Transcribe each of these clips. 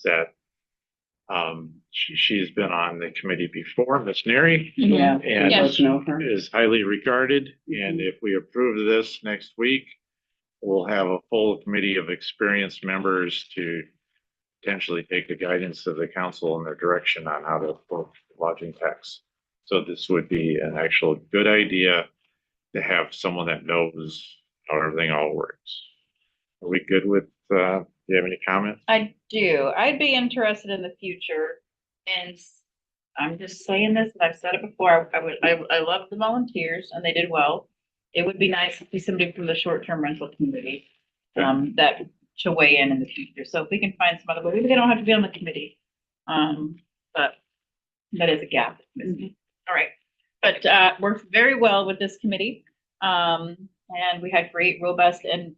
that she's been on the committee before, Miss Neri, Yeah. and Yes. Know her. is highly regarded. And if we approve this next week, we'll have a full committee of experienced members to potentially take the guidance of the council in their direction on how to approach lodging tax. So this would be an actual good idea to have someone that knows how everything all works. Are we good with, do you have any comments? I do. I'd be interested in the future, and I'm just saying this, and I've said it before. I love the volunteers, and they did well. It would be nice to see somebody from the short-term rental community, that to weigh in the future. So if we can find some other way, maybe they don't have to be on the committee. But that is a gap. All right, but worked very well with this committee, and we had great, robust, and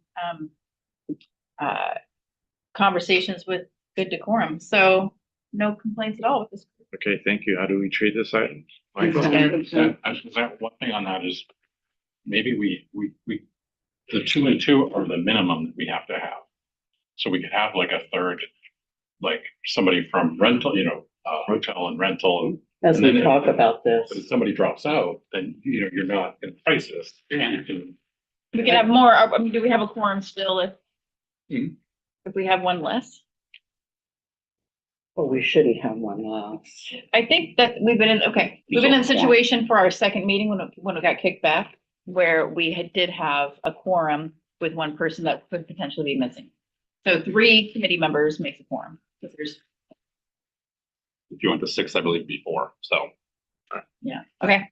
conversations with good decorum. So no complaints at all with this. Okay, thank you. How do we treat this item? Michael? One thing on that is maybe we the 2 and 2 are the minimum that we have to have. So we could have like a third, like somebody from rental, hotel and rental. As we talk about this. But if somebody drops out, then, you're not in crisis. And you can. We can have more. I mean, do we have a quorum still if we have one less? Well, we shouldn't have one less. I think that we've been in a situation for our second meeting when it got kicked back, where we did have a quorum with one person that could potentially be missing. So 3 committee members makes a quorum. If you went to 6, I believe before. So. Yeah. Okay.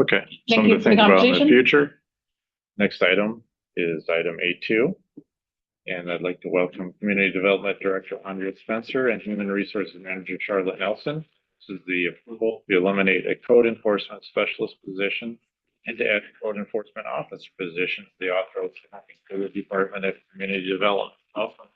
Okay. Thank Something you to for think the about in the conversation. future. Next item is item A2. And I'd like to welcome Community Development Director Andrea Spencer and Human Resources Manager Charlotte Nelson. This is the approval to eliminate a code enforcement specialist position and to add a code enforcement officer position to the authorized to the Department of Community Development. Awesome.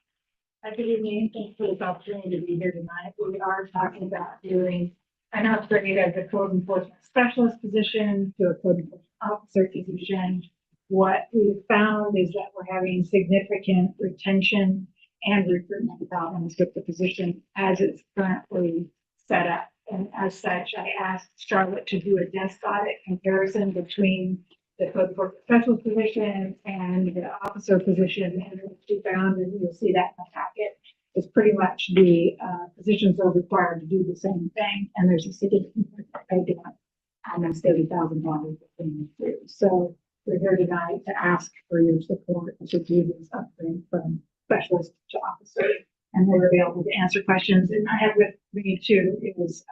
Good evening. Thanks for this opportunity to be here tonight. We are talking about doing an upgrade of the code enforcement specialist position to a code enforcement officer position. What we found is that we're having significant retention and recruitment problems with the position as it's currently set up. And as such, I asked Charlotte to do a desk audit comparison between the code enforcement specialist position and the officer position. And what she found, and you'll see that in the packet, is pretty much the positions are required to do the same thing. And there's a significant pay difference, almost $30,000 between the two. So we're here tonight to ask for your support to do this upgrade from specialist to officer. And we're available to answer questions. And I have with me too, it was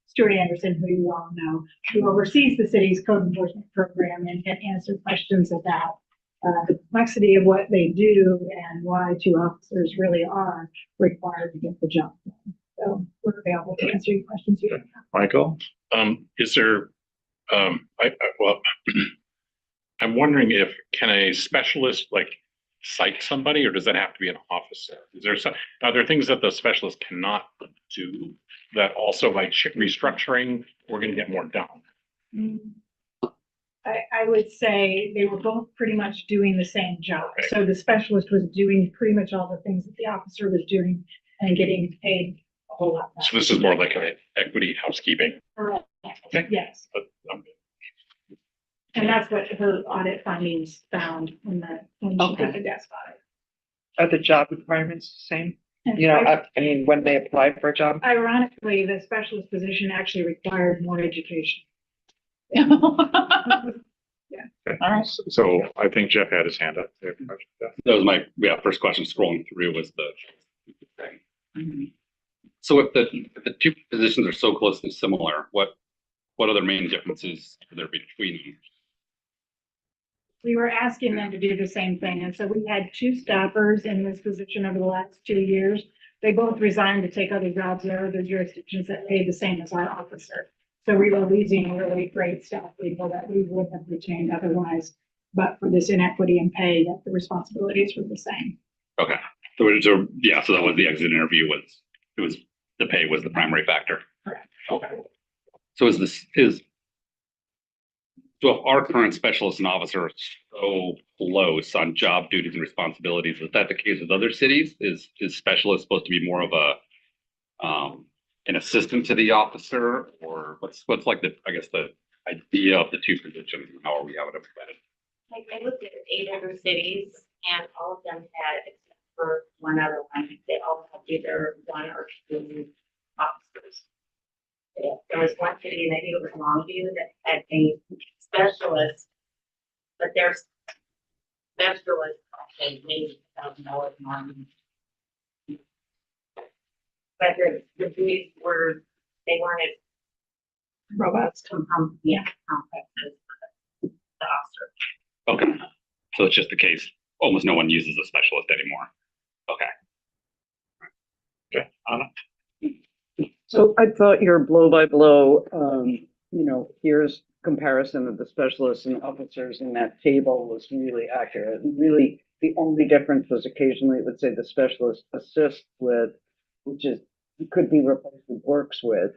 Stuart Anderson, who you all know, who oversees the city's code enforcement program and can answer questions about the complexity of what they do and why 2 officers really are required to get the job done. So we're available to answer your questions here. Michael? Is there, I'm wondering can a specialist cite somebody, or does that have to be an officer? Are there things that the specialist cannot do that also by restructuring, we're going to get more done? I would say they were both pretty much doing the same job. Okay. So the specialist was doing pretty much all the things that the officer was doing and getting paid a whole lot better. So this is more like an equity housekeeping. Correct. Okay. Yes. And that's what her audit findings found when she did the desk audit. Are the job requirements the same? I mean, when they apply for a job? Ironically, the specialist position actually required more education. Yeah. Okay. All right. So I think Jeff had his hand up. That was my first question scrolling through was So if the 2 positions are so closely similar, what other main differences are there between them? We were asking them to do the same thing. And so we had 2 staffers in this position over the last 2 years. They both resigned to take other jobs in other jurisdictions that paid the same as our officer. So we were losing really great staff people that we would have retained otherwise, but for this inequity in pay, that the responsibilities were the same. Okay. So that was the exit interview the pay was the primary factor. Correct. Okay. So so if our current specialist and officer are so close on job duties and responsibilities, is that the case with other cities? Is specialist supposed to be more of a an assistant to the officer, or what's like the, I guess, the idea of the two positions, and how are we having it implemented? Like, I looked at 8 other cities and all of them had, except for one other one, they all had either 1 or 2 officers. There was one city, and I think it was Longview, that had a specialist, but their specialist, okay, maybe $1,000 more. But the duties were, they wanted robots to complex as the officer. Okay, so it's just the case, almost no one uses a specialist anymore. Okay. Okay, Anna? So I thought your blow by blow, here's comparison of the specialists and officers in that table was really accurate. And really, the only difference was occasionally it would say the specialist assists with, which is, could be replaced with works with.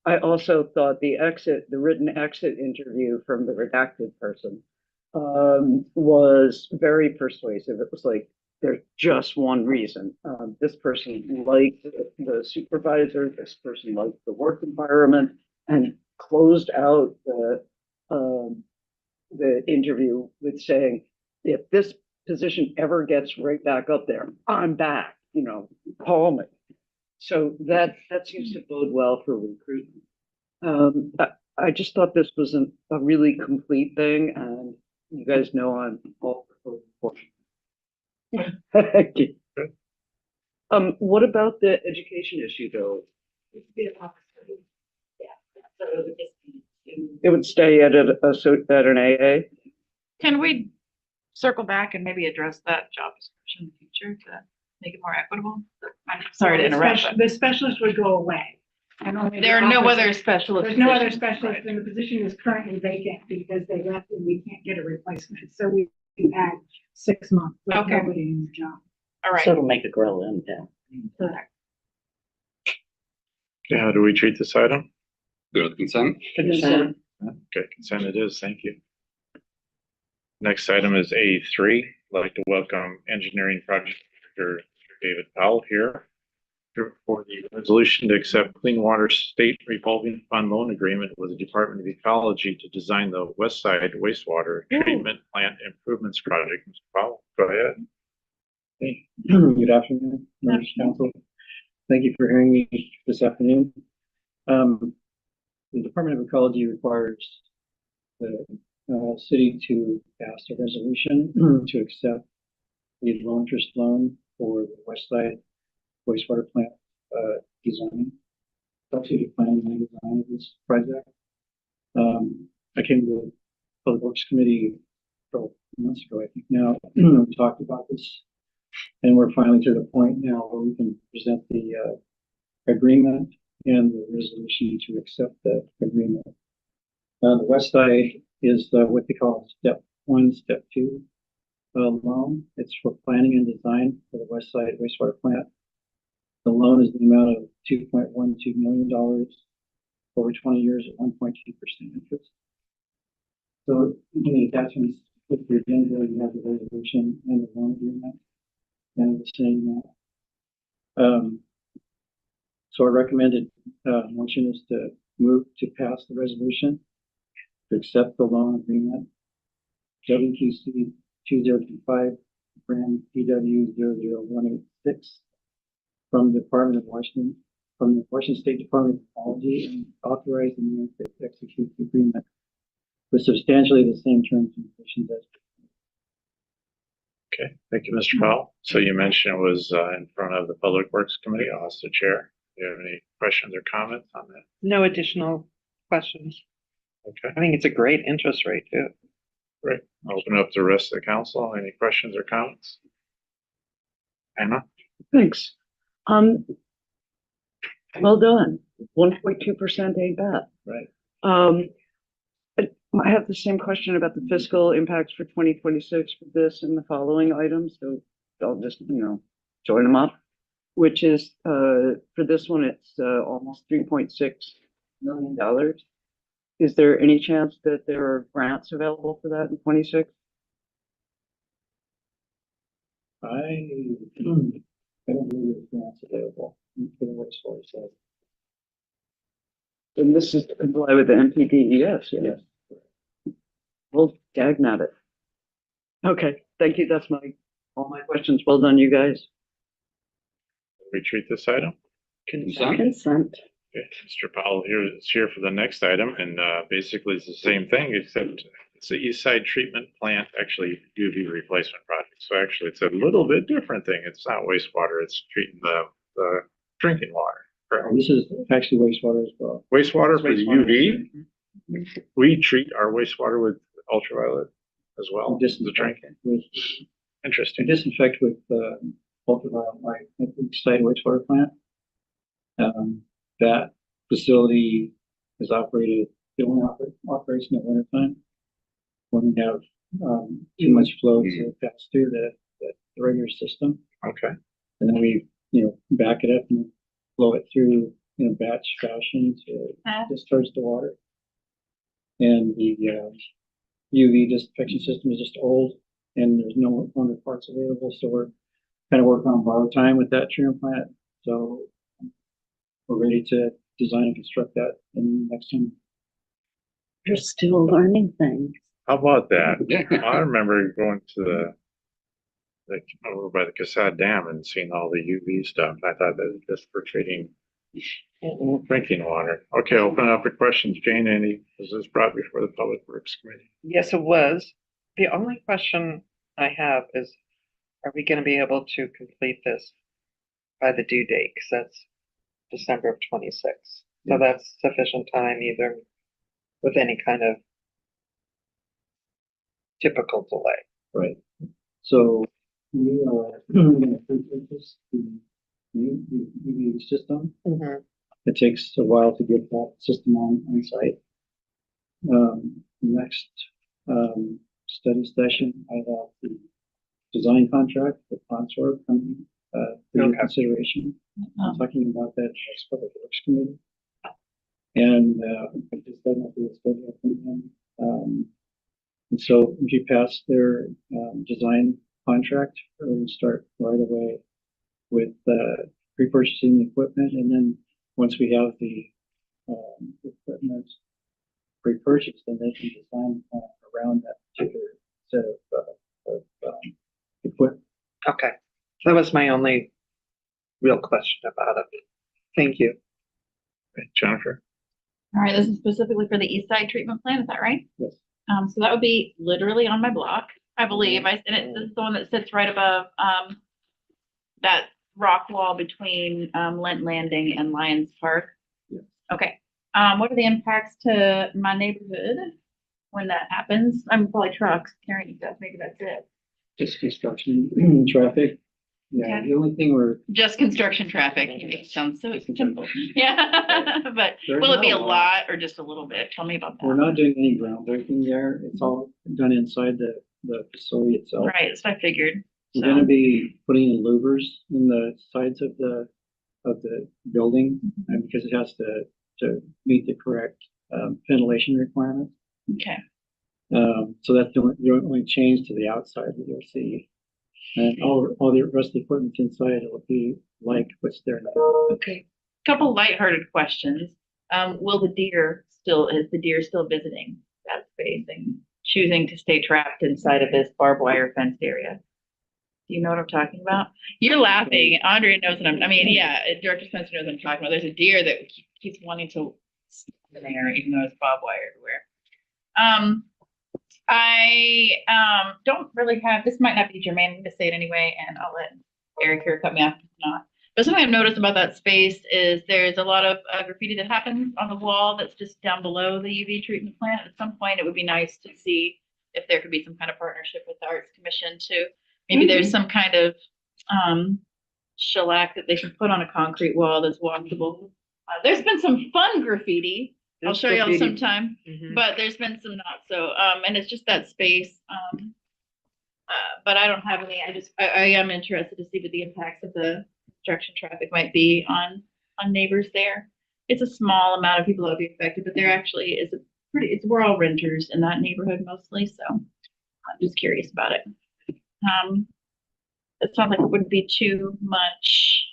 I also thought the written exit interview from the redacted person was very persuasive. It was like, there's just one reason. This person liked the supervisor, this person liked the work environment, and closed out the interview with saying, if this position ever gets right back up there, I'm back, call me. So that seems to bode well for recruitment. I just thought this was a really complete thing, and you guys know I'm all for it. Thank you. What about the education issue, though? It's a bit of officer. Yeah, so it would just be It would stay at an AA. Can we circle back and maybe address that job description in the future to make it more equitable? I'm sorry to interrupt. but The specialist would go away. And only There the are no officer- other specialists. There's no other specialist, and the position is currently vacant because they left and we can't get a replacement. So we had 6 months with Okay. nobody in the job. All right. So it'll make it grow in, yeah. Correct. Okay, how do we treat this item? Go with consent. Consent. Okay, consent it is, thank you. Next item is A3. I'd like to welcome Engineering Project Director David Powell here for the resolution to accept Clean Water State Revolving Fund Loan Agreement with the Department of Ecology to design the West Side Wastewater Treatment Plant Improvements Project. Mr. Powell, go ahead. Hey, good afternoon, members of council. Thank you for hearing me this afternoon. The Department of Ecology requires the city to pass a resolution to accept the low interest loan for the West Side Wastewater Plant design, substitute planning and design of this project. I came to the Public Works Committee a couple months ago, I think now, we talked about this. And we're finally to the point now where we can present the agreement and the resolution to accept the agreement. The West Side is what they call step 1, step 2 loan. It's for planning and design for the West Side wastewater plant. The loan is the amount of $2.12 million over 20 years at 1.2% interest. So in the attachments with the agenda, you have the resolution and the loan agreement. And saying that. So our recommended motion is to move to pass the resolution to accept the loan agreement WQC 2025 brand PW 00186 from the Department of Washington, from the Washington State Department of Ecology, and authorize the mayor to execute the agreement with substantially the same terms and conditions as. Okay, thank you, Mr. Powell. So you mentioned it was in front of the Public Works Committee. I'll ask the chair. Do you have any questions or comments on that? No additional questions. Okay, I think it's a great interest rate too. great. I'll open up to the rest of the council. Any questions or comments? Anna? Thanks. Well done. 1.2% ain't bad. Right. I have the same question about the fiscal impacts for 2026 for this and the following items, so I'll just, join them up, which is, for this one, it's almost $3.6 million. Is there any chance that there are grants available for that in 26? I don't believe there's grants available for the wastewater. So, And this is to comply with the NPDES, yes. Well, dag at it. Okay, thank you. That's all my questions. Well done, you guys. We treat this item. Consent? Consent. Okay, Mr. Powell here is here for the next item, and basically it's the same thing, except it's the East Side Treatment Plant, actually UV replacement project. So actually, it's a little bit different thing. It's not wastewater, it's treating the drinking water. correct? this is actually wastewater as well. Wastewater for the Wastewater. UV. We treat our wastewater with ultraviolet as well. This is the drinking. With, Interesting. disinfect with ultraviolet light at the site wastewater plant. That facility is operated, it only operates in the wintertime. When we have too much flow to pass through the regular system. Okay. And then we, back it up and flow it through in a batch fashion to discharge the water. And the UV disinfection system is just old and there's no longer parts available. So we're kind of working on borrowed time with that treatment plant. So we're ready to design and construct that in the next time. You're still learning things. How about that? Yeah. I remember going to over by the Casad Dam and seeing all the UV stuff. I thought that was just for treating drinking water. Okay, open it up for questions. Jane, was this brought before the Public Works Committee? Yes, it was. The only question I have is, are we gonna be able to complete this by the due date? Cause that's December of 26. So that's sufficient time either with any kind of typical delay. Right. So we are going to purchase the UV system. It takes a while to get that system on site. Next study session, I have the design contract with Consort coming for your consideration. I'm talking about that next Public Works Committee. And I just got the schedule from them. And so if you pass their design contract, we're going to start right away with pre-purchasing the equipment. And then once we have the equipment pre-purchased, then they can design around that particular set of equipment. Okay. That was my only real question about it. Thank you. Okay, Jennifer? All right, this is specifically for the East Side Treatment Plant, is that right? Yes. So that would be literally on my block, I believe. This is the one that sits right above, that rock wall between, Lent Landing and Lions Park. Yes. Okay. What are the impacts to my neighborhood when that happens? I'm probably trucks carrying stuff. Maybe that's it. Just construction traffic. Yeah, Okay. the only thing we're Just construction traffic. It sounds so simple. Yeah, but There's will it not be a a lot. lot or just a little bit? Tell me about that. we're not doing any groundbreaking there. It's all done inside the facility itself. Right, that's what I figured. We're So, going to be putting in louvers in the sides of the building because it has to meet the correct ventilation requirements. okay. So that's the only change to the outside that you'll see. And all the rest of the equipment inside will be like what's there now. Okay. Couple lighthearted questions. Is the deer still visiting that space and choosing to stay trapped inside of this barbed wire fenced area? Do you know what I'm talking about? You're laughing. Andrea knows what Director Spencer knows what I'm talking about. There's a deer that keeps wanting to stay there, even though it's barbed wire everywhere. I don't really have, this might not be germane, I'm gonna say it anyway, and I'll let Eric here cut me off if not. But something I've noticed about that space is there's a lot of graffiti that happens on the wall that's just down below the UV treatment plant. At some point, it would be nice to see if there could be some kind of partnership with the Arts Commission to, maybe there's some kind of shellac that they can put on a concrete wall that's walkable. There's been some fun graffiti. I'll show y'all sometime, but there's been some not so, and it's just that space. But I don't have any, I am interested to see what the impacts of the construction traffic might be on neighbors there. It's a small amount of people that will be affected, but there actually is we're all renters in that neighborhood mostly, so I'm just curious about it. It sounds like it wouldn't be too much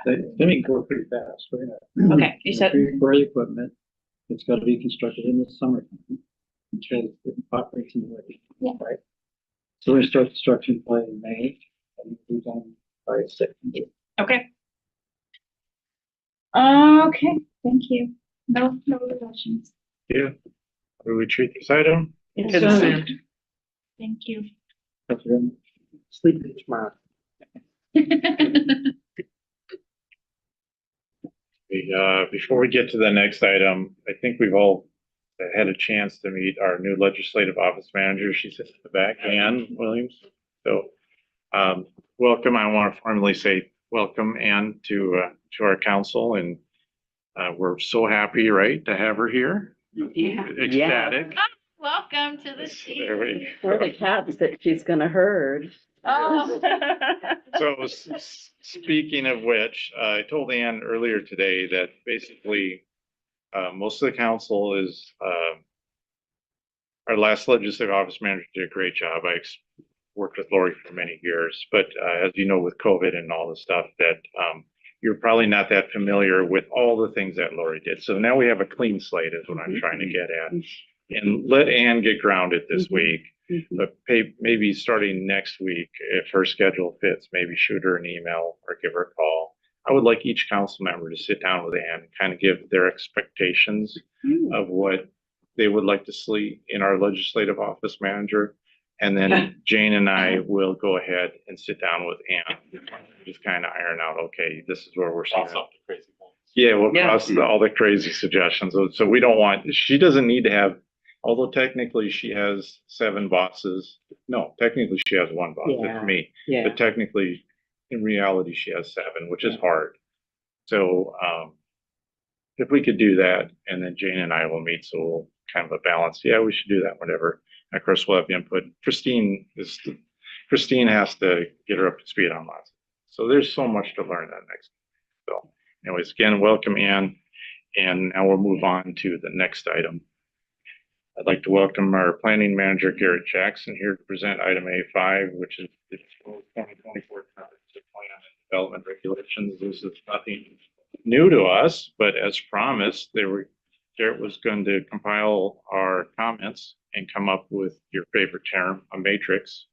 It's gonna go pretty fast. We're gonna. Okay, you said- For the equipment, it's gotta be constructed in the summertime. Until it operates in the winter. Yeah. Right? So we're gonna start construction probably in May, and be done by September. Okay. Okay, thank you. No other questions. Yeah. How do we treat this item? Consent. Thank you. Sleep tomorrow. Before we get to the next item, I think we've all had a chance to meet our new legislative office manager. She's at the back, Ann Williams. So, welcome. I want to formally say welcome, Ann, to our council, and we're so happy, right, to have her here. Yeah. Ecstatic. Welcome to the There we team. Or the cats that she's gonna herd. Oh. So speaking of which, I told Ann earlier today that basically most of the council is our last legislative office manager did a great job. I worked with Lori for many years, but as you know, with COVID and all the stuff that you're probably not that familiar with all the things that Lori did. So now we have a clean slate is what I'm trying to get at. And let Ann get grounded this week. But maybe starting next week, if her schedule fits, maybe shoot her an email or give her a call. I would like each council member to sit down with Ann and kind of give their expectations of what they would like to see in our legislative office manager. And then Jane and I will go ahead and sit down with Ann, just kind of iron out, okay, this is where we're seeing. Cross off the crazy points. Yeah, we'll Yeah. cross all the crazy suggestions. So we don't want, she doesn't need to have, although technically she has 7 bosses. No, technically she has 1 boss, Yeah. it's me. Yeah. But technically, in reality, she has 7, which is hard. So if we could do that, and then Jane and I will meet, so we'll kind of a balance. Yeah, we should do that, whatever. And of course, we'll have input. Christine has to get her up to speed on lots. So there's so much to learn that next. So anyways, again, welcome Ann. And now we'll move on to the next item. I'd like to welcome our planning manager, Garrett Jackson, here to present item A5, which is the 2024 comprehensive plan and development regulations. This is nothing new to us, but as promised, Garrett was going to compile our comments and come up with your favorite term, a matrix,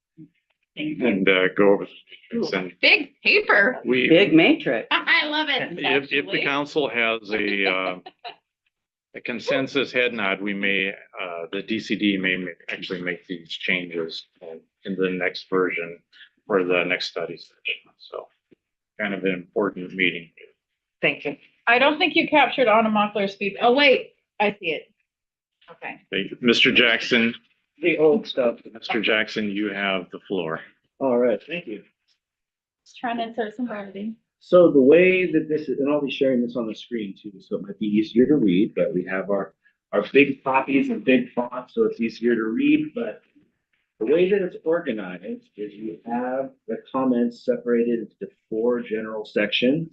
and go over the matrix. And Big paper. Big matrix. I love it. if the actually. council has a consensus head nod, we may, the DCD may actually make these changes in the next version for the next study session. So kind of an important meeting. Thank you. I don't think you captured Anna Mockler's speech. Oh, wait, I see it. Okay. Mr. Jackson, The old stuff. Mr. Jackson, you have the floor. All right, thank you. Just trying to insert some brevity. So the way that this is, and I'll be sharing this on the screen too, so it might be easier to read, but we have our big copies and big fonts, so it's easier to read, but the way that it's organized is you have the comments separated into 4 general sections.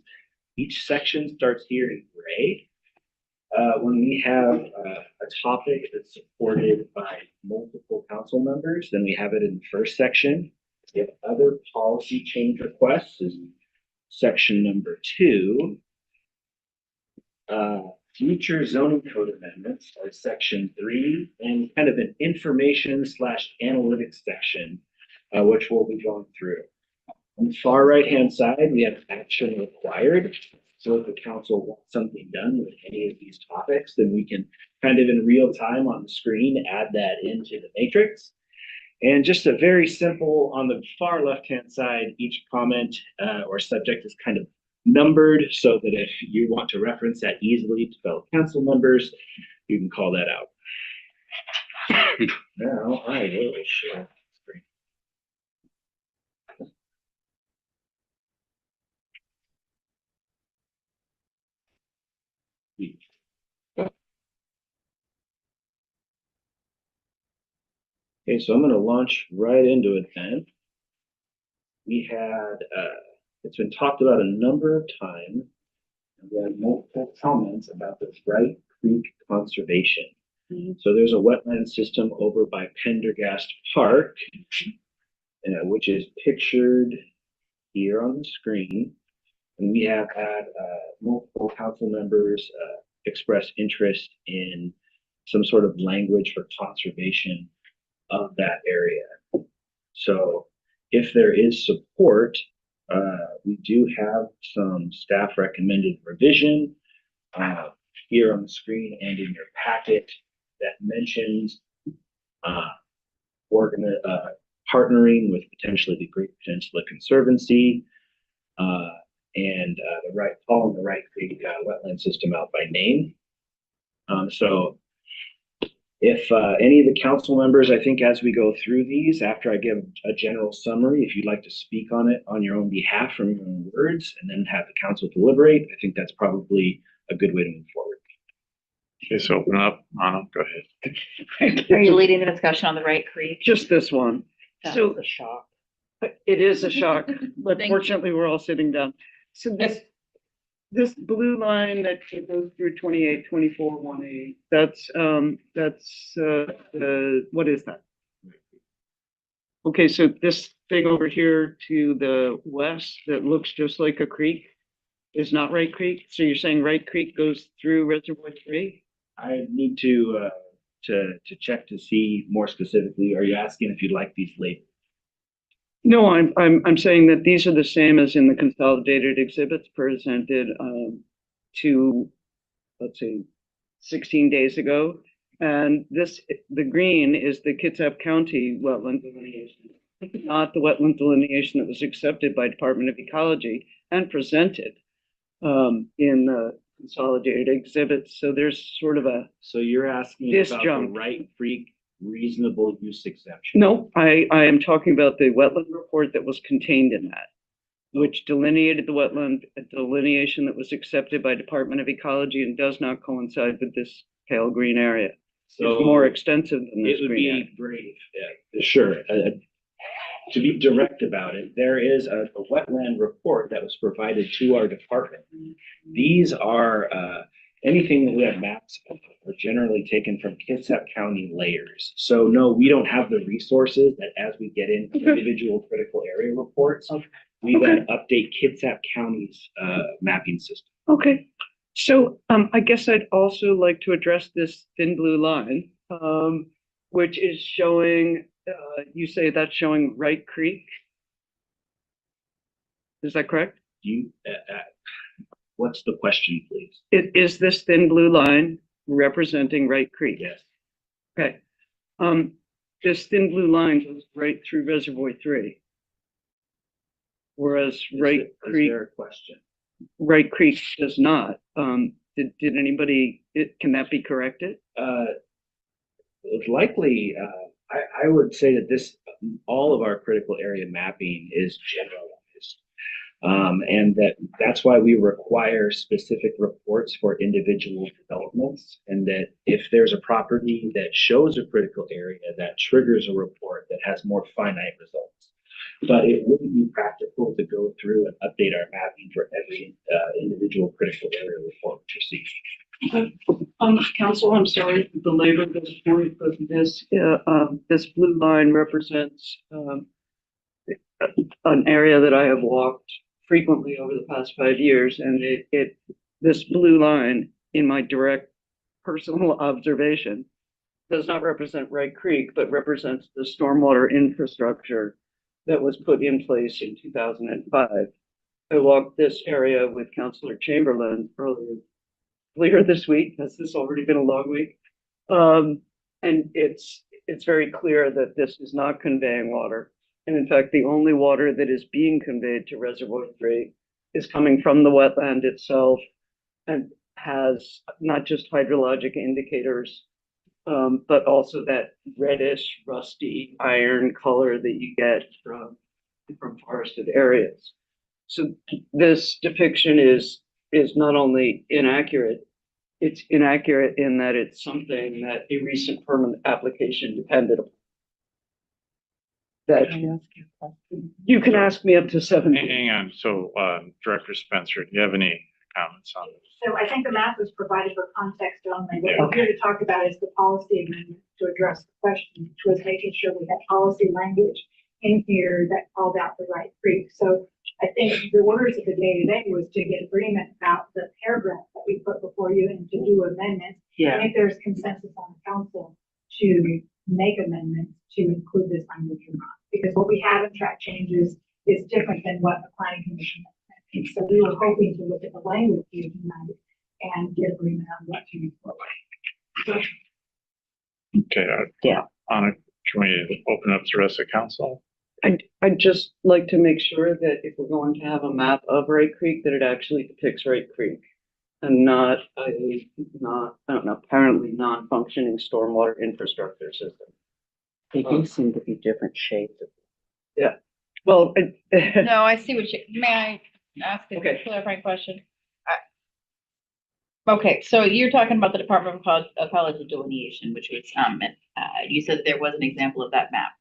Each section starts here in gray. When we have a topic that's supported by multiple council members, then we have it in the first section. If other policy change requests is section number 2. Future zoning code amendments are section 3, and kind of an information/analytics section, which we'll be going through. On the far right-hand side, we have action required. So if the council wants something done with any of these topics, then we can kind of in real time on the screen add that into the matrix. And just a very simple, on the far left-hand side, each comment or subject is kind of numbered so that if you want to reference that easily to fellow council members, you can call that out. Now I will share the screen. Okay, so I'm going to launch right into it then. We had, it's been talked about a number of times. And we had multiple comments about this Wright Creek conservation. So there's a wetland system over by Pendergast Park, which is pictured here on the screen. And we have had multiple council members express interest in some sort of language for conservation of that area. So if there is support, we do have some staff recommended revision here on the screen and in your packet that mentions partnering with potentially the Great Peninsula Conservancy and calling the Wright Creek wetland system out by name. So if any of the council members, I think as we go through these, after I give a general summary, if you'd like to speak on it on your own behalf from your own words and then have the council deliberate, I think that's probably a good way to move forward. Okay, so open up, Anna, go ahead. Are you leading the discussion on the Wright Creek? Just this one. That's So a shock. it is a shock, but Thank you. fortunately, we're all sitting down. So this blue line that goes through 28, 24, 1A, what is that? Okay, so this thing over here to the west that looks just like a creek is not Wright Creek? So you're saying Wright Creek goes through Reservoir 3? I need to check to see more specifically. Are you asking if you'd like these labeled? No, I'm saying that these are the same as in the consolidated exhibits presented to, let's see, 16 days ago. And the green is the Kitsap County wetland delineation, not the wetland delineation that was accepted by Department of Ecology and presented in the consolidated exhibits. So there's sort of a, So you're asking about Disjunct. the Wright Creek reasonable use exemption? no, I am talking about the wetland report that was contained in that, which delineated the wetland, a delineation that was accepted by Department of Ecology and does not coincide with this pale green area. So It's more extensive than this it would green area. be great, sure. To be direct about it, there is a wetland report that was provided to our department. These are anything that we have maps of are generally taken from Kitsap County layers. So no, we don't have the resources that as we get into individual critical area reports, we then update Kitsap County's mapping system. Okay, so I guess I'd also like to address this thin blue line, which is showing, you say that's showing Wright Creek? Is that correct? You, what's the question, please? Is this thin blue line representing Wright Creek? Yes. Okay. This thin blue line goes right through Reservoir 3. Whereas Wright Is Creek, there a question? Wright Creek does not. Did anybody, can that be corrected? Likely, I would say that all of our critical area mapping is generalized. And that's why we require specific reports for individual developments. And that if there's a property that shows a critical area, that triggers a report that has more finite results. But it wouldn't be practical to go through and update our mapping for every individual critical area report we receive. Council, I'm sorry to belabor this point, but this blue line represents an area that I have walked frequently over the past 5 years, and this blue line, in my direct personal observation, does not represent Wright Creek, but represents the stormwater infrastructure that was put in place in 2005. I walked this area with Councillor Chamberlain earlier this week. Has this already been a long week? And it's very clear that this is not conveying water. And in fact, the only water that is being conveyed to Reservoir 3 is coming from the wetland itself and has not just hydrologic indicators, but also that reddish, rusty iron color that you get from forested areas. So this depiction is not only inaccurate, it's inaccurate in that it's something that a recent permit application depended upon. That you can ask me up to 7. Hang on, so Director Spencer, do you have any comments on this? So I think the map was provided for context only. What we're here to talk about is the policy amendment to address the question, which was making sure we had policy language in here that called out the right creek. So I think the orders of the day today was to get agreement about the paragraph that we put before you and to do amendments. And if there's consensus on the council to make amendments to include this language or not, because what we have in track changes is different than what the planning commission has. So we were hoping to look at the language here tonight and get agreement on what to move forward. Okay. Yeah. Anna, can we open up to the rest of council? I'd just like to make sure that if we're going to have a map of Wright Creek, that it actually depicts Wright Creek and not I don't know, apparently non-functioning stormwater infrastructure system. They do seem to be different shades. Yeah, well, No, I see what you, may I ask a Okay. clarifying question? Okay, so you're talking about the Department of Ecology delineation, which was, you said there was an example of that map.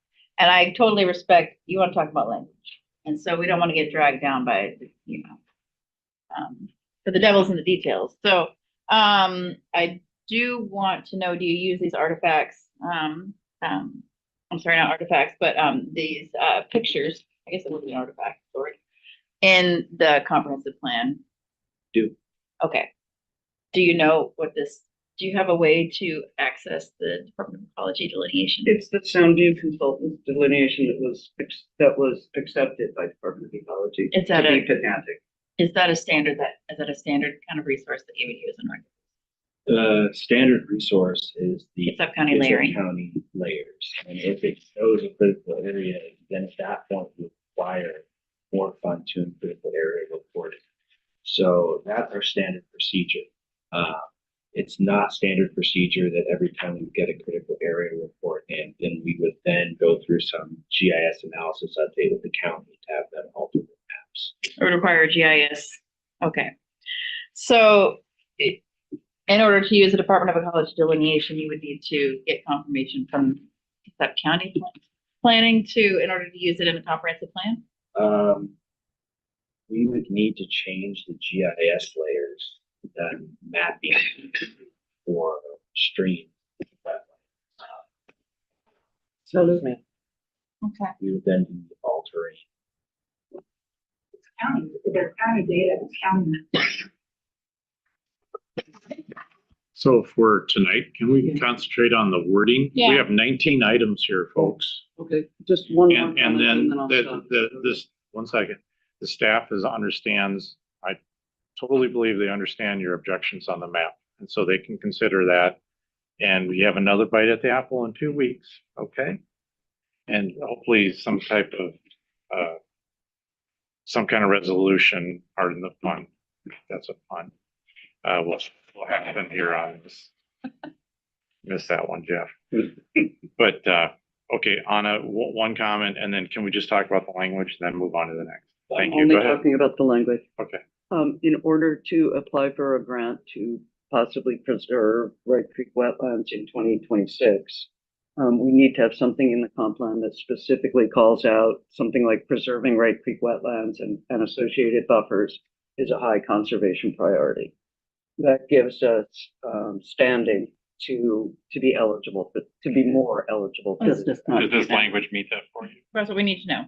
And I totally respect, you want to talk about language. And so we don't want to get dragged down by, for the devil's in the details. So, I do want to know, do you use these artifacts? I'm sorry, not artifacts, but, these, pictures, I guess it would be an artifact, sorry, in the comprehensive plan? Do. Okay. Do you know what this, do you have a way to access the Department of Ecology delineation? it's the Soundview Consultants delineation that was accepted by Department of Ecology. Is that to be a- pedantic. Is that a standard kind of resource that you would use in Oregon? The standard resource is the It's up-county layering. county layers. And if it shows a critical area, then at that point we require more fine-tuned critical area reporting. So that's our standard procedure. It's not standard procedure that every time we get a critical area report in, then we would then go through some GIS analysis update with the county to have them alter the maps. It would require a GIS. Okay. So in order to use the Department of Ecology delineation, you would need to get confirmation from that county planning in order to use it in a comprehensive plan? We would need to change the GIS layers, then mapping for stream. Absolutely. Okay. We would then be altering. County, their county data is county. So for tonight, can we concentrate on the wording? We Yeah. have 19 items here, folks. Okay, just one more And comment then I'll stop. this, 1 second, the staff understands, I totally believe they understand your objections on the map. And so they can consider that. And we have another bite at the apple in 2 weeks, okay? And hopefully some type of, some kind of resolution, pardon the pun, that's a pun, will happen here on this. Missed that one, Jeff. But, okay, Anna, one comment, and then can we just talk about the language and then move on to the next? Thank you. Only Go ahead. talking about the language. Okay. In order to apply for a grant to possibly preserve Wright Creek wetlands in 2026, we need to have something in the comp plan that specifically calls out something like preserving Wright Creek wetlands and associated buffers is a high conservation priority. That gives us standing to be eligible, to be more eligible for this. Does this language meet that for you? That's what we need to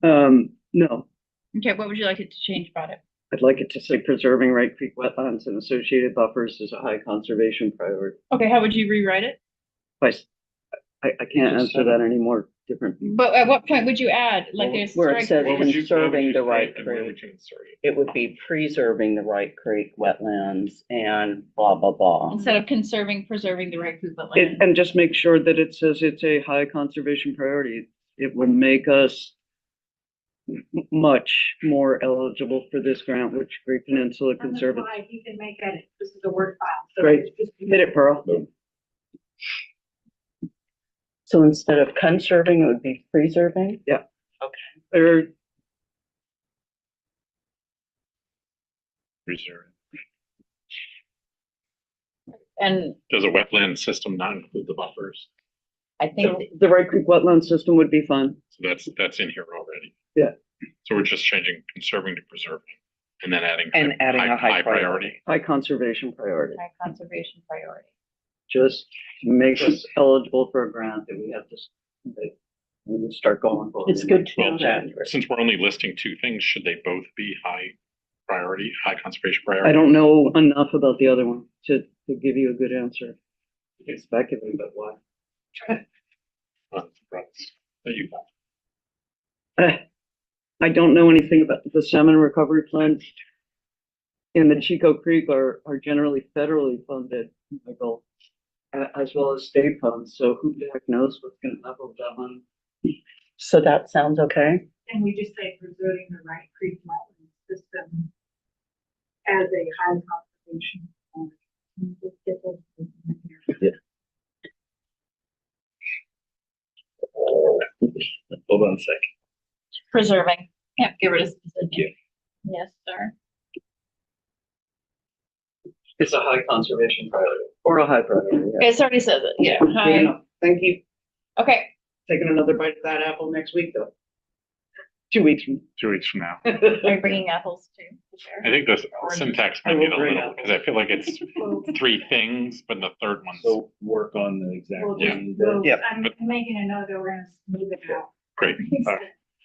know. No, Okay, what would you like it to change about it? I'd like it to say preserving Wright Creek wetlands and associated buffers is a high conservation priority. Okay, how would you rewrite it? I can't answer that any more different. But at what point would you add, like there's Where it strike, says What would you conserving the say, Wright and where would Creek, you insert it? it would be preserving the Wright Creek wetlands and blah, blah, blah. instead of preserving the right food, but like, And just make sure that it says it's a high conservation priority. It would make us much more eligible for this grant, which Great Peninsula On the Conservancy. slide, you can make edits. This is a Word file. So Great. it's just- Hit it, Pearl. So instead of conserving, it would be preserving? Yeah. Okay. Or Reserve. and Does a wetland system not include the buffers? I think, the Wright Creek wetland system would be fun. So that's in here already. Yeah. So we're just changing conserving to preserving and then adding. And adding a high priority. High conservation priority. high conservation priority. Just to make us eligible for a grant that we have to. we'll start going. forward. It's good to know Well, that. since we're only listing two things, should they both be high priority, high conservation I priority? don't know enough about the other one to give you a good answer. You can speculate, but why? That you- I don't know anything about the salmon recovery plan. And the Chico Creek are generally federally funded, Michael, as well as state funds. So who the heck knows what's going to happen with that one? So that sounds okay. And we just say preserving the Wright Creek wetland system as a high conservation. Just get those things in there. Hold on a second. Preserving. Yeah, get rid of. Thank you. Yes, sir. It's a high conservation priority. Or a high priority. Yeah. It already says it. Yeah. Good Hi. enough. Thank you. Okay. Taking another bite of that apple next week, though. 2 weeks from 2 weeks from now. Are you bringing apples too? I think the syntax I might will get a bring little, because I feel like it's three things, but the third one's So work on the exact. We'll Yeah. just- we'll- Yep. I'm making a note that we're gonna smooth it out. great.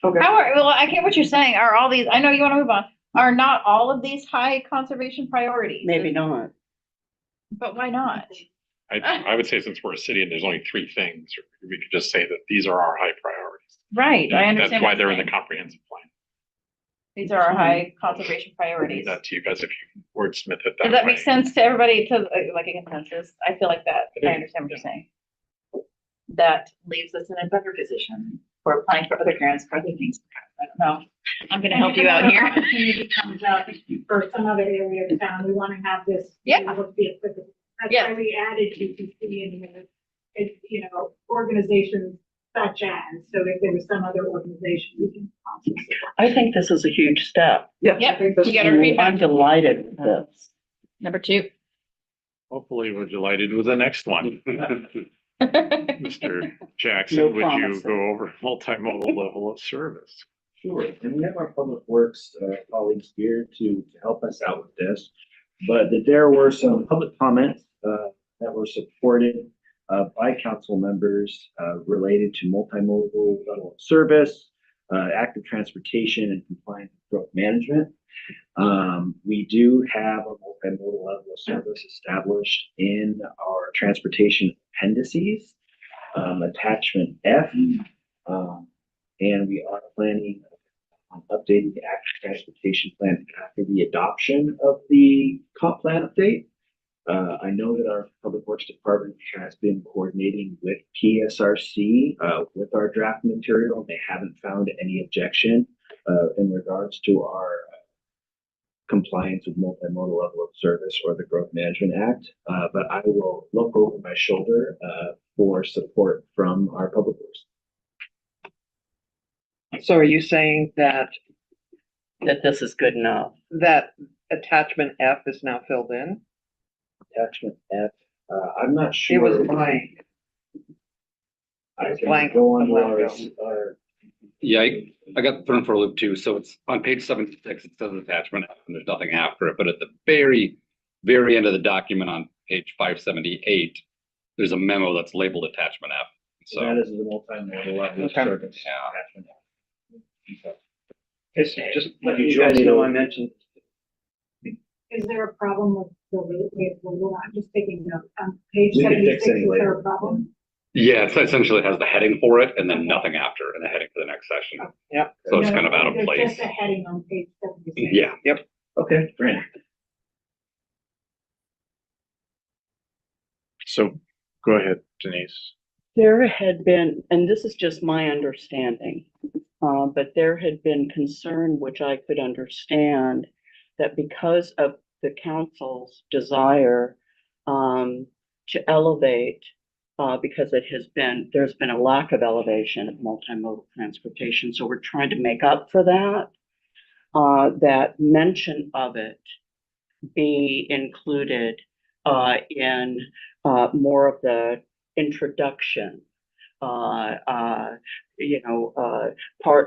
Okay. How are, well, I get what you're saying. Are all these, I know you want to move on. Are not all of these high conservation priorities? Maybe not. But why not? I would say since we're a city and there's only three things, we could just say that these are our high priorities. Right, I That's understand. why what they're you're in the saying. comprehensive plan. These are our high conservation Leave priorities. that to you guys if you wordsmith it Does that way. make sense to everybody, to like a consensus? I feel like that, I understand what you're saying. That leaves us in a better position for applying for other grants for other things. I don't know. I'm gonna help you out And if here. another opportunity comes up for some other area of town, we want to have this. Yeah. able to be applicable. That's Yeah. why we added GCC in here. It's, organizations such as, so if there was some other organization, we can. also support. I think this is a huge step. Yeah. Yep, I think this you got is- our feedback. I'm delighted with this. Number 2. Hopefully, we're delighted with the next one. Mr. Jackson, would you promises. go over multimodal level of service? Sure, and we have our public works colleagues here to help us out with this. But there were some public comments that were supported by council members related to multimodal level of service, active transportation, and compliance with growth management. We do have a multimodal level of service established in our transportation appendices, attachment F. And we are planning on updating the active transportation plan after the adoption of the comp plan update. I know that our public works department has been coordinating with PSRC with our draft material. They haven't found any objection in regards to our compliance with multimodal level of service or the Growth Management Act. But I will look over my shoulder for support from our public works. So are you saying that This is good enough. attachment F is now filled in? Attachment F, I'm not It sure. was blank. I was can blank go on a to while our, ago. our Yeah, I got thrown for a loop too. So it's on page 76, it says attachment F, and there's nothing after it. But at the very, very end of the document on page 578, there's a memo that's labeled attachment F. So that is the multimodal level of Okay. service. Yeah. Attachment F. It's just let You you join guys me know to- I mentioned. Is there a problem with the way, I'm just taking note, page We can fix 76, any is there later. a problem? yeah, it essentially has the heading for it and then nothing after and the heading for the next session. Yeah. So it's No, kind of out of there's place. Just a heading on page 76. Yeah. Okay, great. So go ahead, Denise. There had been, and this is just my understanding, but there had been concern, which I could understand, that because of the council's desire to elevate, because there's been a lack of elevation of multimodal transportation, so we're trying to make up for that. That mention of it be included in more of the introduction, part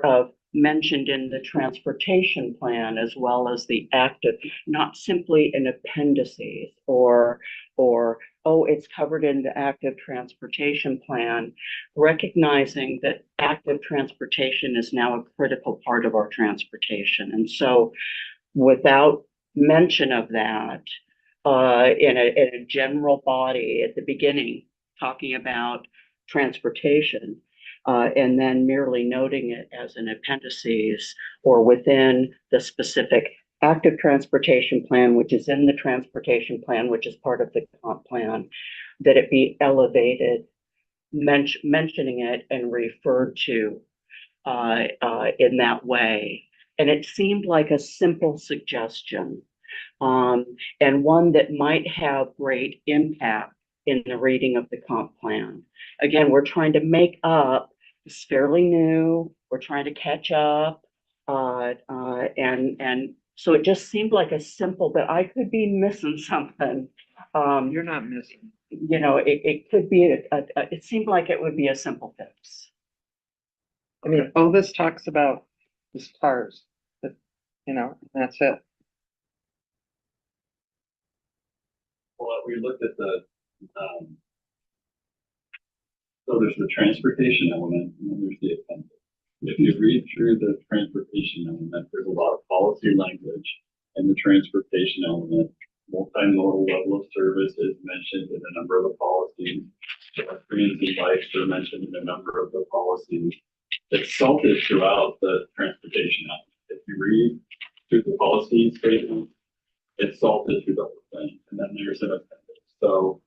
of mentioned in the transportation plan as well as the active, not simply in appendices or, oh, it's covered in the active transportation plan, recognizing that active transportation is now a critical part of our transportation. And so without mention of that, in a general body at the beginning, talking about transportation, and then merely noting it as an appendices or within the specific active transportation plan, which is in the transportation plan, which is part of the comp plan, that it be elevated, mentioning it and referred to in that way. And it seemed like a simple suggestion, and one that might have great impact in the reading of the comp plan. Again, we're trying to make up, it's fairly new, we're trying to catch up, and so it just seemed like a simple, but I could be missing something. You're not missing. You know, it could be, it seemed like it would be a simple fix. I mean, all this talks about is cars, but, you know, that's it. Well, we looked at the, so there's the transportation element and then there's the appendix. If you read through the transportation element, there's a lot of policy language in the transportation element. Multimodal level of service is mentioned in a number of the policies. Pedestrians and bikes are mentioned in a number of the policies. It's salted throughout the transportation element. If you read through the policy statement, it's salted through the whole thing, and then there's an appendix. So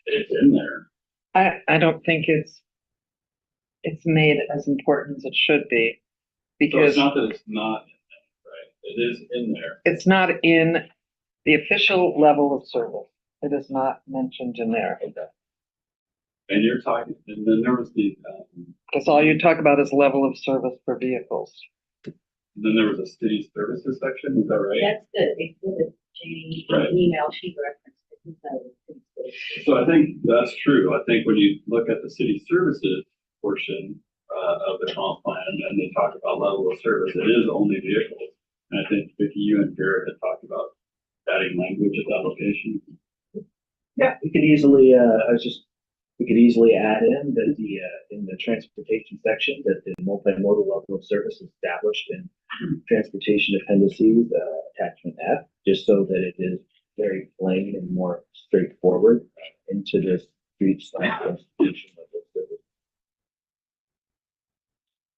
it's in there. I don't think it's made as important as it should be, So because it's not that it's not in there, right? It is in there. it's not in the official level of service. It is not mentioned in there. And you're talking, and then there was the, Because all you talk about is level of service for vehicles. then there was a city services section, is that right? That's the exhibit, Jane, Right. email she referenced. So I think that's true. I think when you look at the city services portion of the comp plan, and they talk about level of service, it is only vehicles. And I think Vicki, you and Garrett had talked about adding language at that location. Yeah, we could easily, we could easily add in that in the transportation section, that the multimodal level of service is established in transportation appendices, attachment F, just so that it is very plain and more straightforward into this street side transportation level of service.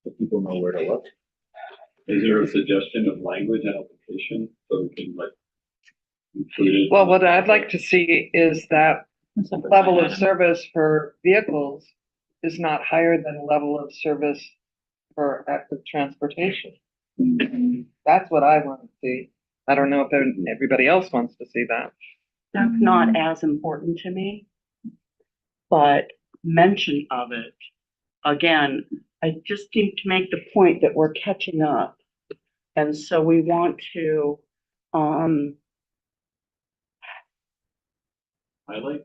So people know where to look. Is there a suggestion of language and application so we can like include it? Well, what I'd like to see is that level of service for vehicles is not higher than level of service for active transportation. That's what I want to see. I don't know if everybody else wants to see that. That's not as important to me, but mention of it, again, I just need to make the point that we're catching up. And so we want to, Highlight?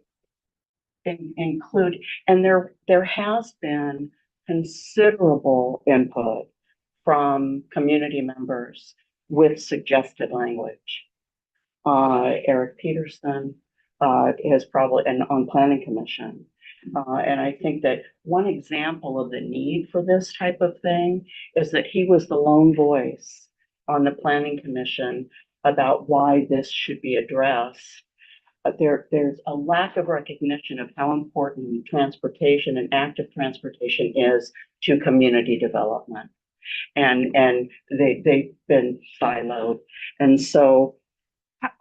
include, and there has been considerable input from community members with suggested language. Eric Peterson is probably, and on Planning Commission. And I think that one example of the need for this type of thing is that he was the lone voice on the Planning Commission about why this should be addressed. There's a lack of recognition of how important transportation and active transportation is to community development. And they've been siloed. And so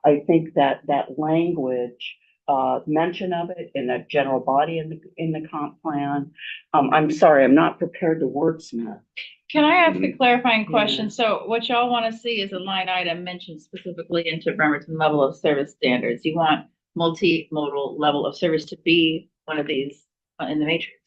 I think that language, mention of it in a general body in the comp plan. I'm sorry, I'm not prepared to wordsmith. Can I ask a clarifying question? So what y'all want to see is a line item mentioned specifically into Bremerton level of service standards. You want multimodal level of service to be one of these in the matrix?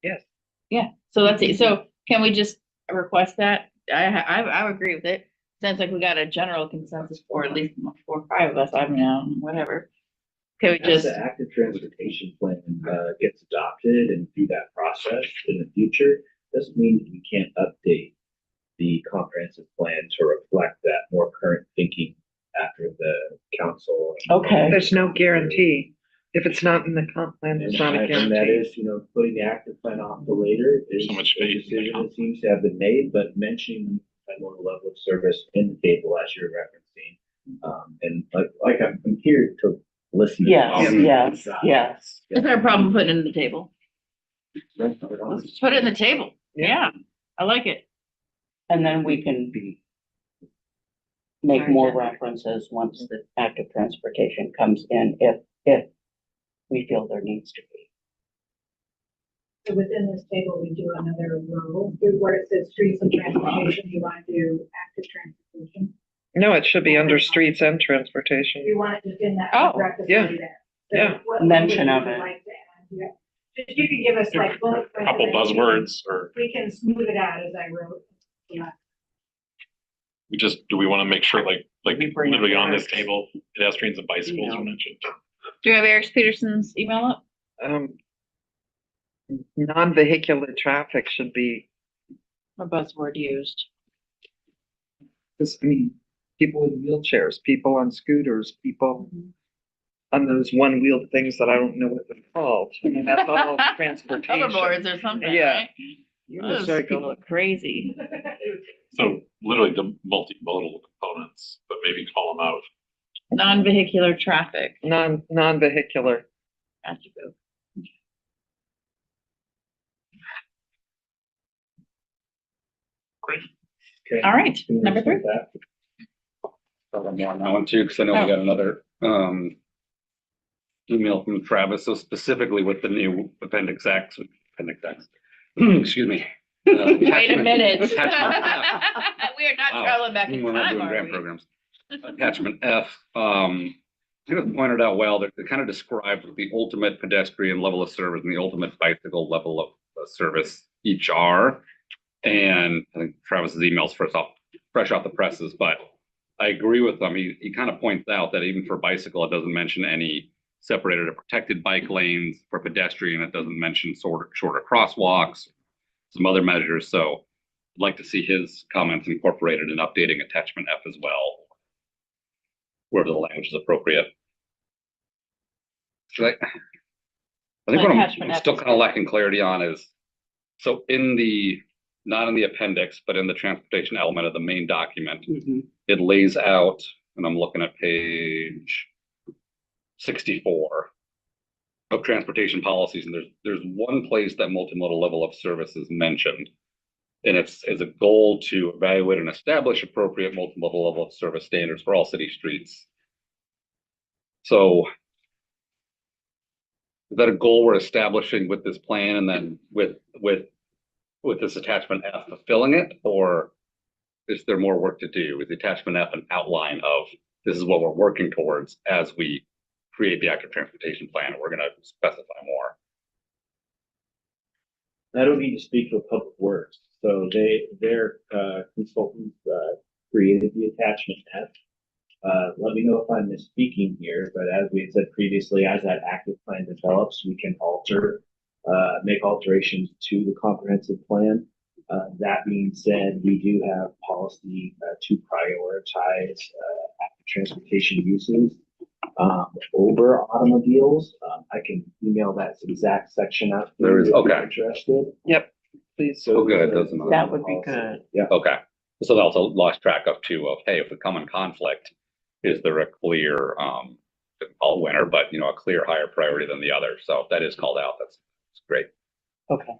Yes. Yeah, so let's see. So can we just request that? I agree with it. Sounds like we got a general consensus for at least 4 or 5 of us. I don't know, whatever. Can we As just, the active transportation plan gets adopted and through that process in the future, Doesn't mean that you can't update the comprehensive plan to reflect that more current thinking after the council. Okay. There's no guarantee. If it's not in the comp plan, it's not a And that guarantee. is, putting the active plan off the later is So much a faith in the decision comp. that seems to have been made, but mentioning a more level of service in the table as you're referencing. And like I'm here to listen. to all Yes, of you. yes, yes. Is there a problem putting it in the table? Let's put it on. Let's put it in the table. Yeah, I like it. And then we can make more references once the active transportation comes in, if we feel there needs to be. So within this table, we do another row where it says streets and transportation. You want to do active transportation? No, it should be under streets and transportation. You want it just in that. Oh, breakfast yeah, area there. So yeah. what Mention language of would you it. like to add? Just you could give us like bullet points. Couple and then buzzwords, or We can smooth it out as I wrote. Yeah. do we want to make sure like We bring up literally on this Eric's. table, pedestrians and bicycles Yeah. are mentioned? Do you have Eric Peterson's email up? Non-vehicular traffic should be, What buzzword used? because, I mean, people in wheelchairs, people on scooters, people on those one-wheeled things that I don't know what they're called. I mean, that's all transportation. Hoverboards or something, Yeah. right? Those people look crazy. So literally the multimodal components, but maybe call them out. Non-vehicular traffic. Non-vehicular. Gotcha, boo. Okay. All right, Can we number respect 3. that? I'm on that one too, because I know we got another email from Travis, so specifically with the new appendix X, excuse me. Wait a minute. Attachment F. We are not Wow. traveling back in We're not time, doing are grant we? programs. Attachment F, it was pointed out well, that it kind of describes what the ultimate pedestrian level of service and the ultimate bicycle level of service each are. And I think Travis's emails fresh off the presses, but I agree with him. He kind of points out that even for bicycle, it doesn't mention any separated or protected bike lanes. For pedestrian, it doesn't mention shorter crosswalks, some other measures. So I'd like to see his comments incorporated in updating attachment F as well, wherever the language is appropriate. So I think what Attachment I'm F still is kind of good. lacking clarity on is, so not in the appendix, but in the transportation element of the main document, it lays out, and I'm looking at page 64 of transportation policies, and there's one place that multimodal level of service is mentioned, and it's as a goal to evaluate and establish appropriate multimodal level of service standards for all city streets. So is that a goal we're establishing with this plan, and then with this attachment F fulfilling it, or is there more work to do? Is the attachment F an outline of this is what we're working towards as we create the active transportation plan, and we're going to specify more? I don't need to speak for Public Works, so their consultants created the attachment F. Let me know if I'm misspeaking here, but as we had said previously, as that active plan develops, we can make alterations to the comprehensive plan. That being said, we do have policy to prioritize active transportation uses over automobiles. I can email that exact section out. There is, if you're okay. Interested. Yep, please. So good, doesn't it? That would be good. Okay. So they also lost track of too of, hey, if we come in conflict, is there a clear, all winner, but a clear higher priority than the other? So if that is called out, that's great. Okay,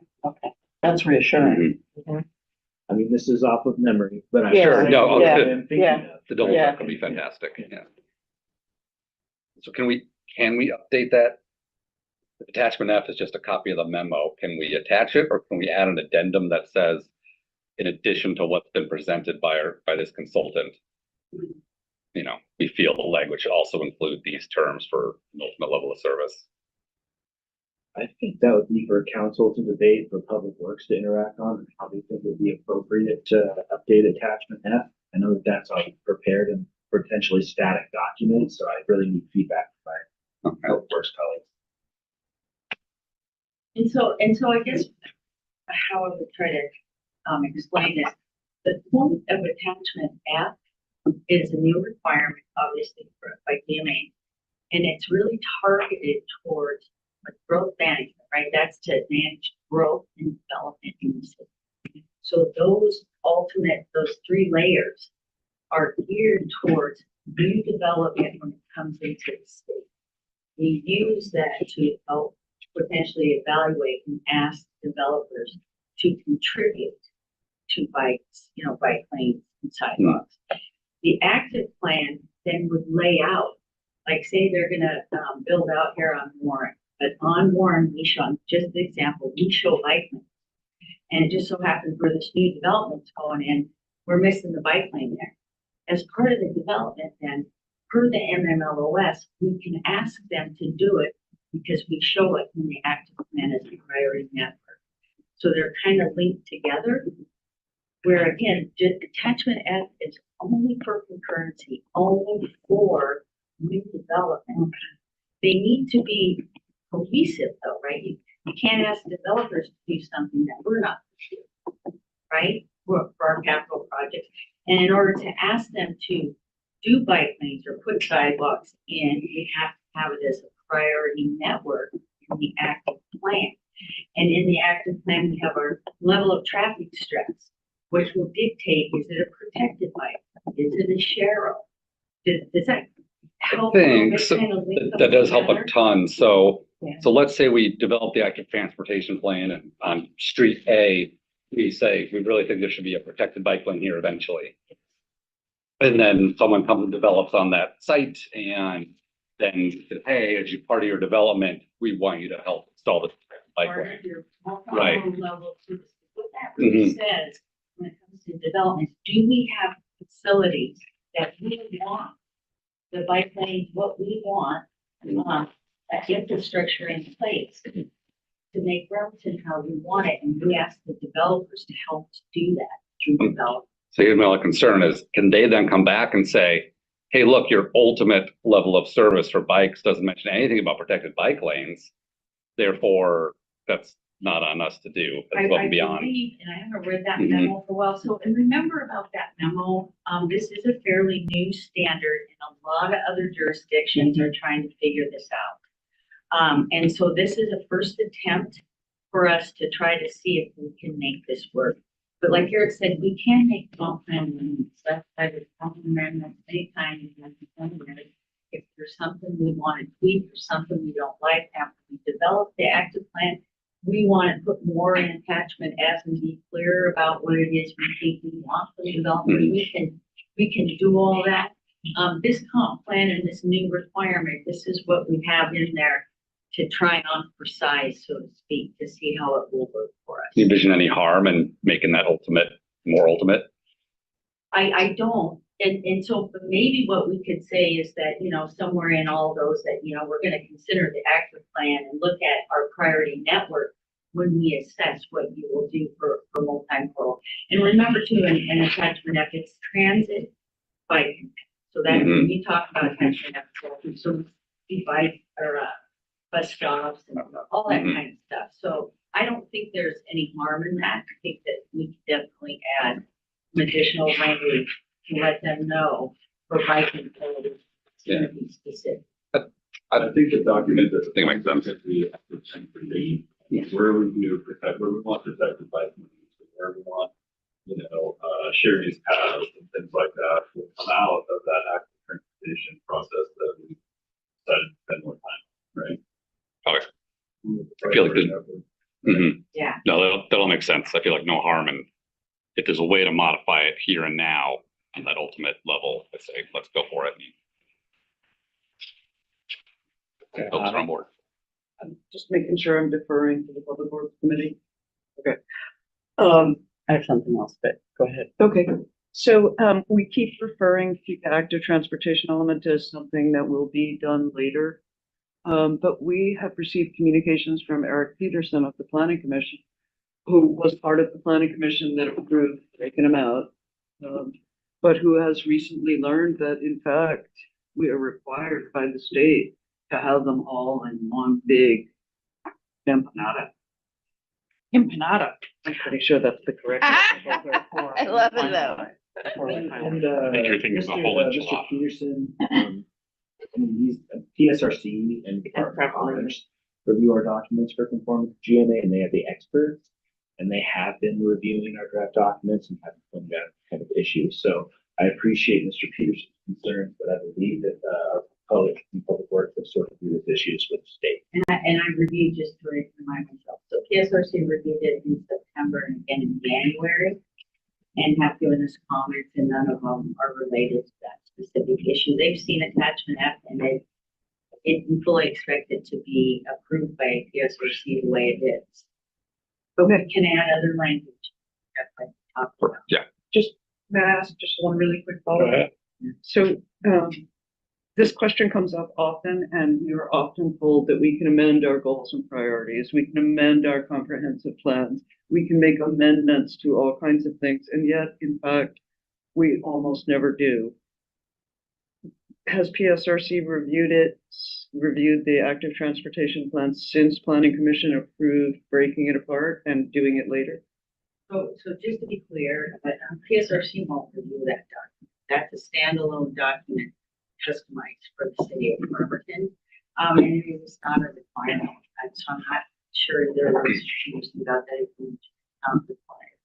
that's reassuring. I mean, this is off of memory, but I'm Yeah, sure. no, yeah, I'm thinking yeah. of. The double Yeah. check would be fantastic, yeah. So can we update that? If attachment F is just a copy of the memo, can we attach it, or can we add an addendum that says, in addition to what's been presented by this consultant, we feel the language should also include these terms for an ultimate level of service? I think that would be for council to debate, for Public Works to interact on, and how they think it would be appropriate to update attachment F. I know that that's already prepared and potentially static documents, so I really need feedback from my Public Works colleagues. And so I guess how I would try to explain this. The point of attachment F is a new requirement, obviously, by DMA, and it's really targeted towards like growth management, right? That's to manage growth and development in the city. So those three layers are geared towards new development when it comes into the state. We use that to help potentially evaluate and ask developers to contribute to bikes, bike lanes and sidewalks. The active plan then would lay out, like say they're gonna build out here on Warren, but on Warren, we show, just an example, we show bike lanes. And it just so happens where this new development's going in, we're missing the bike lane there. As part of the development then, per the MMLOS, we can ask them to do it because we show it in the active plan as a priority network. So they're kind of linked together, where again, attachment F is only for concurrency, only for new development. They need to be cohesive though, right? You can't ask developers to do something that we're not doing, right? For our capital projects. And in order to ask them to do bike lanes or put sidewalks in, we have to have it as a priority network in the active plan. And in the active plan, we have our level of traffic stress, which will dictate, is it a protected bike? Is it a share? Does that help? Thanks. That does help a together? ton. So, Yeah. so let's say we develop the active transportation plan and on street A, we say, we really think there should be a protected bike lane here eventually. And then someone comes and develops on that site and then says, hey, as you part of your development, we want you to help install the bike Or lane. your Right. level to this. What that really says when it comes to development, do we have facilities that we want? The bike lanes, what we want, that infrastructure in place to make Bremerton how we want it, and we ask the developers to help us do that through development. So here's my only concern is, can they then come back and say, hey, look, your ultimate level of service for bikes doesn't mention anything about protected bike lanes. Therefore, that's not on us to do. That's above and beyond. Believe, and I haven't read that memo for a while, so, and remember about that memo, this is a fairly new standard, and a lot of other jurisdictions are trying to figure this out. And so this is a first attempt for us to try to see if we can make this work. But like Eric said, we can make small plan amendments. That's why there's small amendments anytime if there's something we want to tweak or something we don't like after we develop the active plan, we want to put more in attachment as and be clear about what it is we think we want for the development. We can do all that. This comp plan and this new requirement, this is what we have in there to try on for size, so to speak, to see how it will work for us. Do you envision any harm in making that more ultimate? I don't. And so but maybe what we could say is that, somewhere in all those that, we're going to consider the active plan and look at our priority network when we assess what you will do for multimodal. And remember too, in attachment F, it's transit bike. So that when you talk about attachment F, so the bike or bus stops and all that kind of stuff. So I don't think there's any harm in that. I think that we can definitely add some additional language to let them know for biking code is going to be specific. I think the document that think it makes sense. the active transportation, where we do protect, where we want protected bike lanes, where we want, share use paths and things like that will come out of that active transportation process that we decided to spend more time, right? I feel like Yeah. No, that'll make sense. I feel like no harm in if there's a way to modify it here and now on that ultimate level. I say, let's go for it. Folks are on board. I'm just making sure I'm deferring to the Public Works Committee. Okay. I have something else, but go ahead. Okay, so we keep referring to the active transportation element as something that will be done later. But we have received communications from Eric Peterson of the Planning Commission, who was part of the Planning Commission that approved taking them out, but who has recently learned that in fact, we are required by the state to have them all in one big empanada. Empanada. I'm pretty sure that's the correct. I love it though. And, I think you're thinking of the whole Mr. enchilada. Peterson, I mean, he's PSRC and Department of Commerce review our documents for conformity to GMA, and they have the experts, and they have been reviewing our draft documents and have pointed out kind of issues. So I appreciate Mr. Peterson's concerns, but I believe that our public works have sorted through these issues with the state. And I reviewed, just to remind myself, so PSRC reviewed it in September and again in January, and have given us comments, and none of them are related to that specific issue. They've seen attachment F, and we fully expect it to be approved by PSRC the way it is. But we can add other language. That's what I talked about. Yeah. Just, may I ask just one really quick Go follow-up? ahead. So, this question comes up often, and we are often told that we can amend our goals and priorities. We can amend our comprehensive plans. We can make amendments to all kinds of things, and yet, in fact, we almost never do. Has PSRC reviewed the active transportation plan since Planning Commission approved breaking it apart and doing it later? So just to be clear, PSRC won't review that document. That's a standalone document customized for the city of Bremerton. And it was not a requirement. And so I'm not sure there was issues about that. If we not required.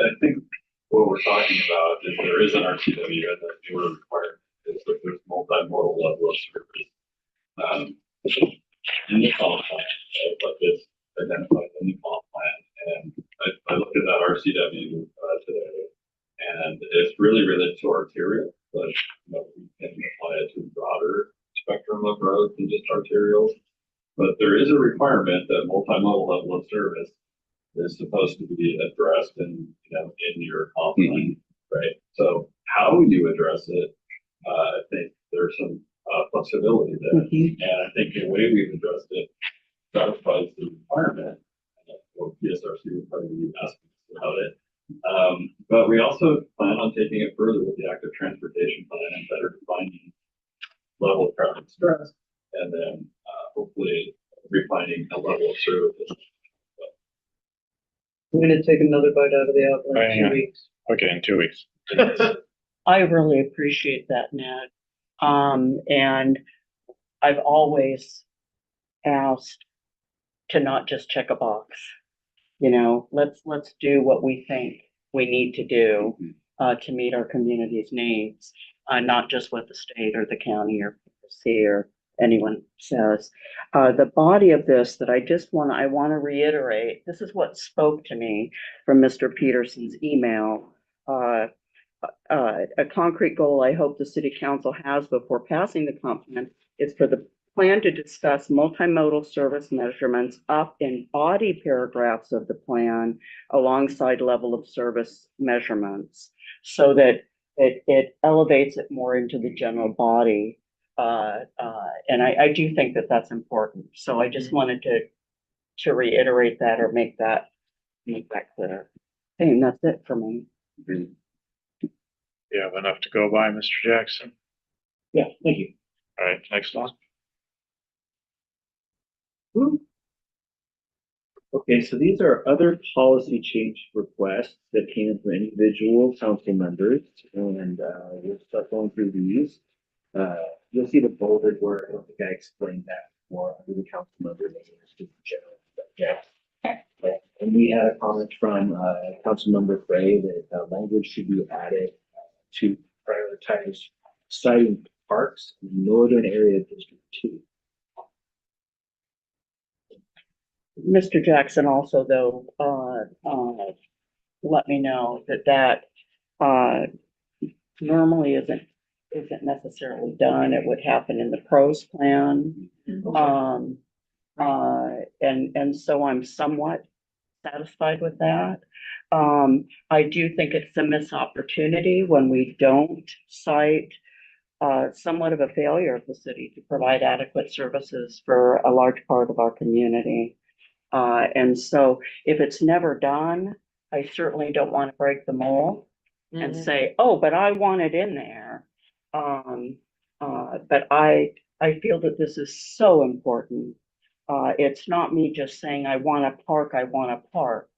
I think what we're talking about is there is an RTW and that newer requirement is that there's multimodal level of service. In the comp plan, but it's identified in the comp plan. And I looked at that RCW today, and it's really related to arterial, but you know, we can apply it to a broader spectrum of roads than just arterials. But there is a requirement that multimodal level of service is supposed to be addressed in your comp plan, right? So how you address it, I think there's some flexibility there, and I think the way we've addressed it satisfies the requirement. Or PSRC would probably be asking about it. But we also plan on taking it further with the active transportation plan and better defining level of traffic stress, and then hopefully refining a level of service. I'm gonna take another bite out of the apple in Hang on. 2 weeks. Okay, in 2 weeks. I really appreciate that, Ned. And I've always asked to not just check a box. You know, let's do what we think we need to do to meet our community's needs, not just what the state or the county or PSC or anyone says. The body of this that I want to reiterate, this is what spoke to me from Mr. Peterson's email. A concrete goal I hope the city council has before passing the comp plan is for the plan to discuss multimodal service measurements up in body paragraphs of the plan alongside level of service measurements so that it elevates it more into the general body. And I do think that that's important. So I just wanted to reiterate that or make that clear. And that's it for me. You have enough to go by, Mr. Jackson? Yeah, thank you. All right, next one. Okay, so these are other policy change requests that came from individual council members, and we'll start going through these. You'll see the bolded word. I don't think I explained that before. Under the council member name is just general subject. And we had a comment from Councilmember Gray that language should be added to prioritize citing parks in the northern area of District 2. Mr. Jackson also, though, let me know that normally isn't necessarily done. It would happen in the pros plan. And so I'm somewhat satisfied with that. I do think it's a missed opportunity when we don't cite somewhat of a failure of the city to provide adequate services for a large part of our community. And so if it's never done, I certainly don't want to break the mold and say, oh, but I want it in there. But I feel that this is so important It's not me just saying, I want a park, I want a park.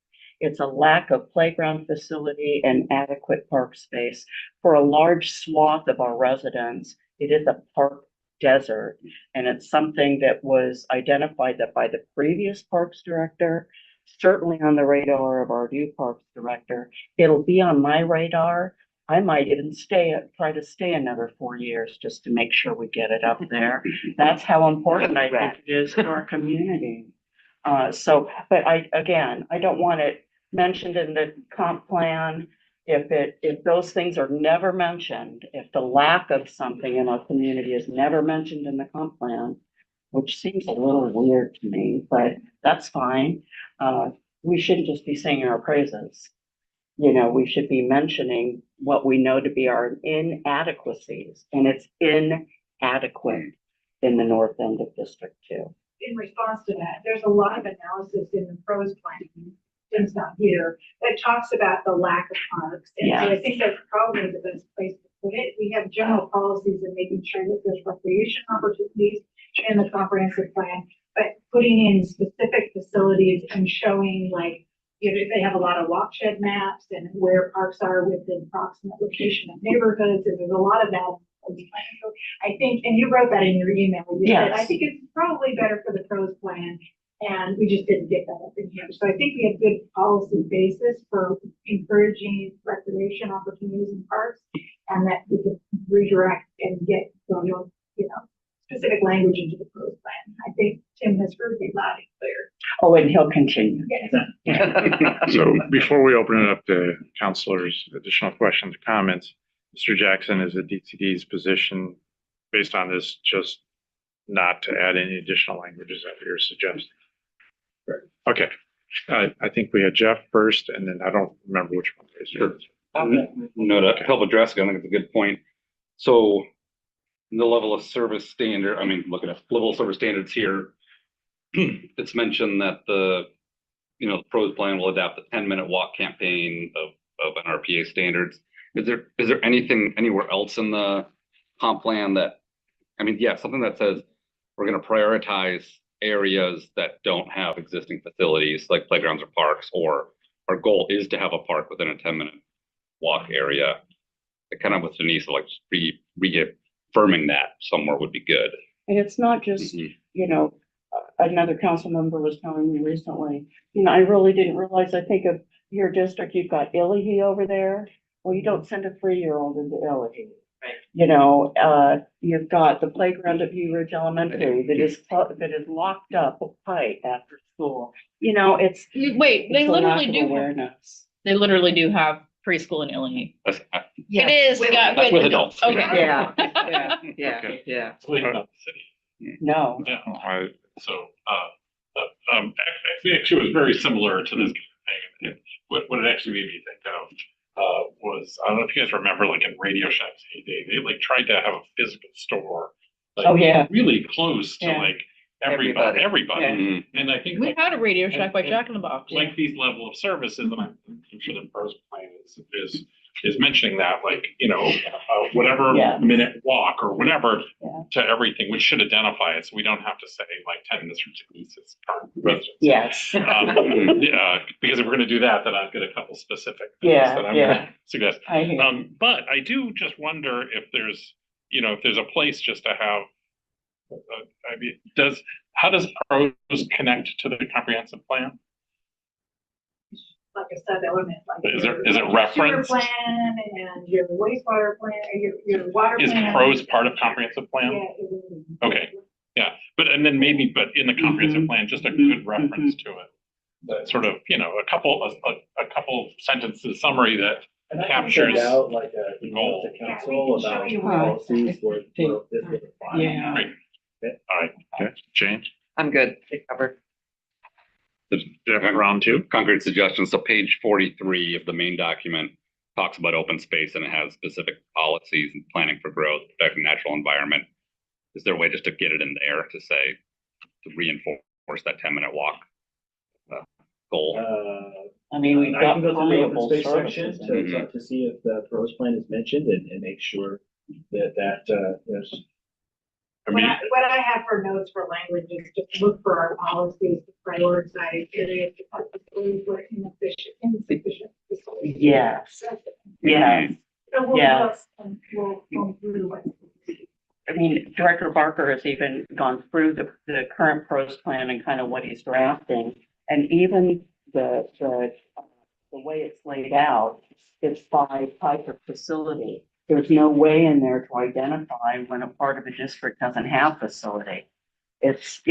It's a lack of playground facility and adequate park space. For a large swath of our residents, it is a park desert. And it's something that was identified that by the previous parks director, certainly on the radar of our new parks director. It'll be on my radar. I might even try to stay another 4 years just to make sure we get it up there. That's how important I think it is to our community. But I don't want it mentioned in the comp plan. If those things are never mentioned, if the lack of something in our community is never mentioned in the comp plan, which seems a little weird to me, but that's fine. We shouldn't just be singing our praises. You know, we should be mentioning what we know to be our inadequacies, and it's inadequate in the north end of District 2. In response to that, there's a lot of analysis in the pros plan, Tim's not here, that talks about the lack of parks. And so I think that's probably the best place to put it. We have general policies and making sure that there's recreation opportunities in the comprehensive plan, but putting in specific facilities and showing, like, you know, if they have a lot of walk shed maps and where parks are within proximate location of neighborhoods, and there's a lot of that. So I think, and you wrote that in your email, I think it's probably better for the pros plan, and we just didn't get that up in here. So I think we have good policy basis for encouraging recreation opportunities in parks, and that we could redirect and get, specific language into the pros plan. I think Tim has heard me loud and clear. Oh, and he'll continue. Yes. So before we open it up to counselors, additional questions, comments, Mr. Jackson, is it DTD's position based on this just not to add any additional languages that you're suggesting? Right. Okay. I think we had Jeff first, and then I don't remember which one. Sure. No, to help address it, I think it's a good point. So the level of service standard, looking at level of service standards here, it's mentioned that the pros plan will adapt the 10-minute walk campaign of NRPA standards. Is there anything anywhere else in the comp plan that, something that says we're going to prioritize areas that don't have existing facilities like playgrounds or parks, or our goal is to have a park within a 10-minute walk area? It kind of with Denise, like reaffirming that somewhere would be good. And it's not just, another council member was telling me recently, I really didn't realize, I think of your district, you've got Illahee over there. Well, you don't send a 3-year-old into Illahee. Right. You've got the playground at View Ridge Elementary that is locked up tight after school. It's Wait, it's they a literally lack of do. awareness. They literally do have preschool in Illinois. Yeah. It is. That's with adults. Okay. Yeah, Okay. yeah. It's really not the city. No. Yeah. So, actually, it was very similar to this thing. What it actually made me think of was, I don't know if you guys remember, like in Radio Shack's heyday, they like tried to have a physical store, like, Oh, yeah. really close to Yeah. like everybody. Yeah. Mhm. And I think We like, had a Radio Shack by Jack in the Box. like these level of services, and I'm sure the pros plan is mentioning that, like, whatever Yeah. minute walk or whatever Yeah. to everything, we should identify it, so we don't have to say like 10 minutes from Denise's current residence. Yes. Because if we're gonna do that, then I've got a couple specific Yeah, things that I'm yeah. gonna suggest. I hear. But I do just wonder if there's a place just to have, how does pros connect to the comprehensive plan? Like a sub-element, like. Is it your referenced? Sewer plan and your wastewater plan, your water Is plan. pros part of comprehensive plan? Yeah, it is. Okay. Yeah, but in the comprehensive plan, just a good reference to it. That sort of, a couple sentences summary that And I can captures send out like a email to Yeah, council we can show about you policies where this would apply. Yeah. Great. All right. Okay, Jane, I'm good. Covered. Jeff, round two. Concrete suggestions. So page 43 of the main document talks about open space, and it has specific policies and planning for growth, protecting natural environment. Is there a way just to get it in there to say, to reinforce that 10-minute walk goal? We've I got can go through the open permeable space section services. to see if the pros plan is mentioned and make sure that there's I mean, What I have for notes for language is just look for our policies to prioritize areas of facilities where insufficient facilities. Yes. Yes. So we'll Yeah. look and we'll go through what. I mean, Director Barker has even gone through the current pros plan and kind of what he's drafting. And even the way it's laid out, it's by type of facility. There's no way in there to identify when a part of a district doesn't have facility. It's,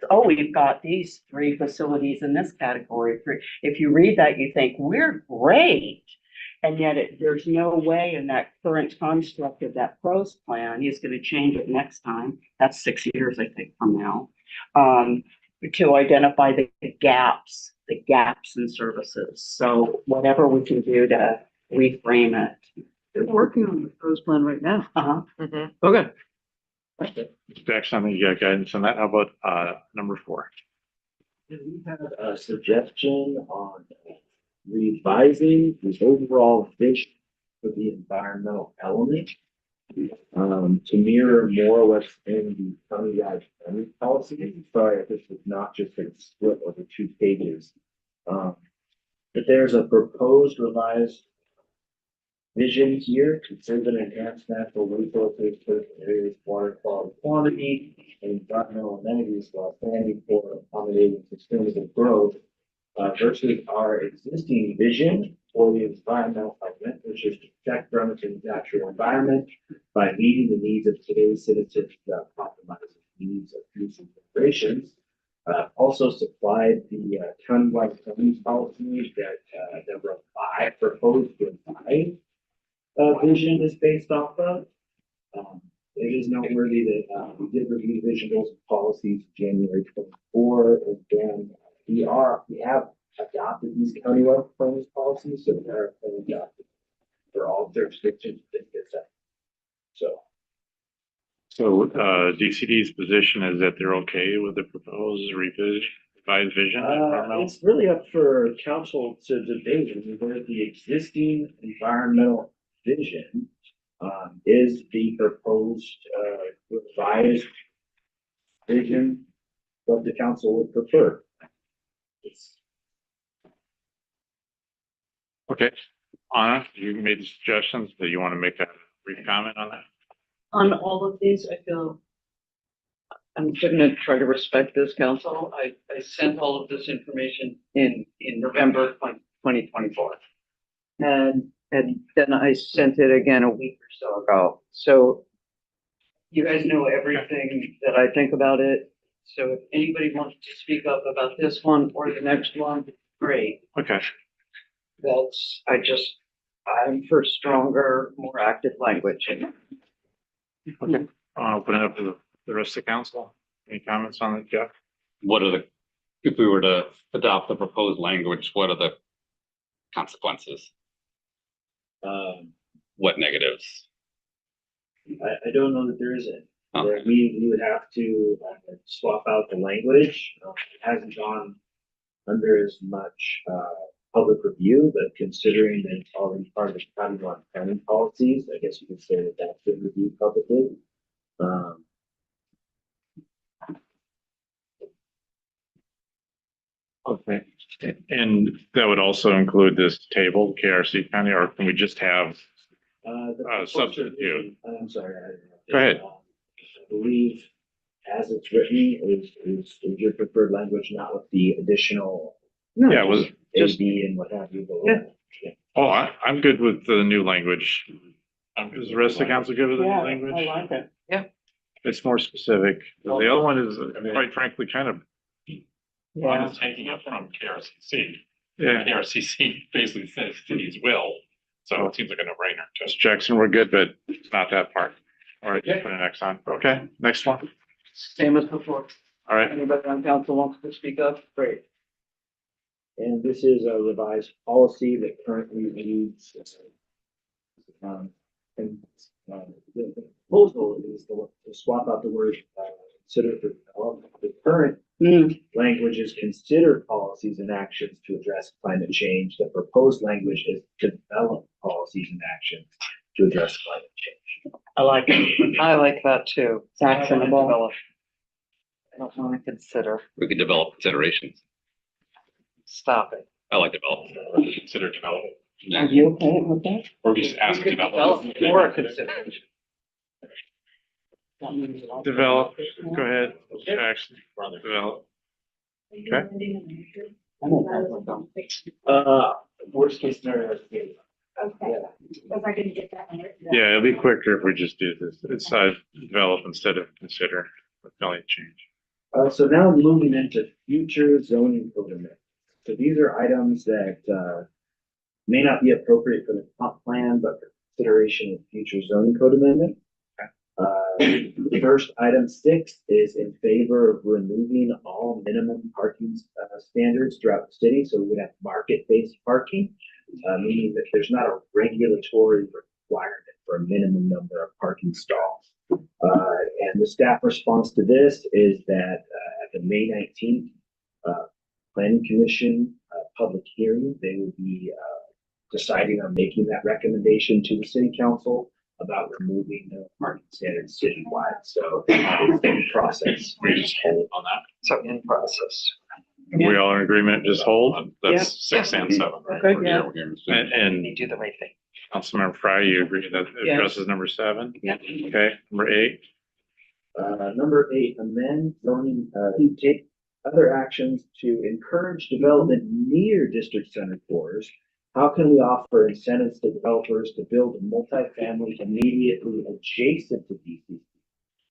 oh, we've got these 3 facilities in this category. If you read that, you think, we're great. And yet there's no way in that current construct of that pros plan, he's going to change it next time. That's 6 years, I think, from now, to identify the gaps in services. So whatever we can do to reframe it. They're working on the pros plan right now. Uh-huh. Okay. Jackson, I think you got guidance on that. How about, number 4? We have a suggestion on revising the overall vision for the environmental element. To mirror more what's in the countywide planning policy. Sorry if this is not just a split over 2 pages. But there's a proposed revised vision here to conserve and enhance natural resources, certain areas, water quality, quantity, and environmental amenities while planning for accommodating sustainable growth versus our existing vision for the environmental element, which is to protect Bremerton's natural environment by meeting the needs of today's citizens without compromising the needs of future generations. Also supplied the countywide planning policy that number 5 proposed revised vision is based off of. It is noteworthy that we did review the vision goals and policies January 24, and then we have adopted these countywide planning policies, so they're adopted for all jurisdictions that get that. So, DCD's position is that they're okay with the proposed revised vision? It's really up for council to debate whether the existing environmental vision is the proposed revised vision what the council would prefer. Okay. Anna, you made the suggestions. Do you want to make a brief comment on that? On all of these, I feel I'm gonna try to respect this council. I sent all of this information in November 2024. And then I sent it again a week or so ago. So you guys know everything that I think about it. So if anybody wants to speak up about this one or the next one, great. Okay. I'm for stronger, more active language. Okay. I'll open it up to the rest of the council. Any comments on it, Jeff? If we were to adopt the proposed language, what are the consequences? What negatives? I don't know that there is any. Okay. We would have to swap out the language. It hasn't gone under as much public review, but considering that it's already part of the countywide planning policies, I guess you could say that that's been reviewed publicly. Okay. And that would also include this table, KRC County, or can we just have substitute? I'm sorry. Go ahead. I believe as it's written is your preferred language, not with the additional. Yeah, it was A, just, B, and what have you. But oh, I'm good with the new language. Is the rest of the council good with the new Yeah, language? I like it. Yeah. It's more specific. The other one is quite frankly kind of, one is taking it from KRCC. yeah. KRCC basically says cities will, so it seems like a no-brainer. Just Jackson, we're good, but it's not that part. All right, just put it next on. Okay, next one. Same as before. All right. Anybody on council wants to speak up? Great. And this is a revised policy that currently reads. The proposal is to swap out the word consider for development. The current language is consider policies and actions to address climate change. The proposed language is to develop policies and actions to address climate change. I like it. I like that too. It's actionable. Develop. I don't want to consider. We could develop considerations. Stop it. I like development. Consider development, Are you okay with that? or just ask development. Develop more a consideration. Develop, go ahead, Jackson, develop. Okay. Worst case scenario is the Okay, if I didn't get that one. Yeah, it'll be quicker if we just do this. It's develop instead of consider with value change. So now moving into future zoning code amendments. So these are items that may not be appropriate for the comp plan, but for consideration of future zoning code amendment. The first item 6 is in favor of removing all minimum parking standards throughout the city. So we would have market-based parking, meaning that there's not a regulatory requirement for a minimum number of parking stalls. And the staff response to this is that at the May 19th Planning Commission public hearing, they will be deciding on making that recommendation to the City Council about removing the parking standards citywide. So it's in process. We just hold on that. So in process. We all in agreement, just hold? That's 6 and 7, right? Okay, We're yeah. here, we're here. And You do the right thing. Councilmember Frye, you agree that Yeah. addresses number 7? Yeah. Okay, number 8, Number 8, amend zoning, take other actions to encourage development near district center cores. How can we offer incentives to developers to build a multifamily immediately adjacent to DCC?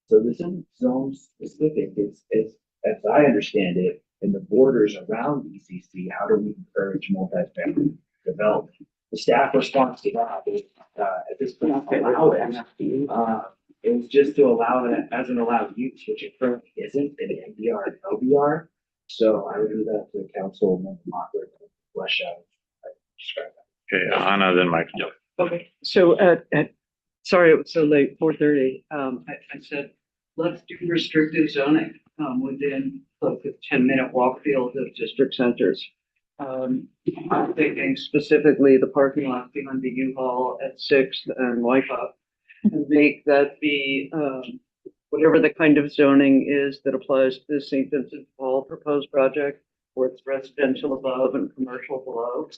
So this isn't zone specific. It's as I understand it, in the borders around DCC, how do we encourage multifamily development? The staff response to that is, at this point, allow it. It was just to allow it as an allowed use, which it currently isn't in NBR and LBR. So I would do that to the council, member Mockler, to flesh out. Describe that. okay, Anna, then Michael. Okay, so sorry, it was so late, 4:30. I said, let's do restrictive zoning, within like a 10-minute walk field of district centers. I'm thinking specifically the parking lot behind the U-Haul at 6th and Wyckoff. And make that be, whatever the kind of zoning is that applies to the St. Vincent Paul proposed project, where it's residential above and commercial below.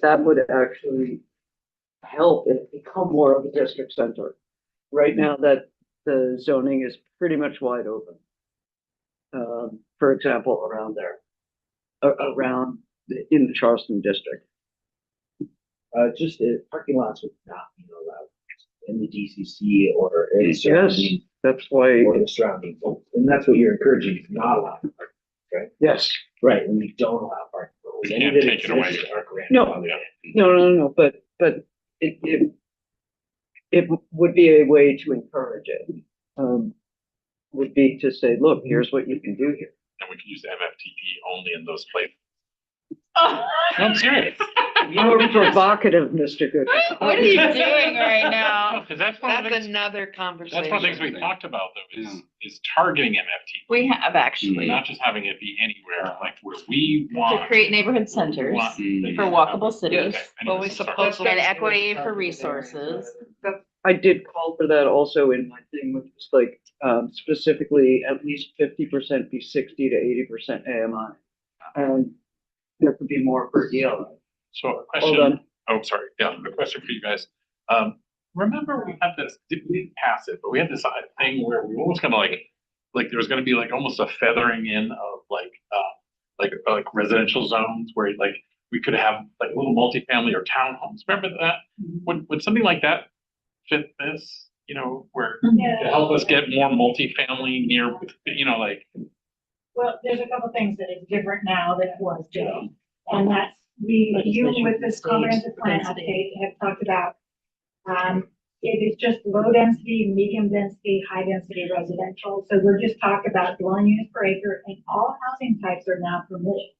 That would actually help it become more of a district center. Right now, that the zoning is pretty much wide open. For example, around there, in the Charleston district. Just parking lots would not be allowed in the DCC or in Yes, surrounding that's why, or the surrounding, and that's what you're encouraging, is not allow parking, right? yes, Right, and we don't allow parking. We Any can't that take it away. exist are No. grandfathered. no, but it would be a way to encourage it. Would be to say, look, here's what you can do here. And we can use MFTP only in those places. I'm serious. You're provocative, Mr. Good. What are you doing right now? Because that's one of the That's things, another conversation. that's one of the things we talked about though, is targeting MFTP. We have actually, Not just having it be anywhere, like where we to want. create neighborhood centers want- for walkable cities. Okay, I Well, need we to start. supposedly. And equity for resources. I did call for that also in my thing, which was like, specifically at least 50% be 60 to 80% AMI. And there could be more per deal. So a Hold question, on. oh, sorry, yeah, a question for you guys. Remember we had this, didn't we pass it, but we had this thing where we almost kind of like there was gonna be like almost a feathering in of like residential zones where like we could have like little multifamily or townhomes. Remember that? Would something like that fit this, you know, where to help us get more multifamily near, you know, like, Well, there's a couple things that is different now than it was, Joe. And that's, you with this comprehensive plan update have talked about, it is just low density, medium density, high density residential. So we're just talking about dwelling units per acre, and all housing types are now permitted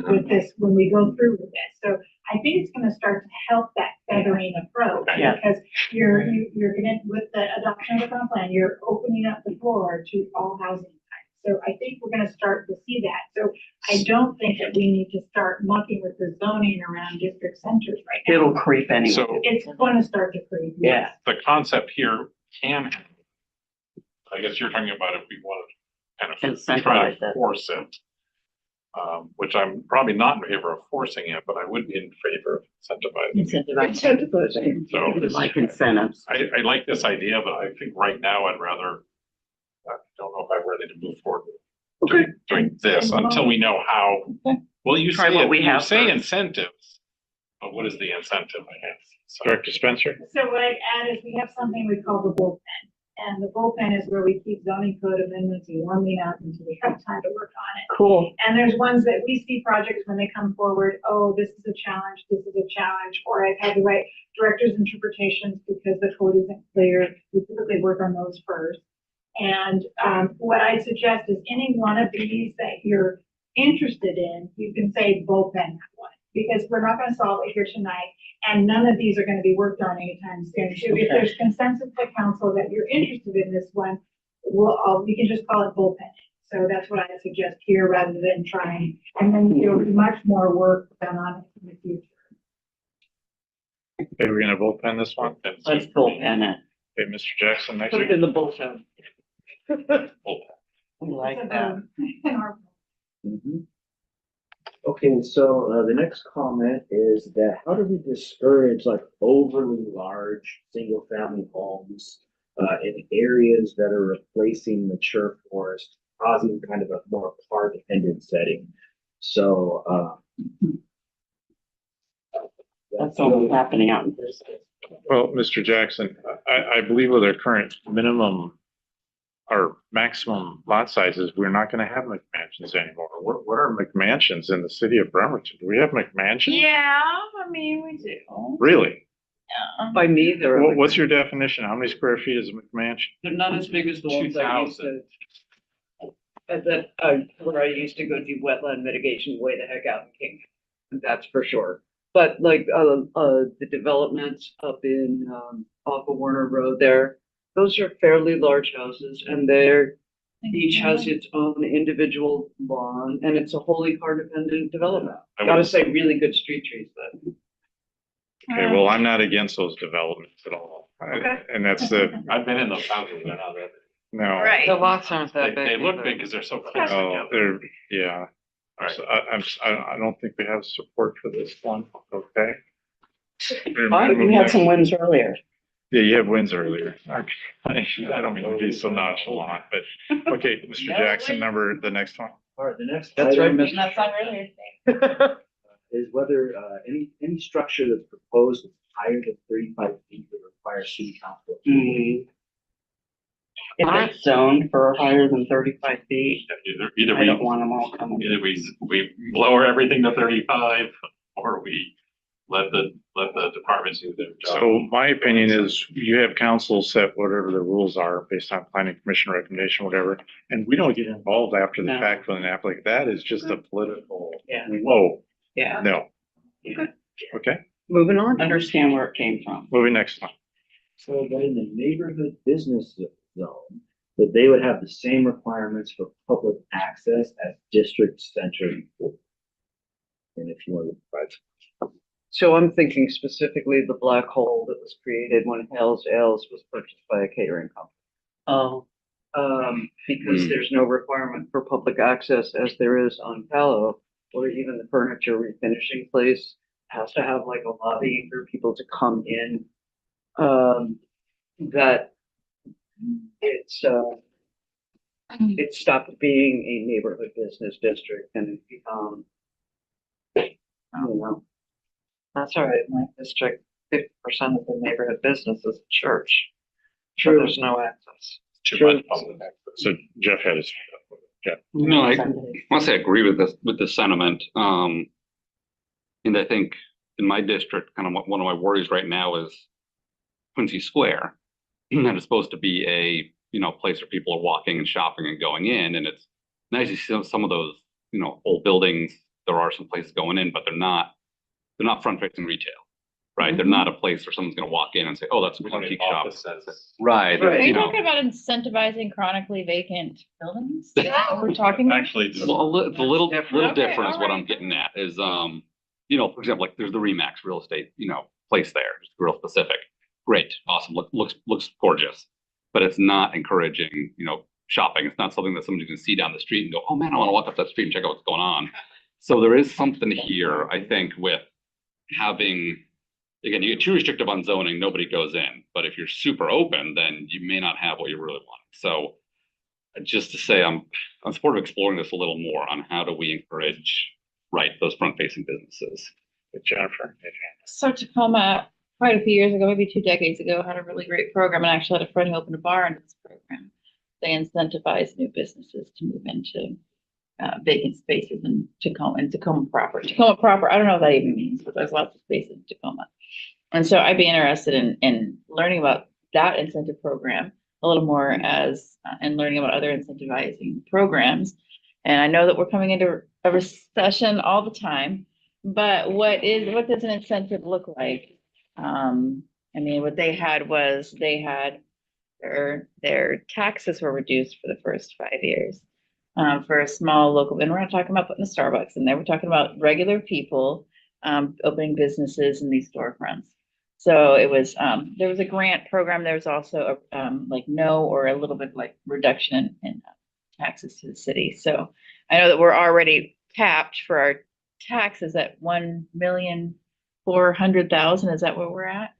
with this, when we go through with this. So I think it's gonna start to help that feathering approach. Yeah. Because you're gonna, with the adoption of the comp plan, you're opening up the floor to all housing types. So I think we're gonna start to see that. So I don't think that we need to start mucking with the zoning around district centers right now. It'll creep anyway. so It's gonna start to creep. Yeah. the concept here can, I guess you're talking about if we want to kind of try Incentivize to it. force it. Which I'm probably not in favor of forcing it, but I would be in favor of incentivizing. Incentivizing. So Like incentives. I like this idea, but I think right now I'd rather, I don't know if I'm ready to move forward with doing this until we know how. Well, you Try say, what we you have say first. incentives, but what is the incentive, I guess? So- Director Spencer? So what I add is we have something we call the bullpen. And the bullpen is where we keep zoning code amendments warming up until we have time to work on it. Cool. And there's ones that we see projects when they come forward, oh, this is a challenge, or I've had to write director's interpretations because the code isn't clear. We typically work on those first. And what I suggest is any one of these that you're interested in, you can say bullpen one, because we're not gonna solve it here tonight. And none of these are gonna be worked on anytime soon. So if there's consensus at council that you're interested in this one, we can just call it bullpen. So that's what I suggest here rather than trying, and then there'll be much more work done on it in the future. Okay, we're gonna bullpen this one. Let's bullpen it. Okay, Mr. Jackson, next. Put it in the bullpen. I like that. In our- Okay, so the next comment is that how do we discourage like overly large single family homes in areas that are replacing mature forest, causing kind of a more car dependent setting? So That's all happening out in Brisbane. Well, Mr. Jackson, I believe with our current minimum or maximum lot sizes, we're not gonna have McMansions anymore. What are McMansions in the city of Bremerton? Do we have McMansions? Yeah, I mean, we do. Really? Yeah. By me, they're. What's your definition? How many square feet is a McMansion? They're not as big as the ones I used to. Where I used to go do wetland mitigation way the heck out in King, that's for sure. But like, the developments up in, off of Warner Road there, those are fairly large houses and each has its own individual lawn and it's a wholly car dependent development. I Gotta would- say, really good street trees though. Okay, well, I'm not against those developments at all. And that's I've been in those houses, they're not that. no. Right. The lots aren't They, that big. they look either. big because they're so close Oh, together. yeah. All right. So I don't think we have support for this one, okay? Fine, you had some wins earlier. Yeah, you have wins earlier. Okay. I don't mean to be so nonchalant, but, okay, Mr. Jackson, the next one. all right, the next That's right, item Mr. That's not really. is whether any structure that's proposed is higher than 35 feet that requires city council. If it's zoned for higher than 35 feet, Either I don't we, want them all coming. either we lower everything to 35 or we let the departments do their job. So my opinion is you have council set whatever the rules are based on planning commission recommendation, whatever. And we don't get involved after the No. fact when an applicant, that is just a political, Yeah. whoa, Yeah. no. Okay, Moving on. Understand where it came from. moving next one. So that in the neighborhood business zone, that they would have the same requirements for public access as district center. And if you want to provide. So I'm thinking specifically the black hole that was created when Hell's Ales was purchased by a catering company. Oh, Because there's no requirement for public access as there is on Palo, or even the furniture refinishing place has to have like a lobby for people to come in. That it stopped being a neighborhood business district and it become, I don't know. That's all right, in my district, 50% of the neighborhood business is a church. So True. there's no access. Too Sure. much public access. So Jeff had his, No, I want to say I agree with this sentiment. And I think in my district, kind of one of my worries right now is Quincy Square. And it's supposed to be a, place where people are walking and shopping and going in. And it's nice to see some of those, old buildings. There are some places going in, but they're not front facing retail, right? They're not a place where someone's going to walk in and say, oh, that's a boutique shop. Right. Are you you know. talking about incentivizing chronically vacant buildings? Is that what we're talking about? Actually, it's Well, it's a little Okay, different is what alright. I'm getting at is, for example, like there's the Remax real estate, place there, just real specific. Great, awesome, looks gorgeous. but it's not encouraging, shopping. It's not something that somebody can see down the street and go, oh man, I want to walk up that street and check out what's going on. So there is something here, I think, with having, again, you get too restrictive on zoning, nobody goes in. But if you're super open, then you may not have what you really want. So just to say, I'm supportive of exploring this a little more on how do we encourage, right, those front-facing businesses. Jennifer. So Tacoma, quite a few years ago, maybe 2 decades ago, had a really great program and actually had a friend who opened a bar in this program. They incentivized new businesses to move into vacant spaces in Tacoma and Tacoma proper. Tacoma proper, I don't know what that even means, but there's lots of spaces in Tacoma. And so I'd be interested in learning about that incentive program a little more and learning about other incentivizing programs. And I know that we're coming into a recession all the time, but what does an incentive look like? I mean, what they had was their taxes were reduced for the first 5 years. For a small local, and we're not talking about putting a Starbucks in there. We're talking about regular people opening businesses in these storefronts. So it was there was a grant program. There was also a like no or a little bit like reduction in taxes to the city. So I know that we're already capped for our taxes at 1,400,000. Is that where we're at?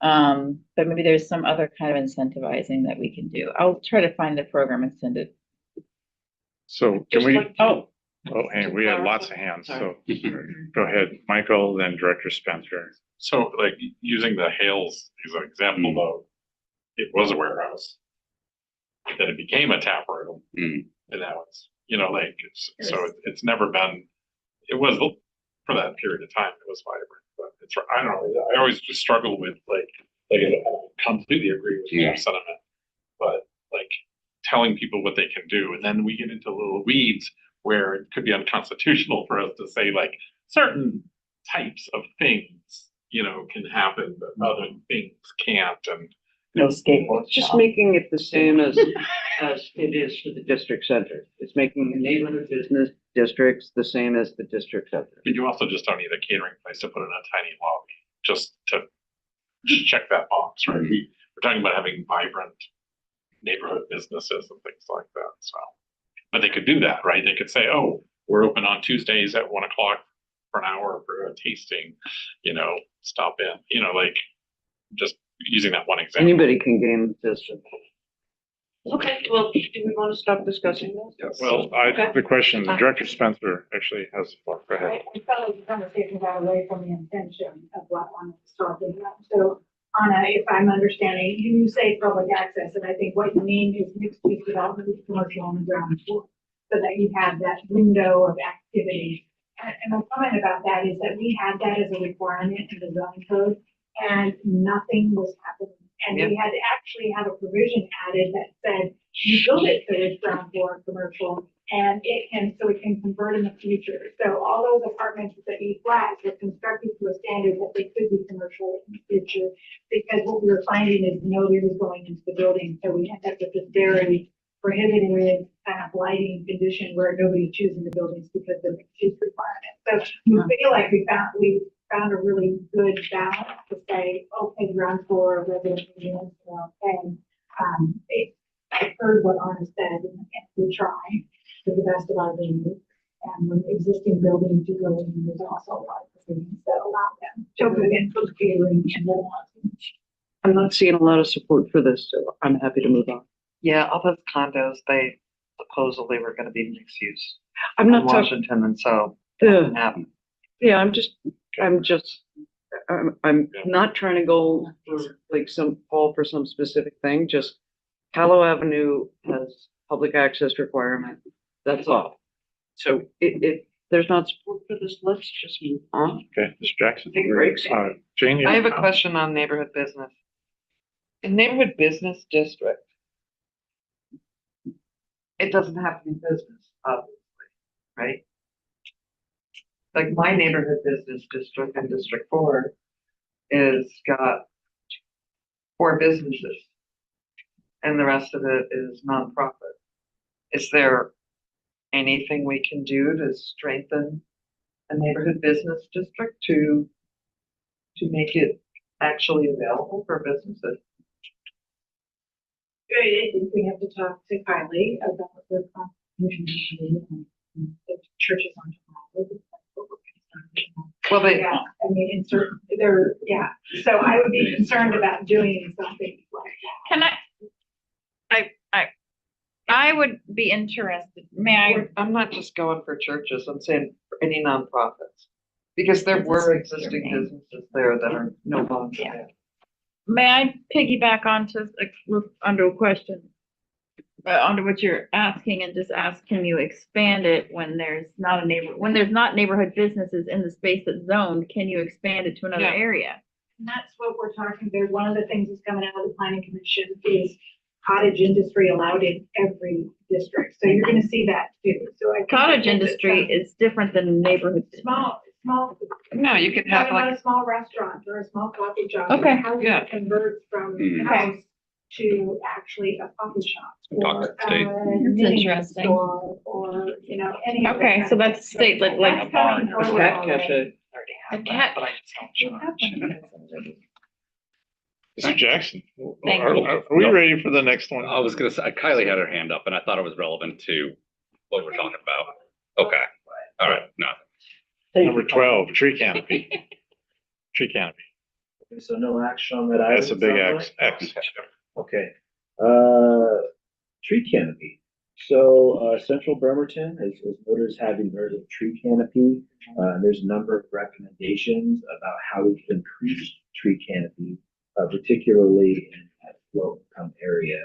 But maybe there's some other kind of incentivizing that we can do. I'll try to find the program and send it. So can we, Oh, and we had lots of hands, so go ahead, Michael, then Director Spencer. So like using the Hales as an example, though, it was a warehouse. Then it became a tap room. And now it's, it's never been, it was for that period of time, it was vibrant, but it's, I don't know, I always just struggle with I completely agree with your sentiment, but like telling people what they can do. And then we get into little weeds where it could be unconstitutional for us to say like certain types of things, can happen, but other things can't. And no skateboard Just shop. making it the same as it is for the district center. It's making the neighborhood business districts the same as the district center. but you also just don't need a catering place to put in a tiny lobby just to check that box, right? We're talking about having vibrant neighborhood businesses and things like that. So, but they could do that, right? They could say, oh, we're open on Tuesdays at 1 o'clock for an hour for a tasting, stop in, just using that one example. Anybody can game the system. Okay, well, do we want to stop discussing this? Well, the question, Director Spencer actually has the floor. Go ahead. I felt like the conversation got away from the intention of what one was talking about. So Anna, if I'm understanding, you say public access, and I think what you mean is mixed use development with commercial on the ground floor, so that you have that window of activity. And my comment about that is that we had that as a requirement in the zoning code, and nothing was happening. And we had to actually have a provision added that said, you build it so it's ground floor commercial, and it can convert in the future. So all those apartments that you flagged were constructed to a standard that they could be commercial in the future, because what we were finding is nobody was going into the building. So we ended up with this very prohibited kind of lighting condition where nobody's choosing the buildings because of the use requirement. So we feel like we found a really good balance to say, okay, ground floor residential units are okay. I heard what Anna said, and we try to the best of our ability. And when existing buildings to go in, there's also a lot of things that allow them to go in for catering and whatnot. I'm not seeing a lot of support for this, so I'm happy to move on. Yeah, all those condos, they supposedly were gonna be mixed use I'm in not talking, Washington, and so yeah, didn't happen. I'm not trying to go for like fall for some specific thing, just Callow Avenue has public access requirement, that's all. So if there's not support for this, let's just move on. Okay, Mr. Jackson. Take breaks. Jane, you I have a comment? question on neighborhood business. In neighborhood business district, it doesn't have to be business, obviously, right? Like my neighborhood business district in District 4 is got 4 businesses, and the rest of it is nonprofit. Is there anything we can do to strengthen a neighborhood business district to make it actually available for businesses? I think we have to talk to Kylie about the contribution and the churches on July. Well, they, Yeah, I mean, in certain, yeah, so I would be concerned about doing something like that. Can I would be interested, may I? I'm not just going for churches, I'm saying for any nonprofits. Because there were existing businesses there that are no longer there. May I piggyback onto a question? Onto what you're asking and just ask, can you expand it when there's not neighborhood businesses in the space that's zoned, can you expand it to another Yeah. area? And that's what we're talking about. One of the things that's coming out of the planning commission is cottage industry allowed in every district. So you're gonna see that too. So I think Cottage that industry is different than neighborhood. small. No, you could have Talking about like, a small restaurant or a small coffee shop. Okay. How Yeah. it converts from Mhm. house to actually a coffee shop. Dock Or state. a That's knitting interesting. store, or, you know, any. of that Okay, kind so of that's stuff. state, like That's a coming barn. early cat already. cafe. A cat. But I just don't charge. Mr. Jackson, Thank are you. are we ready for the next one? I was gonna say, Kylie had her hand up and I thought it was relevant to what we're talking about. Okay, all right, no. Number 12, tree canopy. Tree canopy. Okay, so no action on that item. That's a big sounds X. like? Okay. Tree canopy. So, Central Bremerton is noted as having very little tree canopy. There's a number of recommendations about how we can increase tree canopy, particularly in that low-income area.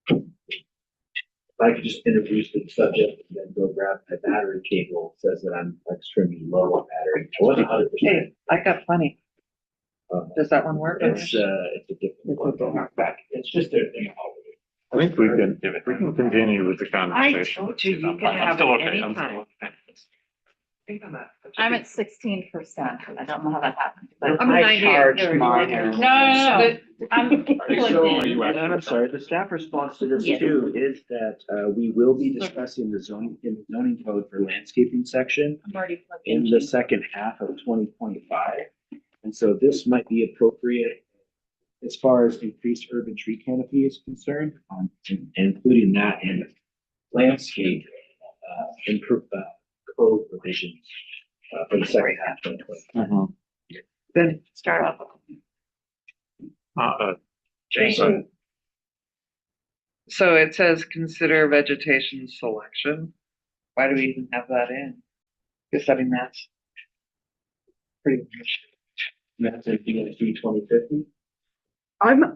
If I could just introduce the subject and then go grab my battery cable, it says that I'm extremely low on battery. I wasn't 100%. Hey, I got plenty. Does that one work? It's a different one. Back. It's just a thing. I think we can continue with the I conversation. told you, you can I'm have still it okay. I'm anytime. still okay. Think on that. I'm at 16%. I don't know how that happened. but I'm a I 98. charge There you mine. are. No. I'm. I'm sorry, the staff response to this Yes. too is that we will be discussing the zoning code for landscaping section I'm already plugged in the second half of 2025. And so this might be appropriate as far as increased urban tree canopy is concerned, including that in landscape code provisions for the second half of 2025. Then Start off. Jason. So it says consider vegetation selection. Why do we even have that in? Because I mean, that's pretty much. That's anything in 2050.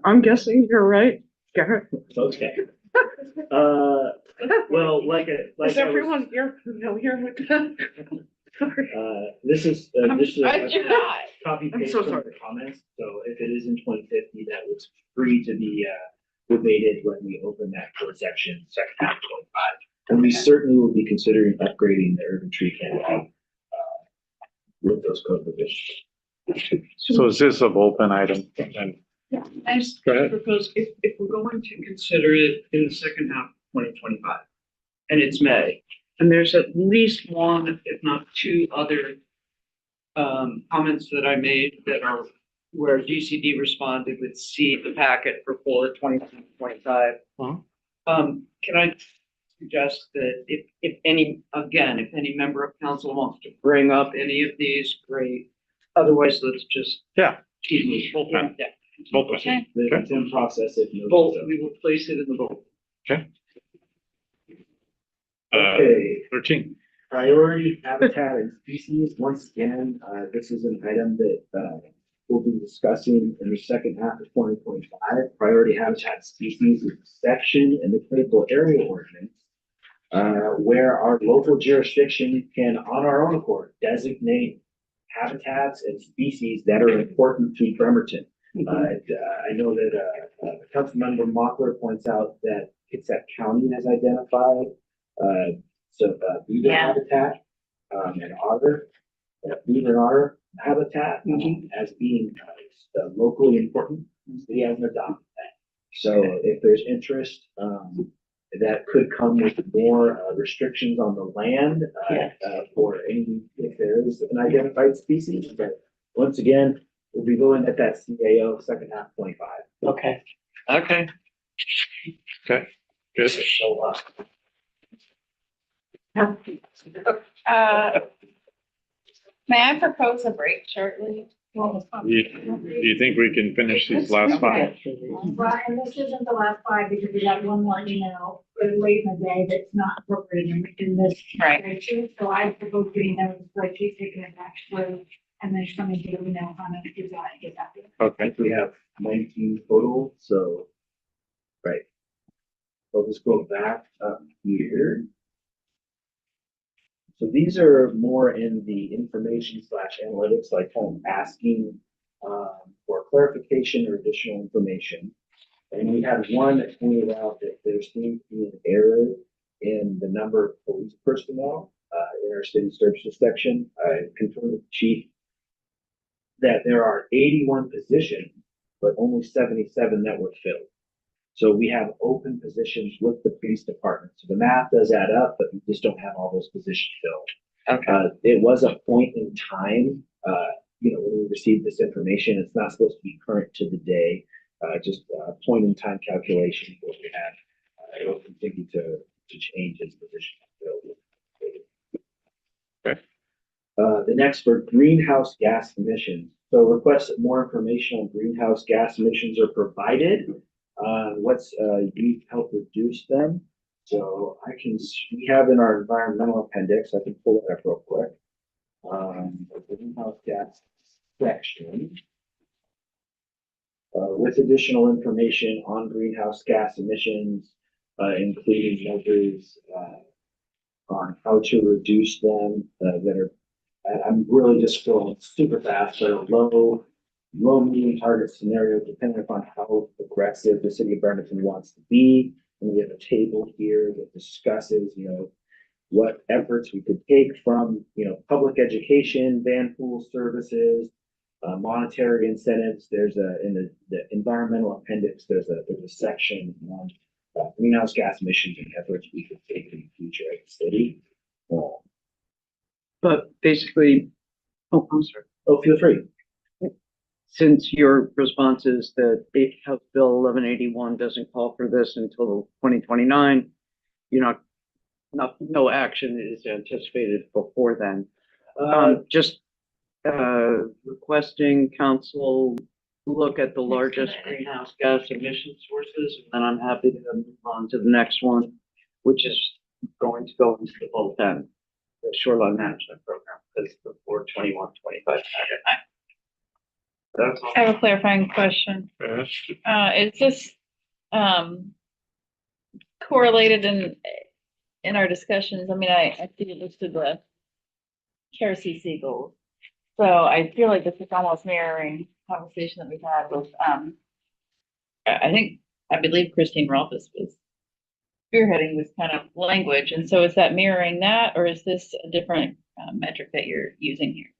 I'm guessing you're right, Garrett. Okay. Well, like Is I was- everyone here familiar with that? This is a not. copy I'm paste so from sorry. the comments, so if it is in 2050, that was free to be debated when we open that code section, second half of 25. And we certainly will be considering upgrading the urban tree canopy with those code provisions. So is this a bullpen item? And I just Go ahead. propose, if we're going to consider it in the second half of 2025, and it's May, and there's at least one, if not two other comments that I made that are where DCD responded with see the packet for 2025. Can I suggest that if any member of council wants to bring up any of these, great. Otherwise, let's just. Yeah. Keep moving. Bullpen. Yeah. bullpen. It's in process if you. Vote, we will place it in the vote. Okay. 13. Priority habitat and species, once again, this is an item that we'll be discussing in the second half of 2025. Priority habitat species is a section in the critical area ordinance where our local jurisdiction can, on our own accord, designate habitats and species that are important to Bremerton. I know that Councilmember Mockler points out that Kitsap County has identified beaver Yeah. habitat and otter, beaver and otter habitat as being locally important. City has adopted that. So if there's interest, that could come with more restrictions on the land for any, if there is an identified species. But once again, we'll be going at that CAO second half 25. Okay, Okay. Okay, good. So, May I propose a break shortly? Do you think we can finish these last five? Right, and this isn't the last five because we got one more email late in the day that's not incorporated in this. Right. spreadsheet. So I propose getting those spreadsheets, taking it back through, and then coming to the email on it, do that, and get that. I Okay, think we have 19 total, so, right. We'll just go back up here. So these are more in the information slash analytics, like kind of asking for clarification or additional information. And we had one that pointed out that there seems to be an error in the number of police personnel in our city services section. I confirmed with the chief that there are 81 positions, but only 77 that were filled. So we have open positions with the police department. So the math does add up, but we just don't have all those positions filled. Okay. It was a point in time, when we received this information. It's not supposed to be current to the day, just a point in time calculation what we had. It will continue to change as positions filled. Okay. The next for greenhouse gas emissions. So requests that more information on greenhouse gas emissions are provided. What's we help reduce them. So we have in our environmental appendix, I can pull it up real quick. The greenhouse gas section. With additional information on greenhouse gas emissions, including measures on how to reduce them that are, I'm really just going super fast, but a low, medium target scenario, depending upon how aggressive the city of Bremerton wants to be. And we have a table here that discusses, what efforts we could take from, public education, van pool services, monetary incentives. There's in the environmental appendix, there's a section on greenhouse gas emissions and efforts we could take in the future at the city. But basically, oh, I'm sorry. Oh, feel free. Since your response is that House Bill 1181 doesn't call for this until 2029, no action is anticipated before then. Just requesting council look at the largest greenhouse gas emission sources, and then I'm happy to move on to the next one, which is going to go into the full 10, the shoreline management program, because the 421-25. That's all. I have a clarifying question. Is this, correlated in our discussions? I mean, I see it listed the KRCC goals. So I feel like this is almost mirroring conversation that we've had with, I believe Christine Rolfes was spearheading this kind of language. And so is that mirroring that, or is this a different metric that you're using here?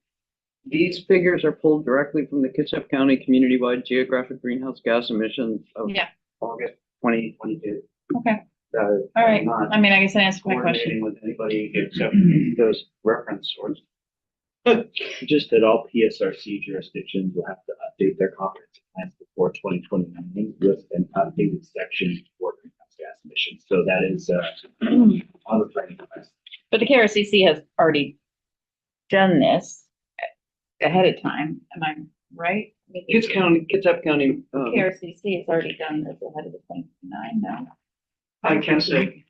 These figures are pulled directly from the Kitsap County Community-Wide Geographic Greenhouse Gas Emissions of Yeah. August 2022. Okay. All right. I mean, I guess I answered my Coordinating question. with anybody except those reference sources. Just that all PSRC jurisdictions will have to update their comprehensive plans before 2029 with an updated section for greenhouse gas emissions. So that is on the planning list. But the KRCC has already done this ahead of time. Am I right? Kitsap County. KRCC has already done this ahead of the 29 now. I can't say.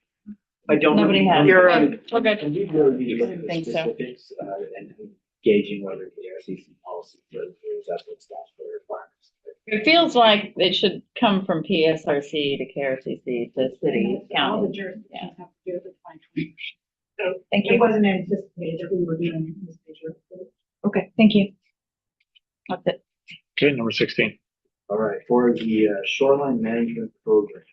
I don't. Nobody has. You're Okay, we're good. And we really need to look at the Think so. specifics and gauging whether the RCC policy does that's what statutory requirements. It feels like it should come from PSRC to KRCC to city, All the county. jurisdictions have to do it with 2020. So Thank it you. wasn't anticipated that we were doing this measure. Okay, thank you. That's it. Okay, number 16. All right, for the shoreline management program,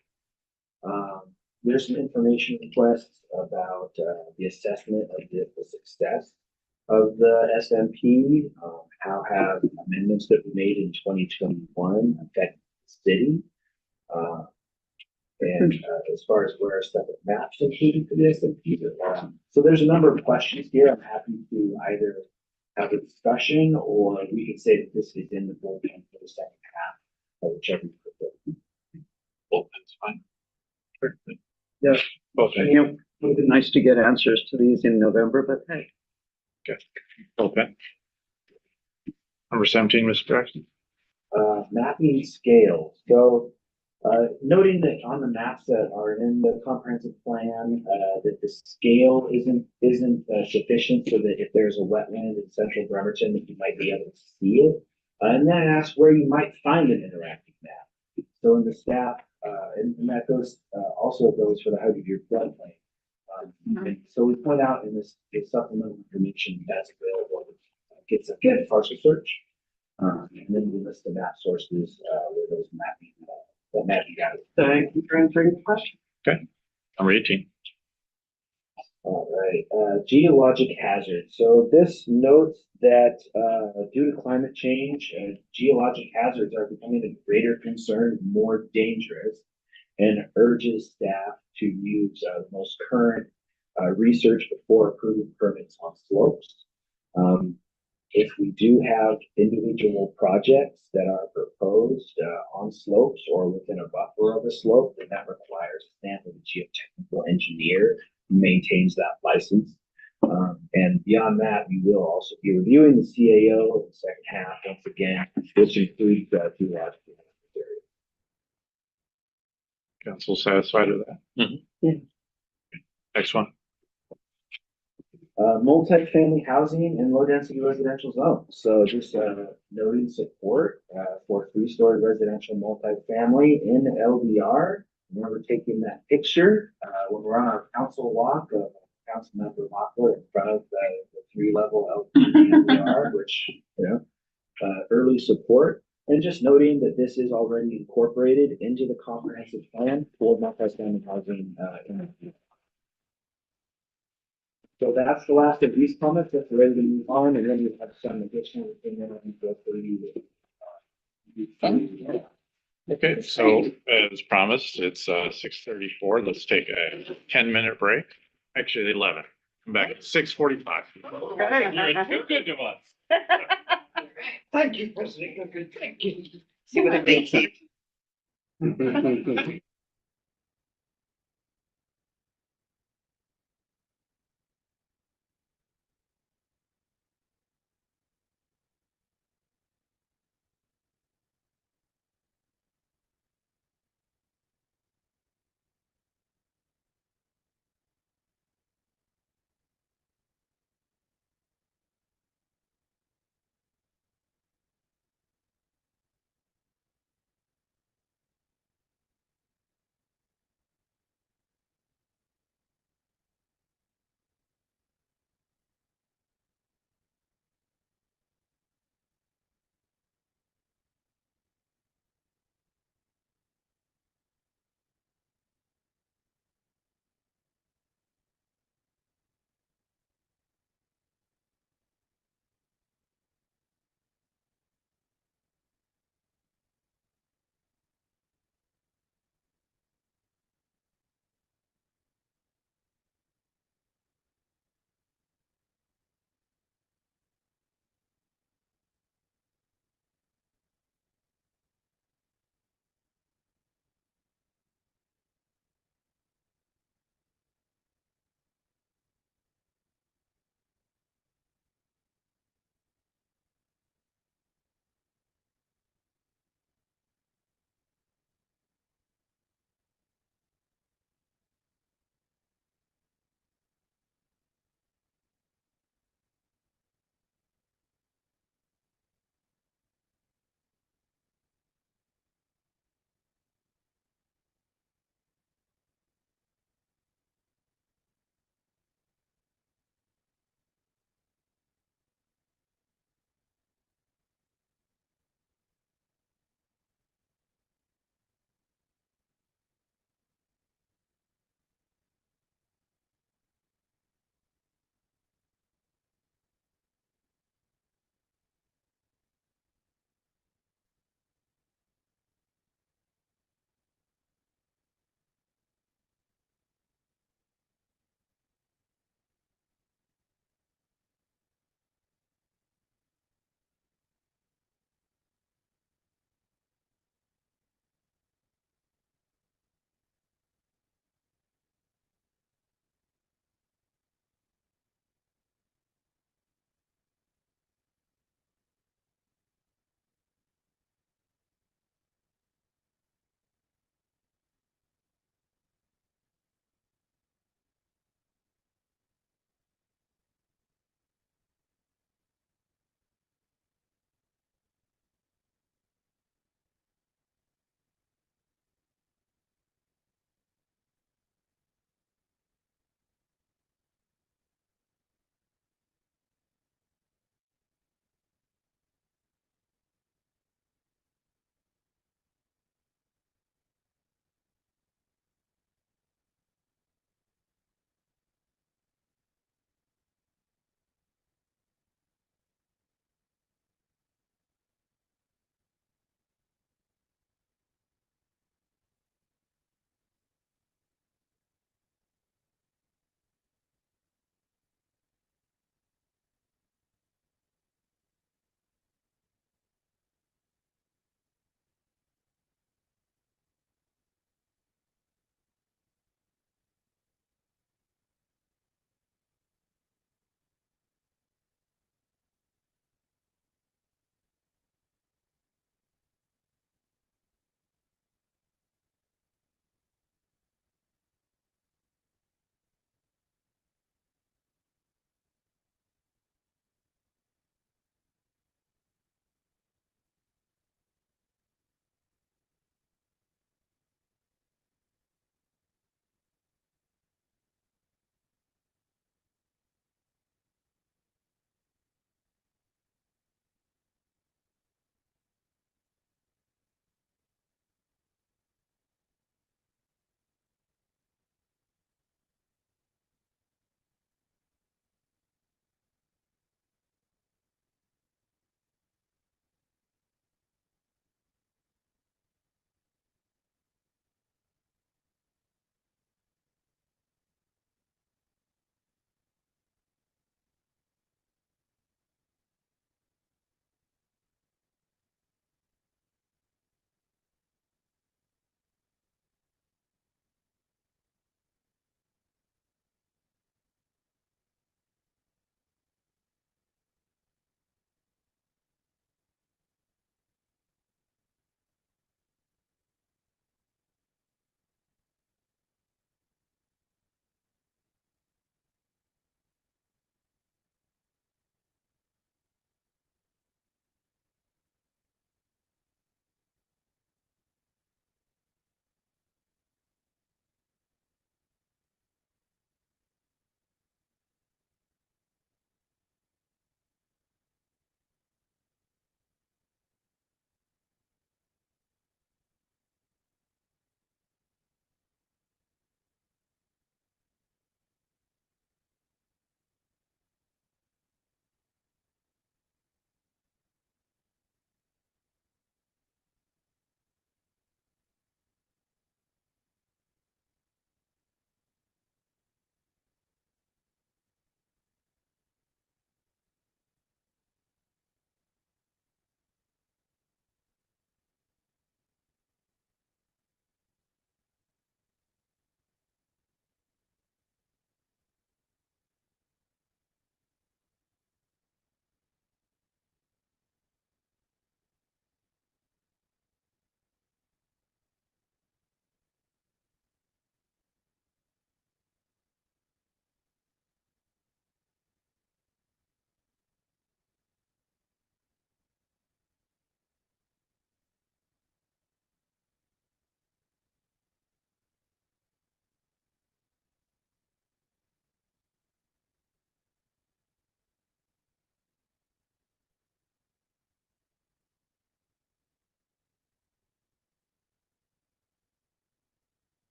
there's some information requests about the assessment of the success of the SMP. How have amendments that were made in 2021 affected the city? And as far as where separate maps included for the SMP. So there's a number of questions here. I'm happy to either have a discussion, or we could say that this is in the bullpen for the second half, whichever you prefer. Yeah. Okay. You know, it would be nice to get answers to these in November, but hey. Okay. Number 17, Mr. Jackson. Mapping scale. So, noting that on the maps that are in the comprehensive plan, that the scale isn't sufficient so that if there's a wetland in central Bremerton, that you might be able to see it. And then ask where you might find an interactive map. So in the staff, and that goes, also goes for the 100-year floodplain. And so we point out in this supplemental information that's available, gets a good parcel search. And then we list the map sources, where those mapping, that mapping data. Thank you for answering the question. Okay. Number 18. All right, geologic hazards. So this notes that, due to climate change, geologic hazards are becoming a greater concern, more dangerous, and urges staff to use, the most current, research before approving permits on slopes. If we do have individual projects that are proposed on slopes or within a buffer of a slope, then that requires a stamp of a geotechnical engineer who maintains that license. And beyond that, we will also be reviewing the CAO in the second half, once again, which includes geological area. Council satisfied with that? Mhm. Yeah. Next one. Multifamily housing and low density residential zones. So just noting support for 3-story residential multifamily in LDR. Remember taking that picture when we're on our council walk of council member Mockler in front of the 3-level LDR, which, early support. And just noting that this is already incorporated into the comprehensive plan for multifamily housing in the. So that's the last of these comments. If we're ready to move on, and then we have some additional thing that I can go through. Okay, so as promised, it's 6:34. Let's take a 10-minute break. Actually, 11. Come back at 6:45. You're good to us. Thank you, President. Good, thank you. See what it makes.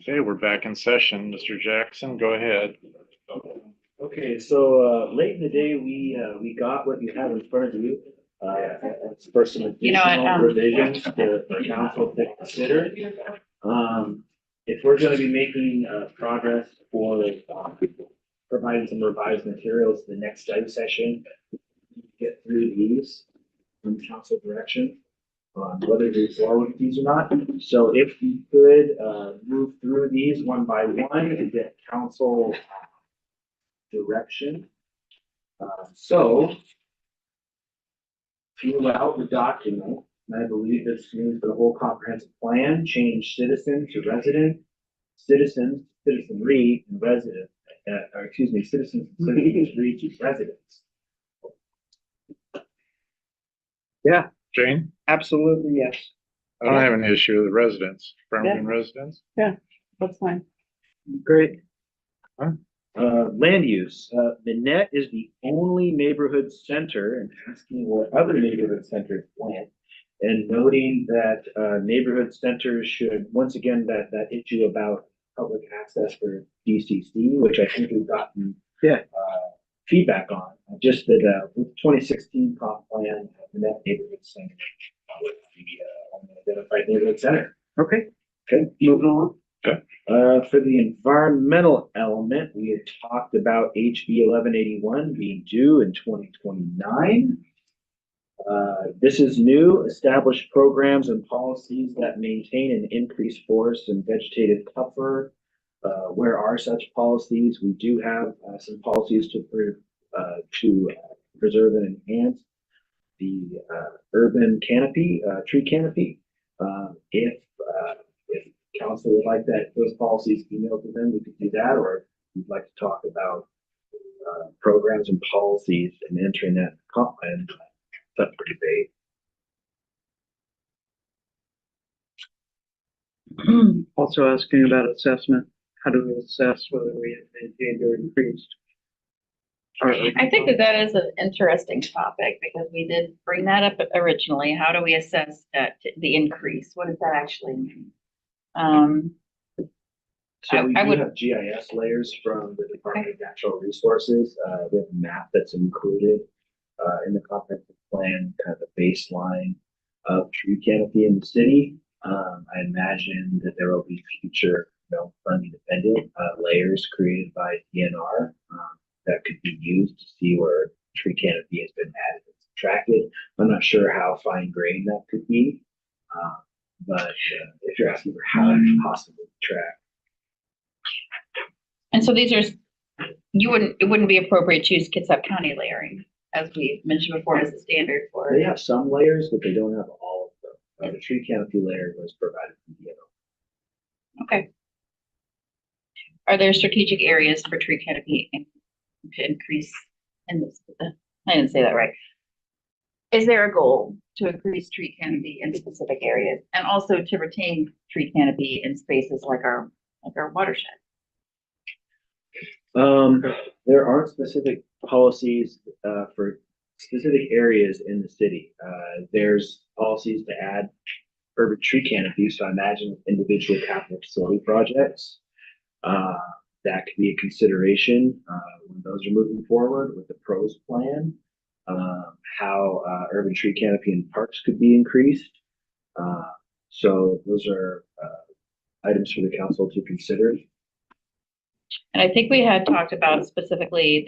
Okay, we're back in session. Mr. Jackson, go ahead. Okay, so late in the day, we got what you have in front of you. For some You know what, additional revisions for council to consider. If we're gonna be making progress for providing some revised materials to the next study session, get through these from council direction on whether to move forward with these or not. So if you could move through these one by one and get council direction. So fill out the document, and I believe this means for the whole comprehensive plan, change citizen to resident, citizens, citizenry, and resident, or excuse me, citizens, citizenry to residents. Jane, Absolutely, yes. I don't have an issue with residents, Bremerton residents. That's fine. Great. Land use, Minette is the only neighborhood center, and asking what other neighborhood centers want. And noting that, neighborhood centers should, once again, that issue about public access for DCC, which I think we've gotten. Feedback on, just that, with 2016 comp plan, Minette neighborhood center. Would be, only identified neighborhood center. Okay, Okay. moving on. For the environmental element, we had talked about HB 1181 being due in 2029. This is new, established programs and policies that maintain and increase forest and vegetative cover. Where are such policies? We do have some policies to preserve and enhance the urban canopy, tree canopy. If council would like that, those policies emailed to them, we could do that, or if you'd like to talk about programs and policies and entering that comp plan, that's pretty vague. Also asking about assessment. How do we assess whether we have maintained or increased? I think that is an interesting topic because we did bring that up originally. How do we assess that, the increase? What does that actually mean? So we I do would- have GIS layers from the Department of Natural Resources. We have a map that's included in the comprehensive plan, kind of a baseline of tree canopy in the city. I imagine that there will be future, funding dependent layers created by DNR that could be used to see where tree canopy has been added and subtracted. I'm not sure how fine grained that could be, but if you're asking for how to possibly track. And so these are, it wouldn't be appropriate to use Kitsap County layering, as we mentioned before, as a standard for. They have some layers, but they don't have all of them. The tree canopy layer was provided from DNR. Okay. Are there strategic areas for tree canopy to increase in this? I didn't say that right. Is there a goal to increase tree canopy in specific areas and also to retain tree canopy in spaces like our watershed? There aren't specific policies for specific areas in the city. There's policies to add urban tree canopy, so I imagine individual capital facility projects. That could be a consideration when those are moving forward with the pros plan. How urban tree canopy in parks could be increased. So those are items for the council to consider. And I think we had talked about specifically,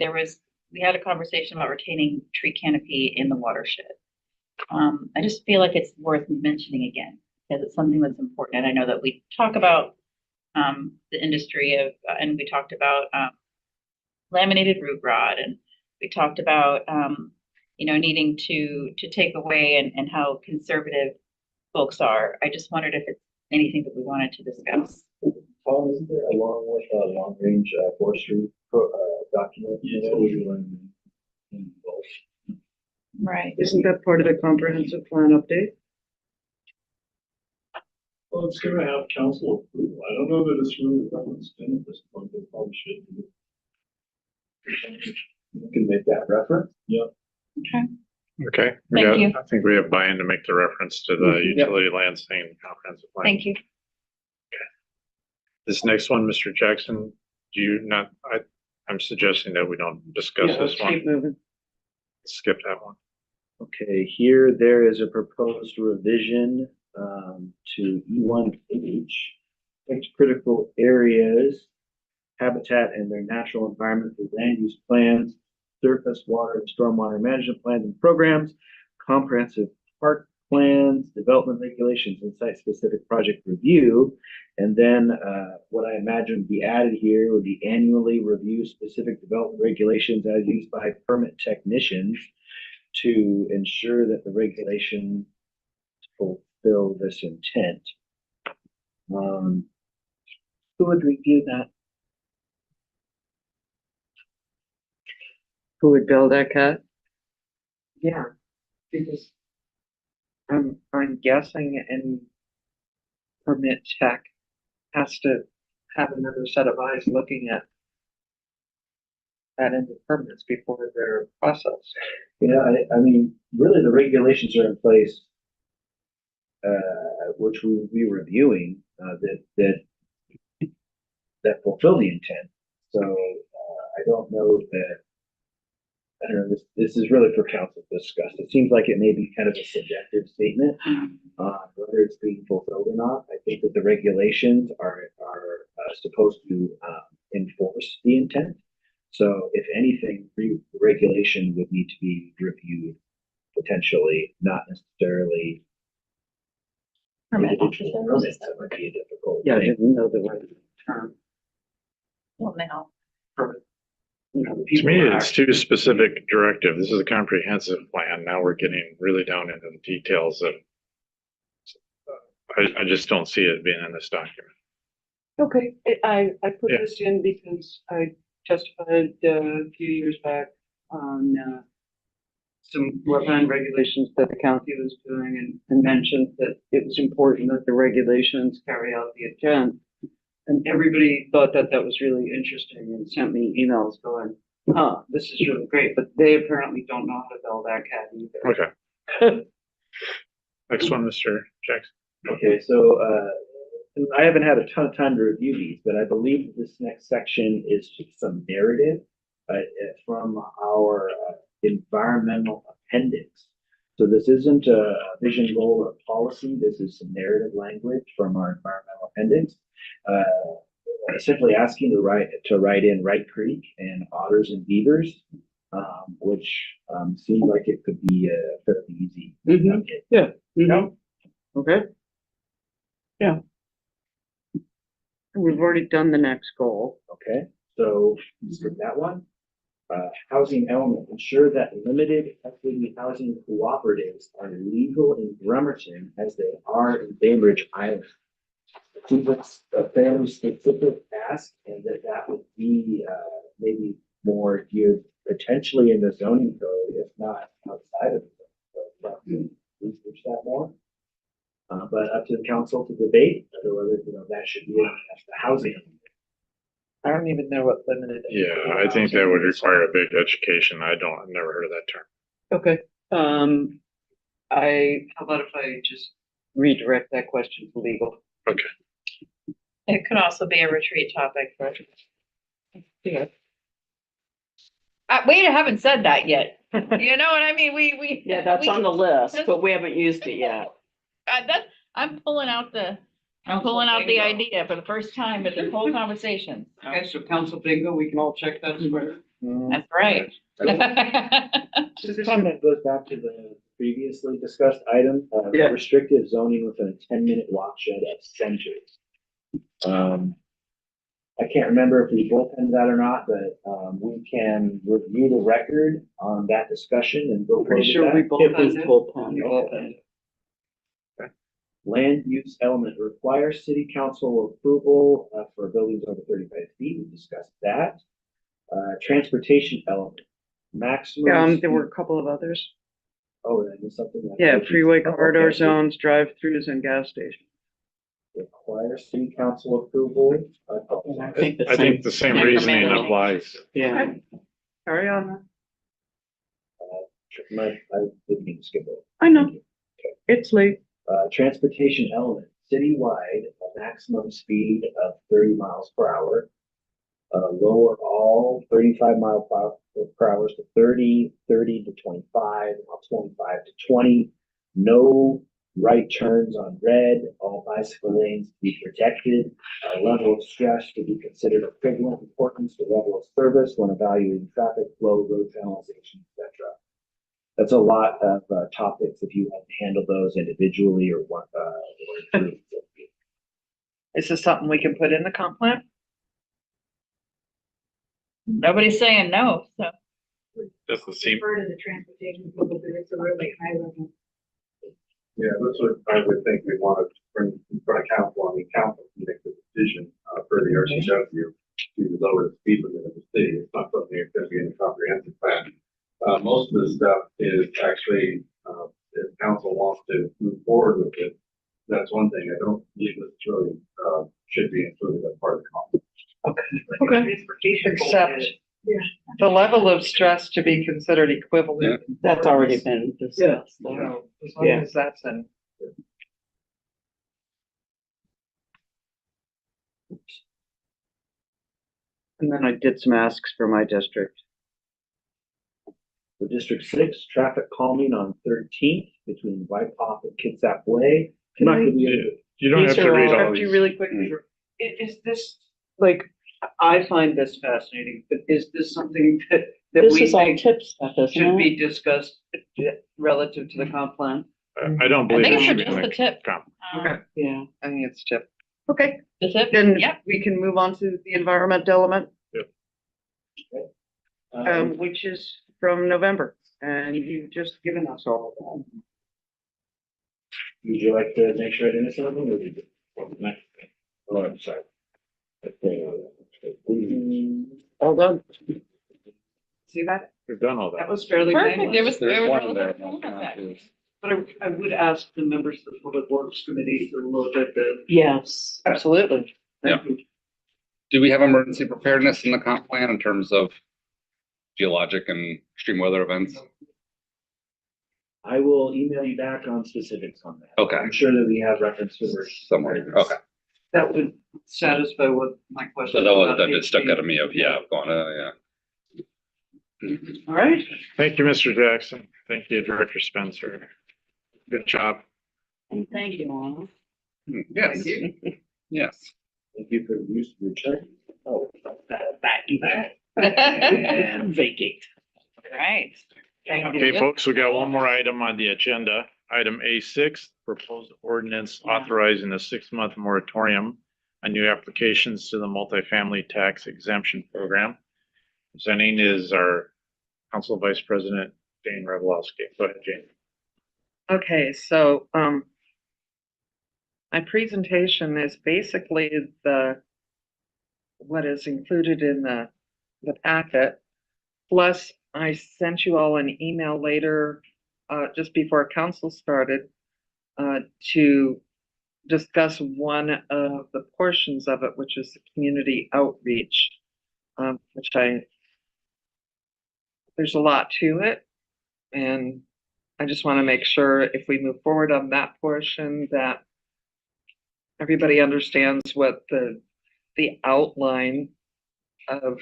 we had a conversation about retaining tree canopy in the watershed. I just feel like it's worth mentioning again, because it's something that's important. And I know that we talk about the industry of, and we talked about laminated root rod, and we talked about, needing to take away and how conservative folks are. I just wondered if it's anything that we wanted to discuss. Paul, isn't there along with a long range forestry document? Right. Isn't that part of the comprehensive plan update? Well, it's gonna have council approval. I don't know that it's really referenced in at this point, but probably should be. You can make that reference. Okay. Thank you. I think we have buy-in to make the reference to the utility landscape comprehensive plan. Thank you. This next one, Mr. Jackson, do you not, I'm suggesting that we don't discuss Yeah, let's this one. keep moving. Skip that one. Okay, here there is a proposed revision to E1H. Takes critical areas, habitat and their natural environment for land use plans, surface water and stormwater management plans and programs, comprehensive park plans, development regulations, and site-specific project review. And then what I imagine would be added here would be annually review specific development regulations as used by permit technicians to ensure that the regulation fulfill this intent. Who would review that? Who would build that cat? Yeah, Because I'm guessing any permit tech has to have another set of eyes looking at that in the permits before they're processed. Yeah, I mean, really the regulations are in place, which we will be reviewing, that fulfill the intent. So, I don't know that, I don't know, this is really for council to discuss. It seems like it may be kind of a subjective statement, whether it's being fulfilled or not. I think that the regulations are supposed to, enforce the intent. So if anything, regulation would need to be reviewed potentially, not necessarily. Individual permits, that might be a difficult yeah, I thing. didn't know the right term. Well, now, You know, To people me, are- it's too specific directive. This is a comprehensive plan. Now we're getting really down into the details of. I just don't see it being in this document. Okay, I put Yeah. this in because I testified a few years back on some wetland regulations that the county was doing and mentioned that it was important that the regulations carry out the intent. And everybody thought that that was really interesting and sent me emails going, this is really great, but they apparently don't know how to build that cat either. Okay. Next one, Mr. Jackson. Okay, so, I haven't had a ton of time to review these, but I believe this next section is just some narrative, from our environmental appendix. So this isn't a vision, goal, or policy. This is some narrative language from our environmental appendix. Simply asking to write in Wright Creek and otters and beavers, which seems like it could be fairly easy. Mhm. Yeah. Mhm. Okay. Yeah. We've already done the next goal. Okay, so for that one, housing element, ensure that limited equity housing cooperatives are legal in Bremerton as they are in Bainbridge Island. I think that's a fairly specific ask, and that would be maybe more geared potentially in the zoning code, if not outside of the zoning code. But research that more. But up to the council to debate whether, that should be the housing. I don't even know what limited. Yeah, I think that would require a big education. I've never heard of that term. Okay, how about if I just redirect that question to legal? Okay. it could also be a retreat topic for. Yeah. We haven't said that yet. You know what I mean? We. Yeah, that's on the list, that's- but we haven't used it yet. I'm pulling out the idea for the first time in the whole conversation. Okay, so council bingo, we can all check that as well. That's right. This kind of goes back to the previously discussed item, Yeah. restrictive zoning within a 10-minute watershed of centers. I can't remember if we both had that or not, but we can review the record on that discussion and go. Pretty sure forward we with both that. had it. We both had it. Land use element requires city council approval for buildings over 35 feet. We discussed that. Transportation element, maximum. There were a couple of others. Oh, did I miss something? Yeah, freeway Oh, corridor okay. zones, drive-throughs and gas stations. Require city council approval. I think the I think the same reasoning Incrementally. applies. Yeah. Carry on. I didn't mean to skip it. I know. It's late. Transportation element, citywide, maximum speed of 30 miles per hour. Lower all 35 per hour to 30, 30 to 25, 25 to 20. No right turns on red, all bicycle lanes to be protected. Level of stress to be considered equivalent importance to level of service when evaluating traffic flow, road channelization, etc. That's a lot of topics if you want to handle those individually or one. Is this something we can put in the comp plan? Nobody's saying no, so. Doesn't seem, Refer to the transportation people, but it's a really high level. Yeah, that's what I would think we want to bring in front of council. I mean, council can make the decision for the RCW to lower the speed limit of the city. It's not something that's going to be in the comprehensive plan. Most of the stuff is actually, if council wants to move forward with it, that's one thing. I don't believe it's really should be included as part of the conference. Okay. Except the level of stress to be considered equivalent. That's already been discussed. So, as long as that's in. And then I did some asks for my district. For District 6, traffic calming on 13th between White Pop and Kitsap Way. Can Not I- gonna be- You don't have to read all Interrupt you these. really quick. Is this, like, I find this fascinating, but is this something that This we is all think tip stuff, isn't should it? be discussed relative to the comp plan? I don't I believe think it it's should be just in the the tip. comp. Yeah. I think it's tip. Okay, The tip, then yeah. we can move on to the environment element, Um, which is from November, and you've just given us all of that. Would you like to make sure I didn't say anything? Or did you- Oh, I'm sorry. All done. See that? We've done all That that. was fairly Perfect, painless. there was There's one a there. little bit of that. But I would ask the members of the Public Works Committee to look at the. Yes. Absolutely. Thank Yeah. you. Do we have emergency preparedness in the comp plan in terms of geologic and extreme weather events? I will email you back on specifics on that. Okay. I'm sure that we have reference to the. Somewhere, okay. That would satisfy what my question. So that was, about that just stuck HP. out of me of, yeah, going, yeah. All right. Thank you, Mr. Jackson. Thank you, Director Spencer. Good job. And thank you, Lana. Yes, yes. Thank you for the use of your check. Oh, And vacate. Right. Okay, folks, we got one more item on the agenda. Item A6, proposed ordinance authorizing a 6-month moratorium on new applications to the multifamily tax exemption program. Presenting is our Council Vice President, Jane Revlowski. Go ahead, Jane. Okay, so, my presentation is basically what is included in the packet. Plus, I sent you all an email later, just before council started, to discuss one of the portions of it, which is the community outreach, which there's a lot to it. And I just want to make sure if we move forward on that portion, that everybody understands what the outline of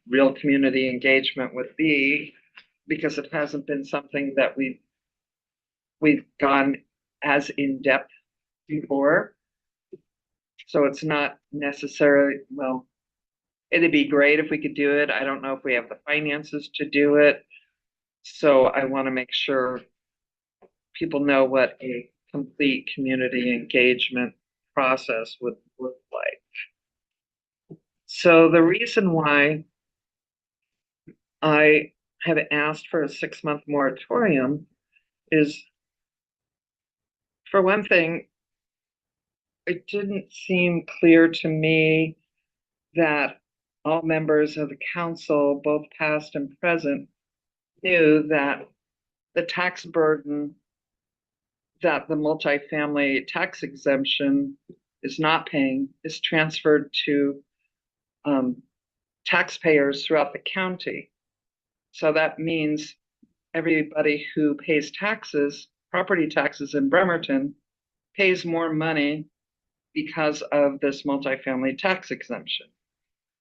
real community engagement would be, because it hasn't been something that we've gone as in-depth before. So it's not necessarily, well, it'd be great if we could do it. I don't know if we have the finances to do it. So I want to make sure people know what a complete community engagement process would look like. So the reason why I have asked for a 6-month moratorium is, for one thing, it didn't seem clear to me that all members of the council, both past and present, knew that the tax burden that the multifamily tax exemption is not paying is transferred to taxpayers throughout the county. So that means everybody who pays taxes, property taxes in Bremerton, pays more money because of this multifamily tax exemption.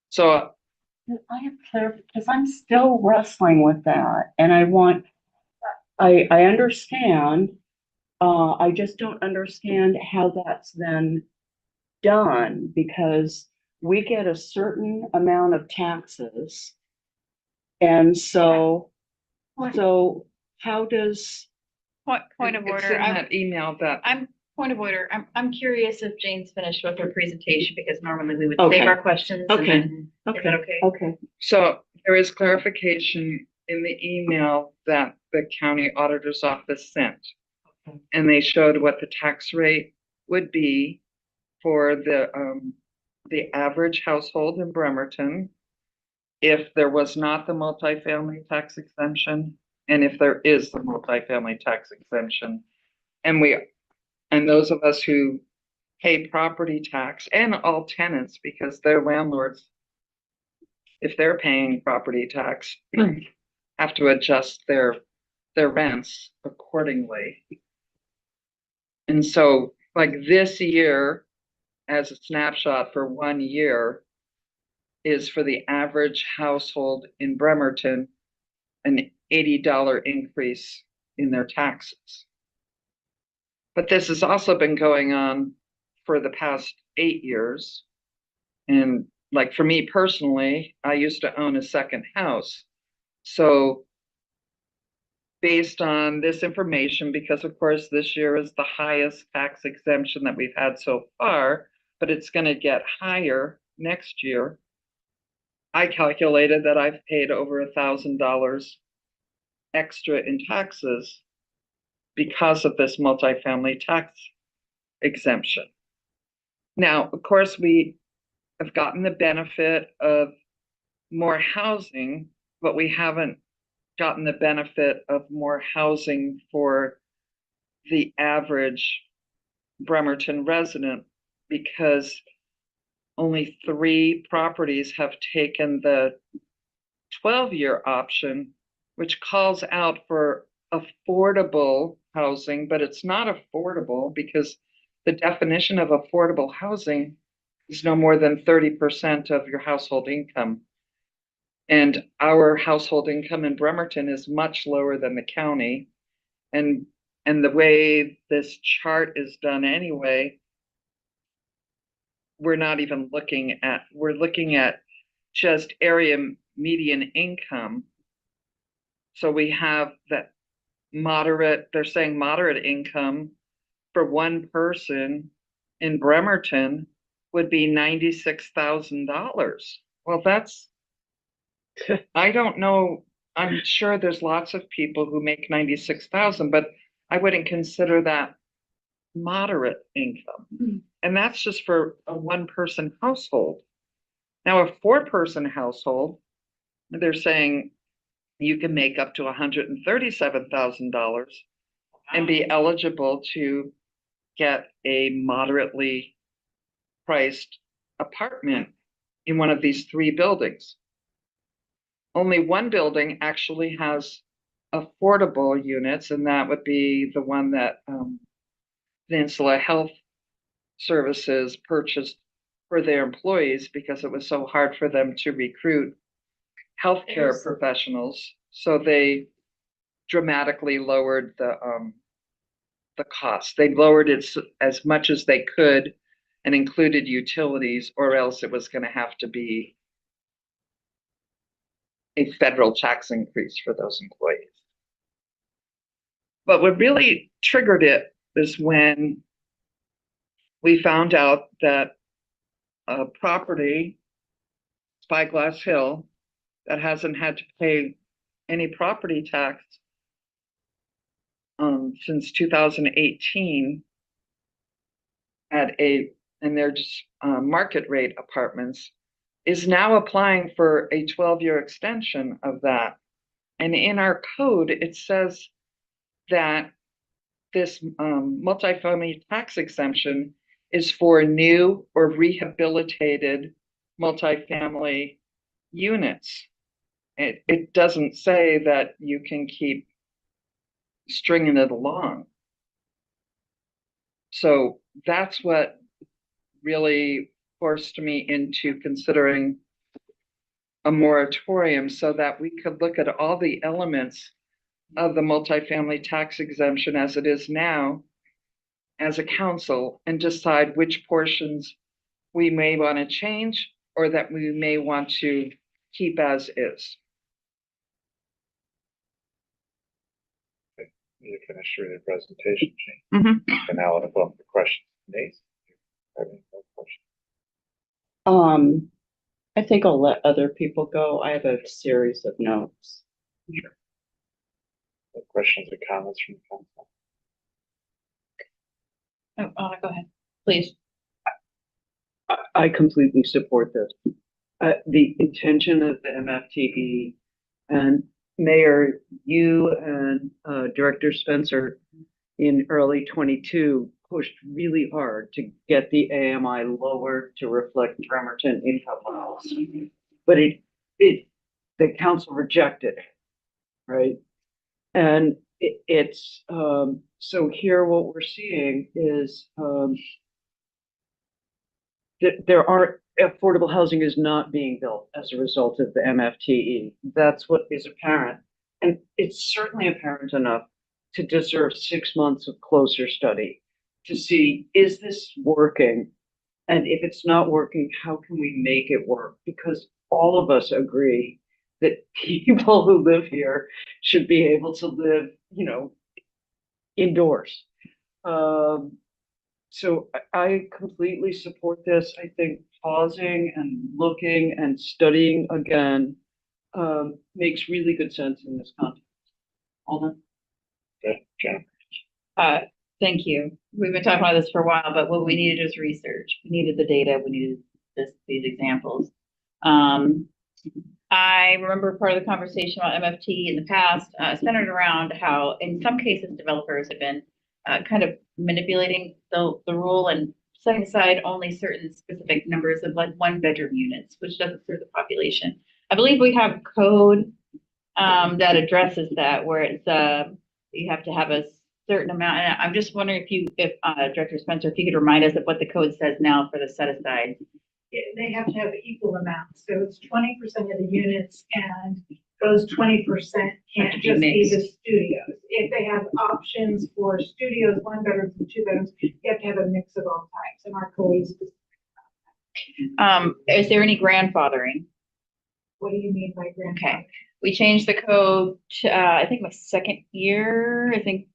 So I have clear, because I'm still wrestling with that, and I understand. I just don't understand how that's then done, because we get a certain amount of taxes. And so how does, Point of it's order, in that email that point of order, I'm curious if Jane's finished with her presentation, because normally we would Okay. save our questions and Okay. then, is that okay? okay, So there is clarification in the email that the county auditor's office sent. Okay. And they showed what the tax rate would be for the average household in Bremerton if there was not the multifamily tax exemption, and if there is the multifamily tax exemption. And those of us who pay property tax, and all tenants, because their landlords, if they're paying property tax, have to adjust their rents accordingly. And so, like, this year, as a snapshot for 1 year, is for the average household in Bremerton, an $80 increase in their taxes. But this has also been going on for the past 8 years. And like, for me personally, I used to own a second house. So based on this information, because of course this year is the highest tax exemption that we've had so far, but it's going to get higher next year, I calculated that I've paid over $1,000 extra in taxes because of this multifamily tax exemption. Now, of course, we have gotten the benefit of more housing, but we haven't gotten the benefit of more housing for the average Bremerton resident, because only 3 properties have taken the 12-year option, which calls out for affordable housing, but it's not affordable because the definition of affordable housing is no more than 30% of your household income. And our household income in Bremerton is much lower than the county. And the way this chart is done anyway, we're looking at just area median income. So we have that they're saying moderate income for one person in Bremerton would be $96,000. Well, I don't know. I'm sure there's lots of people who make 96,000, but I wouldn't consider that moderate income. And that's just for a 1-person household. Now, a 4-person household, they're saying you can make up to $137,000 and be eligible to get a moderately priced apartment in one of these 3 buildings. Only one building actually has affordable units, and that would be the one that Peninsula Health Services purchased for their employees because it was so hard for them to recruit healthcare professionals. So they dramatically lowered the cost. They lowered it as much as they could and included utilities, or else it was going to have to be a federal tax increase for those employees. But what really triggered it is when we found out that a property, Spyglass Hill, that hasn't had to pay any property tax since 2018 and they're just market rate apartments, is now applying for a 12-year extension of that. And in our code, it says that this multifamily tax exemption is for new or rehabilitated multifamily units. It doesn't say that you can keep stringing it along. So that's what really forced me into considering a moratorium so that we could look at all the elements of the multifamily tax exemption as it is now as a council and decide which portions we may want to change or that we may want to keep as is. You finish your presentation, Jane. Mhm. And now I'll open up the questions. Nate? Have any more questions? I think I'll let other people go. I have a series of notes. Questions or comments from the council? Go ahead, please. I completely support this. The intention of the MFTE and Mayor, you and Director Spencer in early 22 pushed really hard to get the AMI lower to reflect Bremerton income levels. But the council rejected it, right? And it's, so here what we're seeing is that there aren't, affordable housing is not being built as a result of the MFTE. That's what is apparent. And it's certainly apparent enough to deserve 6 months of closer study to see, is this working? And if it's not working, how can we make it work? Because all of us agree that people who live here should be able to live, indoors. So I completely support this. I think pausing and looking and studying again makes really good sense in this context. Alden? Okay, Jen? Thank you. We've been talking about this for a while, but what we needed was research. We needed the data. We needed these examples. I remember part of the conversation about MFT in the past, centered around how, in some cases, developers have been kind of manipulating the rule and setting aside only certain specific numbers of like 1-bedroom units, which doesn't serve the population. I believe we have code that addresses that, where it's you have to have a certain amount. And I'm just wondering if Director Spencer, if you could remind us of what the code says now for the set aside. They have to have equal amounts, so it's 20% of the units, and those 20% can't just be the studios. If they have options for studios, 1 bedrooms and 2 bedrooms, you have to have a mix of all types, and our code is specific about that. Is there any grandfathering? What do you mean by grandfather? Okay, we changed the code to, I think my second year, I think.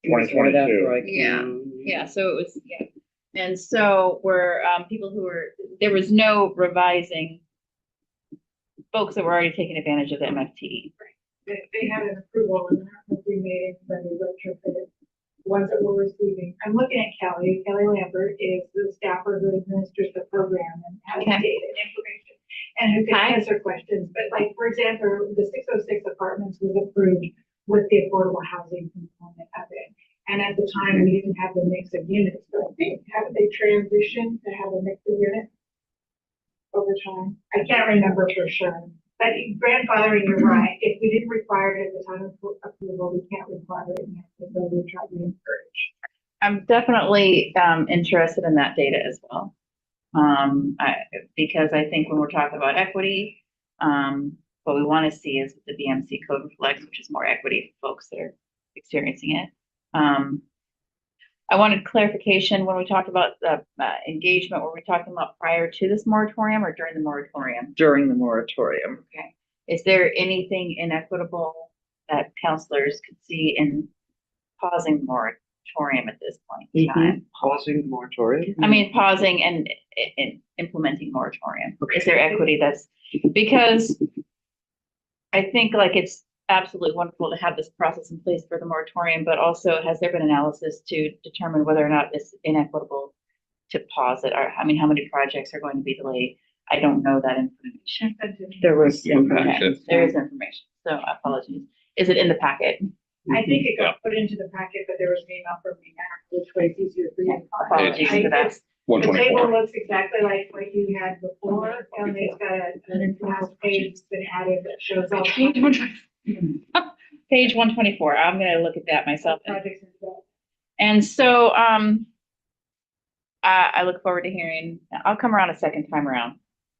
2022. Yeah, so it was, yeah. And so were people there was no revising folks that were already taking advantage of the MFT. They had an approval, and we made it, but we retrofitted ones that we're receiving. I'm looking at Kelly. Kelly Lambert is the staffer who administers the program and has data and information, and who can answer questions. But like, for example, the 606 apartments was approved with the affordable housing component of it. And at the time, we didn't have the mix of units, but I think, haven't they transitioned to have a mix of units over time? I can't remember for sure. But grandfathering, you're right. If we didn't require it at the time of approval, we can't require it now. So we try to encourage. I'm definitely interested in that data as well. Because I think when we're talking about equity, what we want to see is the BMC code reflects, which is more equity for folks that are experiencing it. I wanted clarification when we talked about the engagement. Were we talking about prior to this moratorium or during the moratorium? During the moratorium. Okay. Is there anything inequitable that counselors could see in pausing the moratorium at this point in time? Pausing the moratorium? I mean, pausing and implementing moratorium. Okay. Is there equity because I think like it's absolutely wonderful to have this process in place for the moratorium, but also has there been analysis to determine whether or not it's inequitable to pause it? Or, I mean, how many projects are going to be delayed? I don't know that information. There was information. There is information. So apologies. Is it in the packet? I think it got put into the packet, but there was an email from me now, which way it's easier for you. Apologies for that. The table looks exactly like what you had before, and it's got a last page that's been added that shows all. Page 124. I'm going to look at that myself. Projects and stuff. And so, I look forward to hearing, I'll come around a second time around.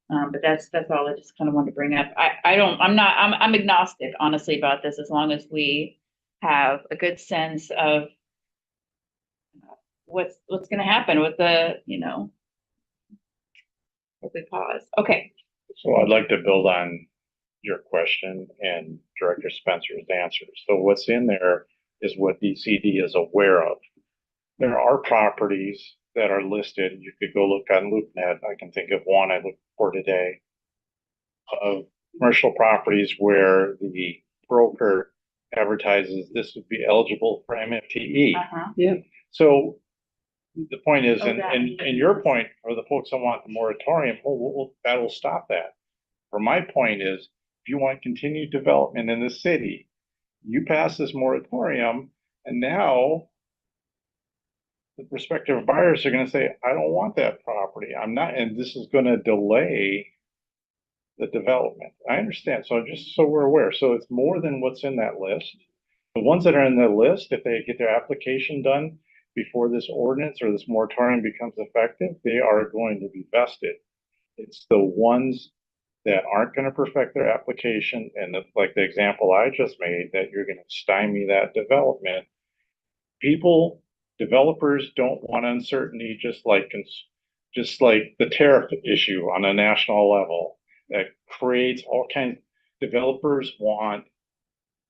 But that's all I just kind of wanted to bring up. I'm agnostic, honestly, about this, as long as we have a good sense of what's gonna happen with the, if we pause. Okay. So I'd like to build on your question and Director Spencer's answer. So what's in there is what DCD is aware of. There are properties that are listed. You could go look on LoopNet. I can think of one I looked for today of commercial properties where the broker advertises this would be eligible for MFTE. Uh-huh. So the point is, Oh, and, that and, makes and your point, or the folks that want the moratorium, that will stop that. Or my point is, if you want continued development in the city, you pass this moratorium, and now the prospective buyers are gonna say, I don't want that property. I'm not, and this is gonna delay the development. I understand. So just so we're aware, so it's more than what's in that list. The ones that are in the list, if they get their application done before this ordinance or this moratorium becomes effective, they are going to be vested. It's the ones that aren't going to perfect their application, and like the example I just made, that you're going to stymie that development. Developers don't want uncertainty, just like the tariff issue on a national level that creates all kinds. Developers want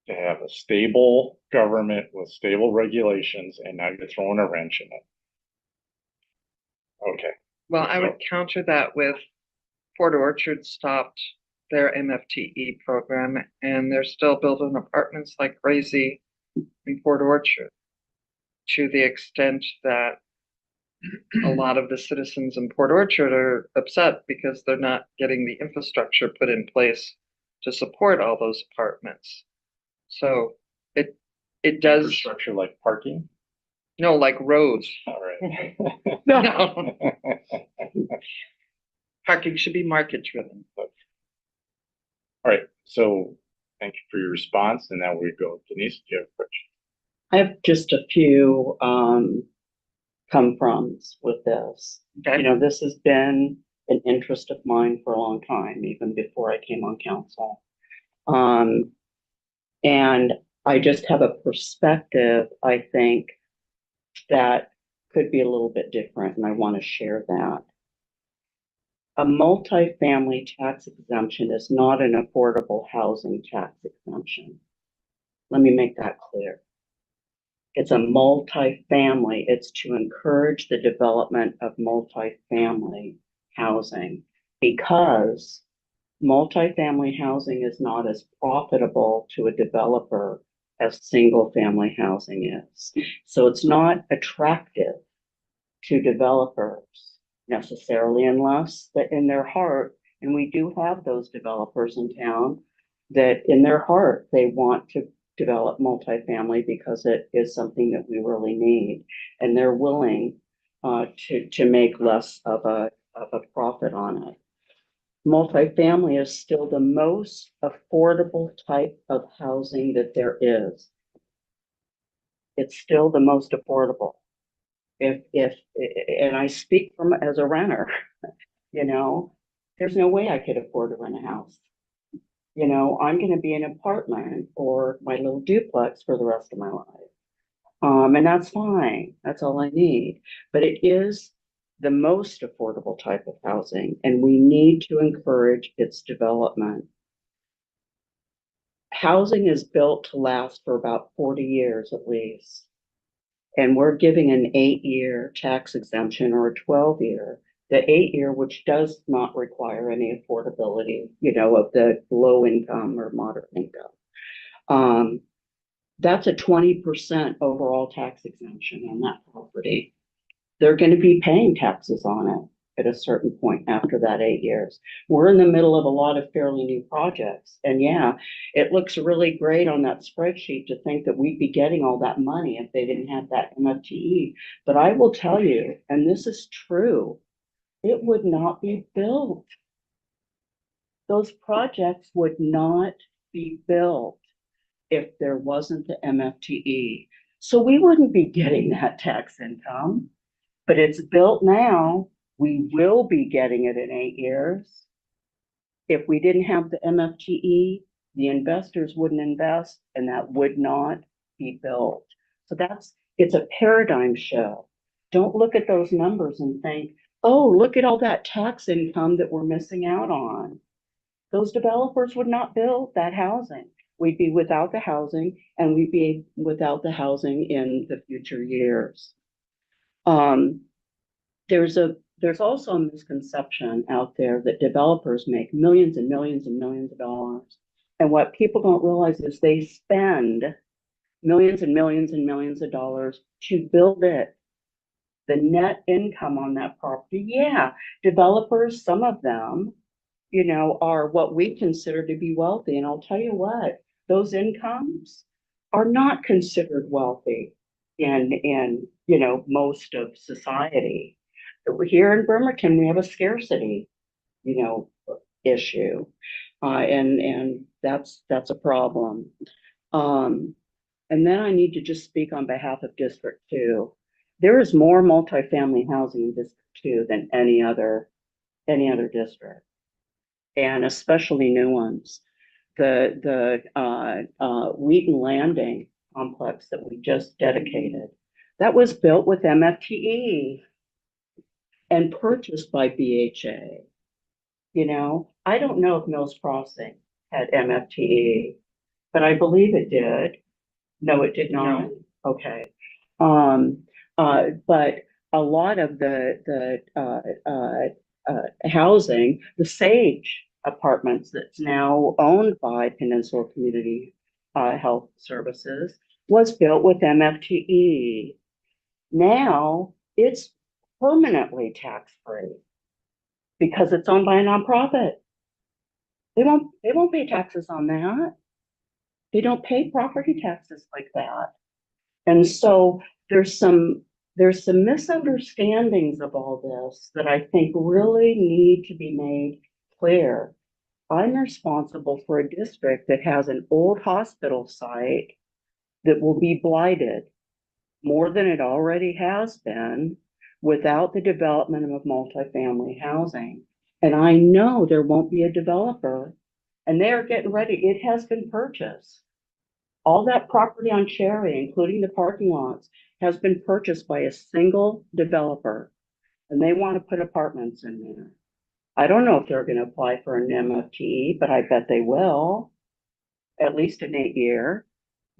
to have a stable government with stable regulations, and now you're throwing a wrench in it. Okay. Well, I would counter that with Port Orchard stopped their MFTE program and they're still building apartments like crazy in Port Orchard, to the extent that a lot of the citizens in Port Orchard are upset because they're not getting the infrastructure put in place to support all those apartments. So it does, Infrastructure like parking. no, like roads. All right. No. Parking should be market driven. All right. So thank you for your response. And now we go, Denise, do you have a question? I have just a few come-froms with this. Okay. You know, this has been an interest of mine for a long time, even before I came on council. And I just have a perspective, I think, that could be a little bit different, and I want to share that. A multifamily tax exemption is not an affordable housing tax exemption. Let me make that clear. It's a multifamily. It's to encourage the development of multifamily housing, because multifamily housing is not as profitable to a developer as single family housing is. So it's not attractive to developers necessarily, unless that in their heart, and we do have those developers in town, that in their heart, they want to develop multifamily because it is something that we really need. And they're willing to make less of a profit on it. Multifamily is still the most affordable type of housing that there is. It's still the most affordable. And I speak from as a renter, you know, there's no way I could afford to rent a house. You know, I'm going to be in an apartment or my little duplex for the rest of my life. And that's fine. That's all I need. But it is the most affordable type of housing, and we need to encourage its development. Housing is built to last for about 40 years at least. And we're giving an 8-year tax exemption or a 12-year. The 8-year, which does not require any affordability, you know, of the low income or moderate income. That's a 20% overall tax exemption on that property. They're going to be paying taxes on it at a certain point after that 8 years. We're in the middle of a lot of fairly new projects. And yeah, it looks really great on that spreadsheet to think that we'd be getting all that money if they didn't have that MFTE. But I will tell you, and this is true, it would not be built. Those projects would not be built if there wasn't the MFTE. So we wouldn't be getting that tax income. But it's built now. We will be getting it in 8 years. If we didn't have the MFTE, the investors wouldn't invest and that would not be built. So it's a paradigm shift. Don't look at those numbers and think, oh, look at all that tax income that we're missing out on. Those developers would not build that housing. We'd be without the housing and we'd be without the housing in the future years. There's also a misconception out there that developers make millions and millions and millions of dollars. And what people don't realize is they spend millions and millions and millions of dollars to build it. The net income on that property, yeah, developers, some of them, are what we consider to be wealthy. And I'll tell you what, those incomes are not considered wealthy in most of society. Here in Bremerton, we have a scarcity, issue. And that's a problem. And then I need to just speak on behalf of District 2. There is more multifamily housing in District 2 than any other district, and especially new ones. The Wheaton Landing complex that we just dedicated, that was built with MFTE and purchased by BHA. I don't know if Mills Crossing had MFTE, but I believe it did. No, it did not. Okay. But a lot of the housing, the Sage Apartments that's now owned by Peninsula Community Health Services, was built with MFTE. Now it's permanently tax-free because it's owned by a nonprofit. They won't pay taxes on that. They don't pay property taxes like that. And so there's some misunderstandings of all this that I think really need to be made clear. I'm responsible for a district that has an old hospital site that will be blighted more than it already has been without the development of multifamily housing. And I know there won't be a developer, and they are getting ready. It has been purchased. All that property on Cherry, including the parking lots, has been purchased by a single developer, and they want to put apartments in there. I don't know if they're going to apply for an MFTE, but I bet they will, at least in 8 years.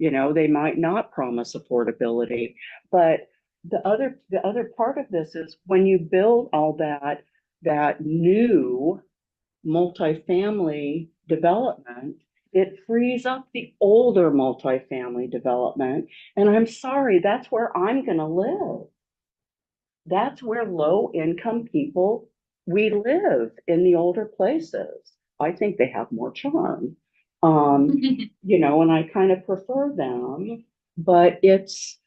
They might not promise affordability, but the other part of this is when you build all that new multifamily development, it frees up the older multifamily development. And I'm sorry, that's where I'm going to live. That's where low income people, we live in the older places. I think they have more charm. And I kind of prefer them, but it's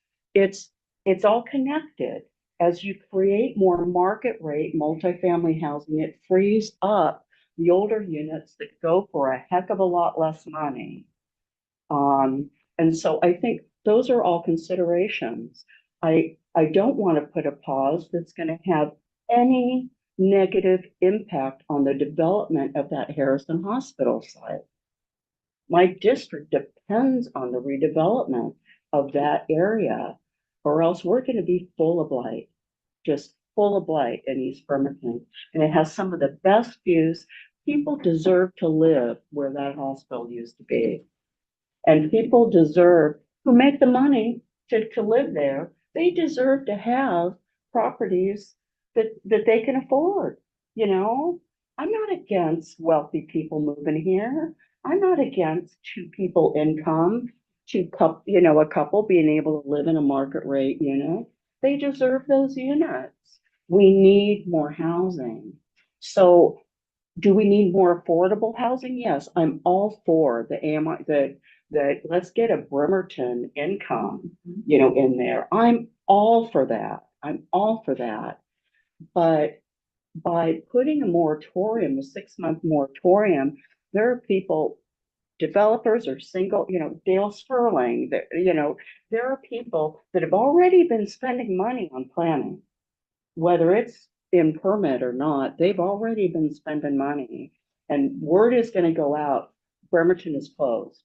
all connected. As you create more market rate multifamily housing, it frees up the older units that go for a heck of a lot less money. And so I think those are all considerations. I don't want to put a pause that's going to have any negative impact on the development of that Harrison Hospital site. My district depends on the redevelopment of that area, or else we're going to be full of blight, just full of blight in East Bremerton. And it has some of the best views. People deserve to live where that hospital used to be. And people deserve, who make the money to live there, they deserve to have properties that they can afford. I'm not against wealthy people moving here. I'm not against 2 people income, a couple being able to live in a market rate unit. They deserve those units. We need more housing. So do we need more affordable housing? Yes, I'm all for the let's get a Bremerton income, in there. I'm all for that. But by putting a moratorium, a 6-month moratorium, there are people, developers are single, Dale Sperling, there are people that have already been spending money on planning. whether it's in permit or not, they've already been spending money. And word is gonna go out, Bremerton is closed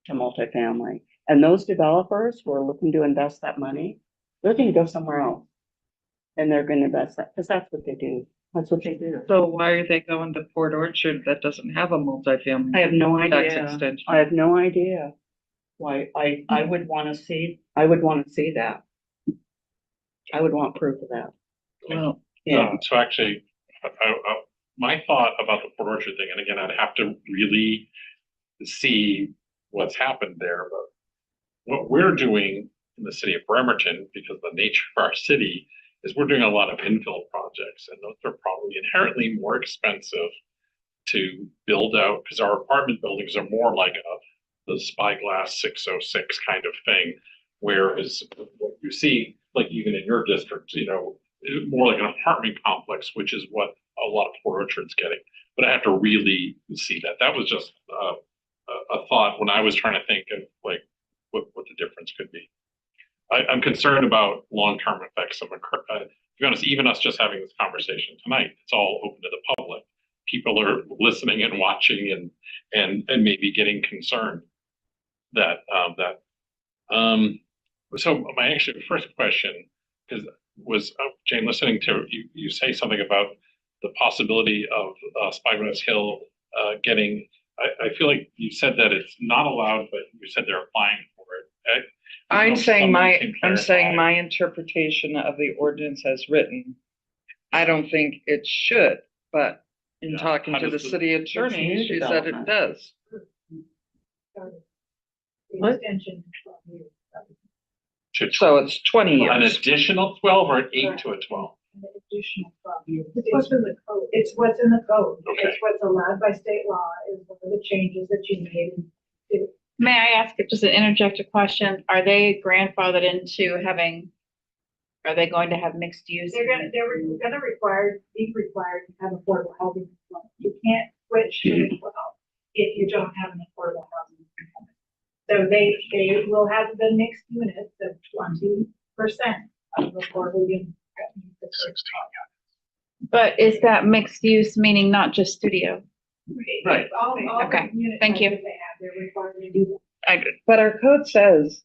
to multifamily. And those developers who are looking to invest that money, they're gonna go somewhere else. And they're gonna invest that, because that's what they do. That's what they do. So why are they going to Port Orchard that doesn't have a multifamily? I have no Tax idea. extension. I have no idea why. I would wanna see, I would wanna see that. I would want proof of that. Well, Yeah. So actually, my thought about the Port Orchard thing, and again, I'd have to really see what's happened there, but what we're doing in the city of Bremerton, because of the nature of our city, is we're doing a lot of infill projects, and those are probably inherently more expensive to build out, because our apartment buildings are more like the Spyglass 606 kind of thing, whereas what you see, like even in your district, more like an apartment complex, which is what a lot of Port Orchard's getting. But I have to really see that. That was just a thought when I was trying to think of like what the difference could be. I'm concerned about long-term effects of to be honest, even us just having this conversation tonight, it's all open to the public. People are listening and watching and maybe getting concerned that so my actually first question was Jane, listening to you say something about the possibility of Spyglass Hill getting. I feel like you said that it's not allowed, but you said they're applying for it. I'm saying my interpretation of the ordinance as written. I don't think it should, but in Yeah, talking how to the does the- city attorney, new she said it development. does. The extension. So it's 20 An years. additional 12 or an 8 to a 12? An additional 12 years. It's what's in the code. It's what's in the code. Okay. It's what's allowed by state law is one of the changes that you made. May I ask just an interject a question? Are they grandfathered into are they going to have mixed use? They're gonna be required to have affordable housing. You can't switch to 12 if you don't have an affordable housing component. So they will have the mixed units of 20% of affordable units. But is that mixed use meaning not just studio? Right. All Okay, the unit thank you. types that they have, they're required to do that. But our code says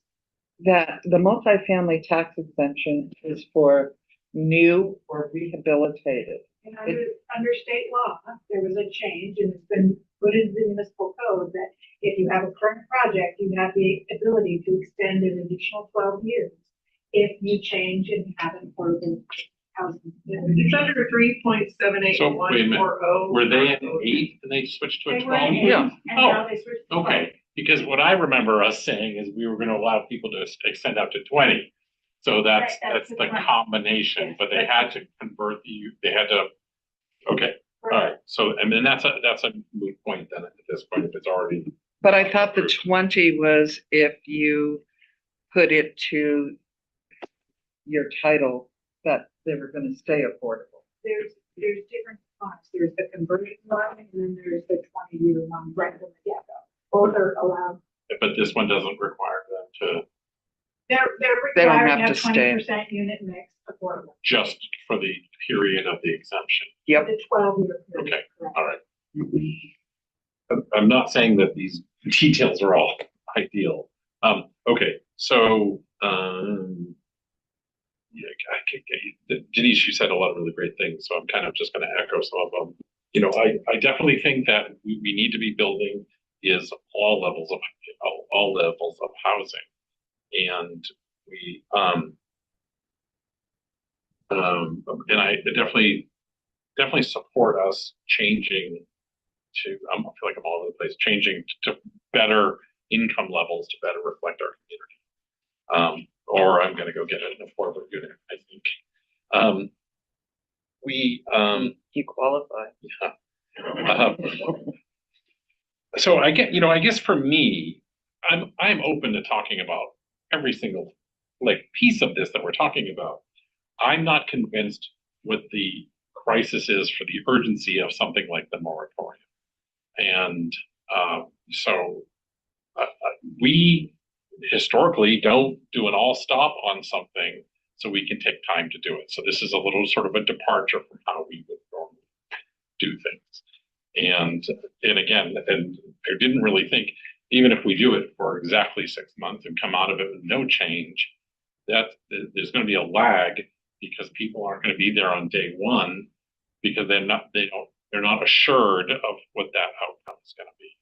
that the multifamily tax exemption is for new or rehabilitated. And under state law, there was a change and it's been put in the municipal code that if you have a current project, you have the ability to extend an additional 12 years if you change and have an affordable housing. It's under 3.78. So wait a minute, were they at 8 and they switched to a They were 12? in Yeah. and now they switched to 12. Okay, because what I remember us saying is we were gonna allow people to extend out to 20. So that's Right, that's the the point. combination, Yes, but they that's- had to convert they had to, okay, all right. So, and then that's a moot point then at this point, if it's already, But I thought the 20 was if you put it to your title that they were gonna stay affordable. There's different spots. There's the conversion one and then there's the 20-year one right from the get-go. Both are allowed. but this one doesn't require them to, They're They don't required have to have to stay. 20% unit mix affordable. just for the period of the exemption. Yep. The 12-year period. Okay, correct. all right. I'm not saying that these details are all ideal. Okay, so, yeah, Denise, you said a lot of really great things, so I'm kind of just gonna echo some of them. I definitely think that we need to be building is all levels of housing. And and I definitely support us changing to, I feel like I'm all over the place, changing to better income levels to better reflect our community. Or I'm gonna go get an affordable unit, I think. You qualify. So I guess for me, I'm open to talking about every single piece of this that we're talking about. I'm not convinced what the crisis is for the urgency of something like the moratorium. And so we historically don't do an all stop on something so we can take time to do it. So this is a little sort of a departure from how we would normally do things. And again, and I didn't really think, even if we do it for exactly 6 months and come out of it with no change, that there's going to be a lag because people aren't going to be there on day one because they're not assured of what that outcome is going to be.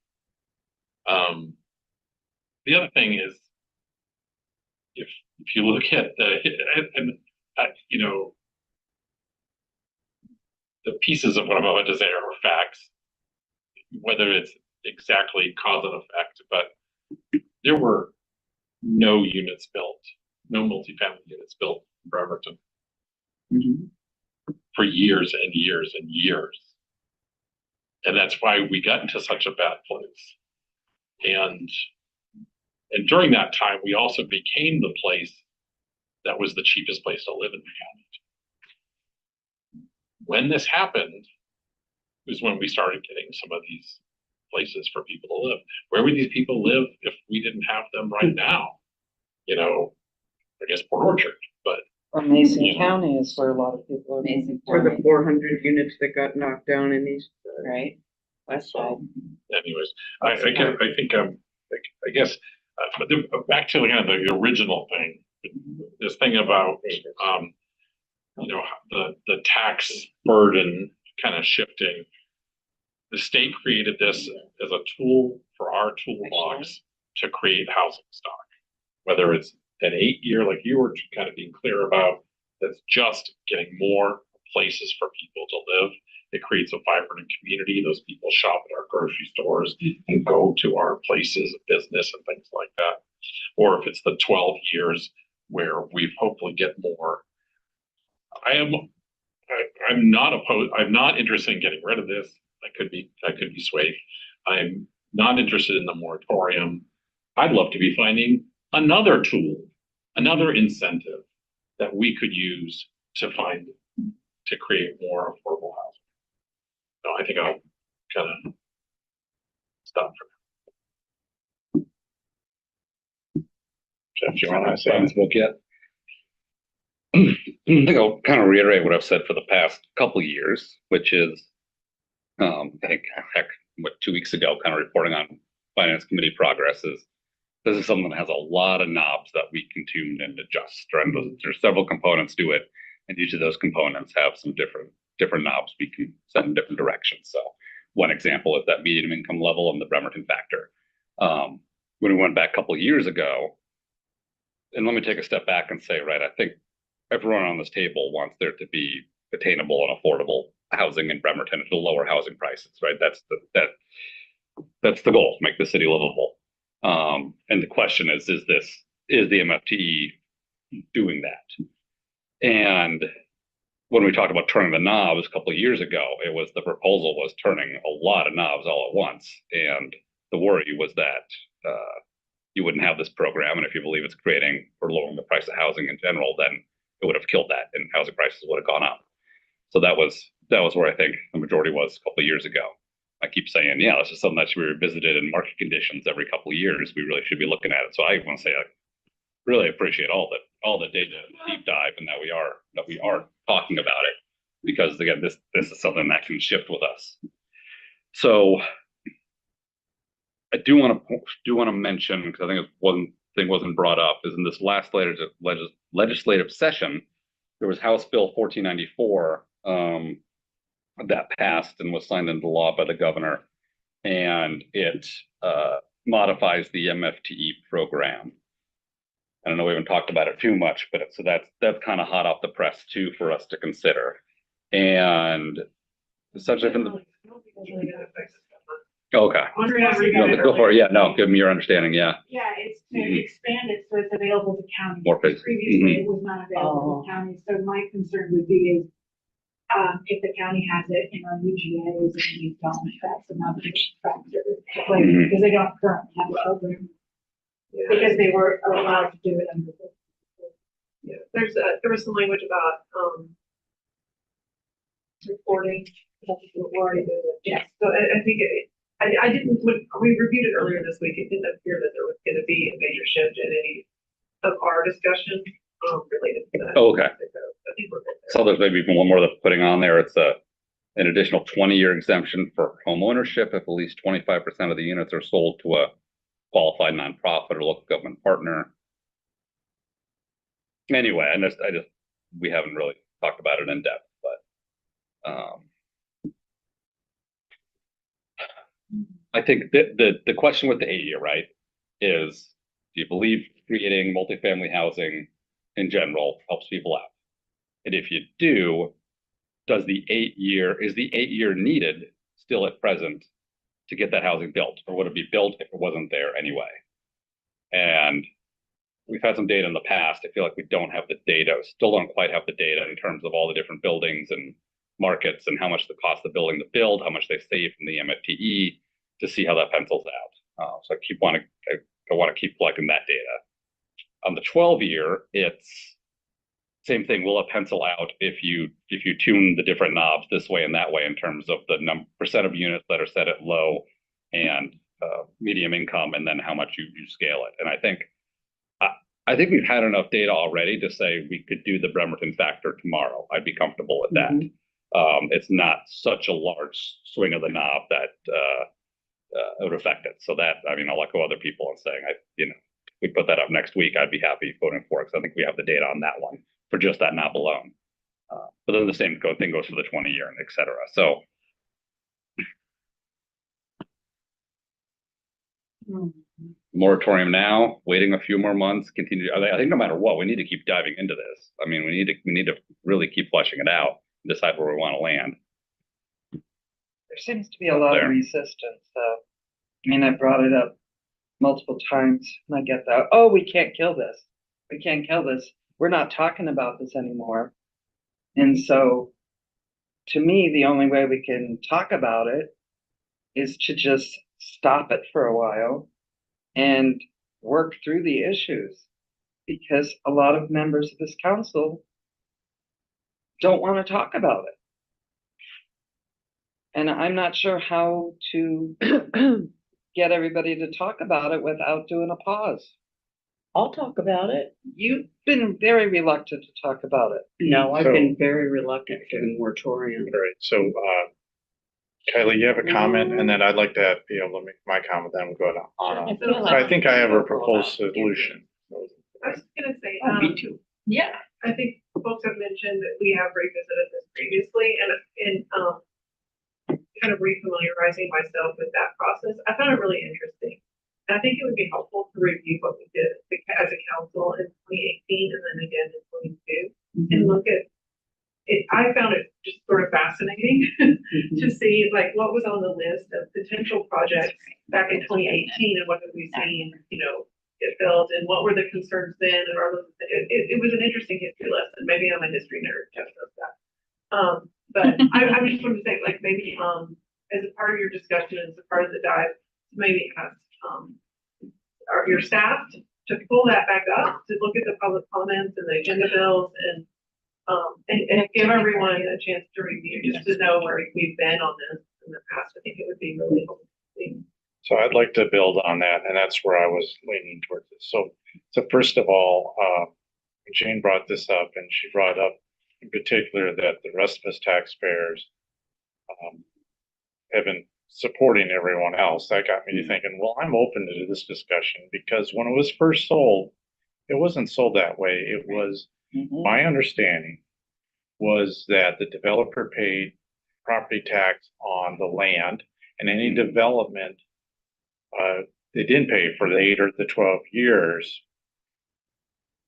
The other thing is, if you look at you know, the pieces of what I'm about to say are facts, whether it's exactly cause and effect, but there were no units built, no multifamily units built in Bremerton for years and years and years. And that's why we got into such a bad place. And during that time, we also became the place that was the cheapest place to live in the county. When this happened was when we started getting some of these places for people to live. Where would these people live if we didn't have them right now? You know, I guess Port Orchard, but Or Mason County is where a lot of people are. Mason For the County. 400 units that got knocked down in East. Right. West Side. anyways, I guess, but back to kind of the original thing, this thing about, you know, the tax burden kind of shifting. The state created this as a tool for our toolbox to create housing stock, whether it's an 8-year, like you were kind of being clear about, that's just getting more places for people to live. It creates a vibrant community. Those people shop at our grocery stores and go to our places of business and things like that. Or if it's the 12 years where we hopefully get more. I'm not opposed. I'm not interested in getting rid of this. I could be swayed. I'm not interested in the moratorium. I'd love to be finding another tool, another incentive that we could use to create more affordable housing. So I think I'll kind of stop for now. Jeff, you want to say Finance book yet? I think I'll kind of reiterate what I've said for the past couple of years, which is, I think, 2 weeks ago, kind of reporting on finance committee progress is, this is something that has a lot of knobs that we can tune and adjust, right? There's several components to it, and each of those components have some different knobs we can set in different directions. So one example is that median income level and the Bremerton factor. When we went back a couple of years ago, and let me take a step back and say, right, I think everyone on this table wants there to be attainable and affordable housing in Bremerton at lower housing prices, right? That's the goal, make the city livable. And the question is the MFT doing that? And when we talked about turning the knobs a couple of years ago, the proposal was turning a lot of knobs all at once. And the worry was that you wouldn't have this program. And if you believe it's creating or lowering the price of housing in general, then it would have killed that and housing prices would have gone up. So that was where I think the majority was a couple of years ago. I keep saying, yeah, this is something that should be revisited in market conditions every couple of years. We really should be looking at it. So I want to say I really appreciate all the data deep dive and that we are talking about it, because again, this is something that can shift with us. So I do want to mention, because I think one thing wasn't brought up, is in this last legislative session, there was House Bill 1494 that passed and was signed into law by the governor, and it modifies the MFTE program. I don't know, we haven't talked about it too much, but that's kind of hot off the press too for us to consider. And essentially from the okay, go for it. Yeah, no, give me your understanding. Yeah. Yeah, it's to expand it so it's available to counties. More places. Previously, it was not available to counties. So my concern would be is if the county has it in our UGAs and we don't, that's another factor. Because they don't currently have a program. Because they were allowed to do it under the. Yeah, there was some language about reporting. Yes, so I think I didn't, when we reviewed it earlier this week, it didn't appear that there was going to be a major shift in any of our discussion. related to that. Oh, okay. I think we're good there. So there's maybe even one more that's putting on there. It's an additional 20-year exemption for homeownership if at least 25% of the units are sold to a qualified nonprofit or local government partner. Anyway, we haven't really talked about it in depth, but I think the question with the 8-year, right, is do you believe creating multifamily housing in general helps people out? And if you do, is the 8-year needed still at present to get that housing built, or would it be built if it wasn't there anyway? And we've had some data in the past. I feel like we don't have the data, still don't quite have the data in terms of all the different buildings and markets and how much the cost of building to build, how much they save from the MFTE to see how that pencils out. So I want to keep collecting that data. On the 12-year, it's same thing. Will it pencil out if you tune the different knobs this way and that way in terms of the percent of units that are set at low and medium income, and then how much you scale it? And I think we've had enough data already to say we could do the Bremerton factor tomorrow. I'd be comfortable with that. It's not such a large swing of the knob that it would affect it. So that, I mean, I'll echo other people in saying, if we put that up next week, I'd be happy voting for it because I think we have the data on that one for just that knob alone. But then the same thing goes for the 20-year and et cetera. So moratorium now, waiting a few more months, continue. I think no matter what, we need to keep diving into this. I mean, we need to really keep fleshing it out and decide where we want to land. There seems to be a lot of resistance, though. I mean, I brought it up multiple times, and I get that, oh, we can't kill this. We can't kill this. We're not talking about this anymore. And so, to me, the only way we can talk about it is to just stop it for a while and work through the issues, because a lot of members of this council don't want to talk about it. And I'm not sure how to get everybody to talk about it without doing a pause. I'll talk about it. You've been very reluctant to talk about it. No, I've been very reluctant to do moratorium. All right, so Kylie, you have a comment, and then I'd like to be able to make my comment, then we'll go on. I think I have a proposed solution. I was gonna say, Me too. Yeah. I think folks have mentioned that we have revisited this previously and kind of refamiliarizing myself with that process. I found it really interesting. And I think it would be helpful to review what we did as a council in 2018 and then again in 22 and look at it. I found it just sort of fascinating to see like what was on the list of potential projects back in 2018 and what have we seen, get built, and what were the concerns then, and it was an interesting history lesson. Maybe I'm a history nerd, just knows that. But I just wanted to say, like, maybe as a part of your discussion, as a part of the dive, maybe ask your staff to pull that back up, to look at the public comments and the agenda bills, and give everyone a chance to review, just to know where we've been on this in the past. I think it would be really helpful. So I'd like to build on that, and that's where I was leaning towards this. So first of all, Jane brought this up, and she brought up in particular that the rest of us taxpayers have been supporting everyone else. That got me to thinking, well, I'm open to this discussion, because when it was first sold, it wasn't sold that way. It was, my understanding was that the developer paid property tax on the land, and any development they didn't pay for the 8 or the 12 years.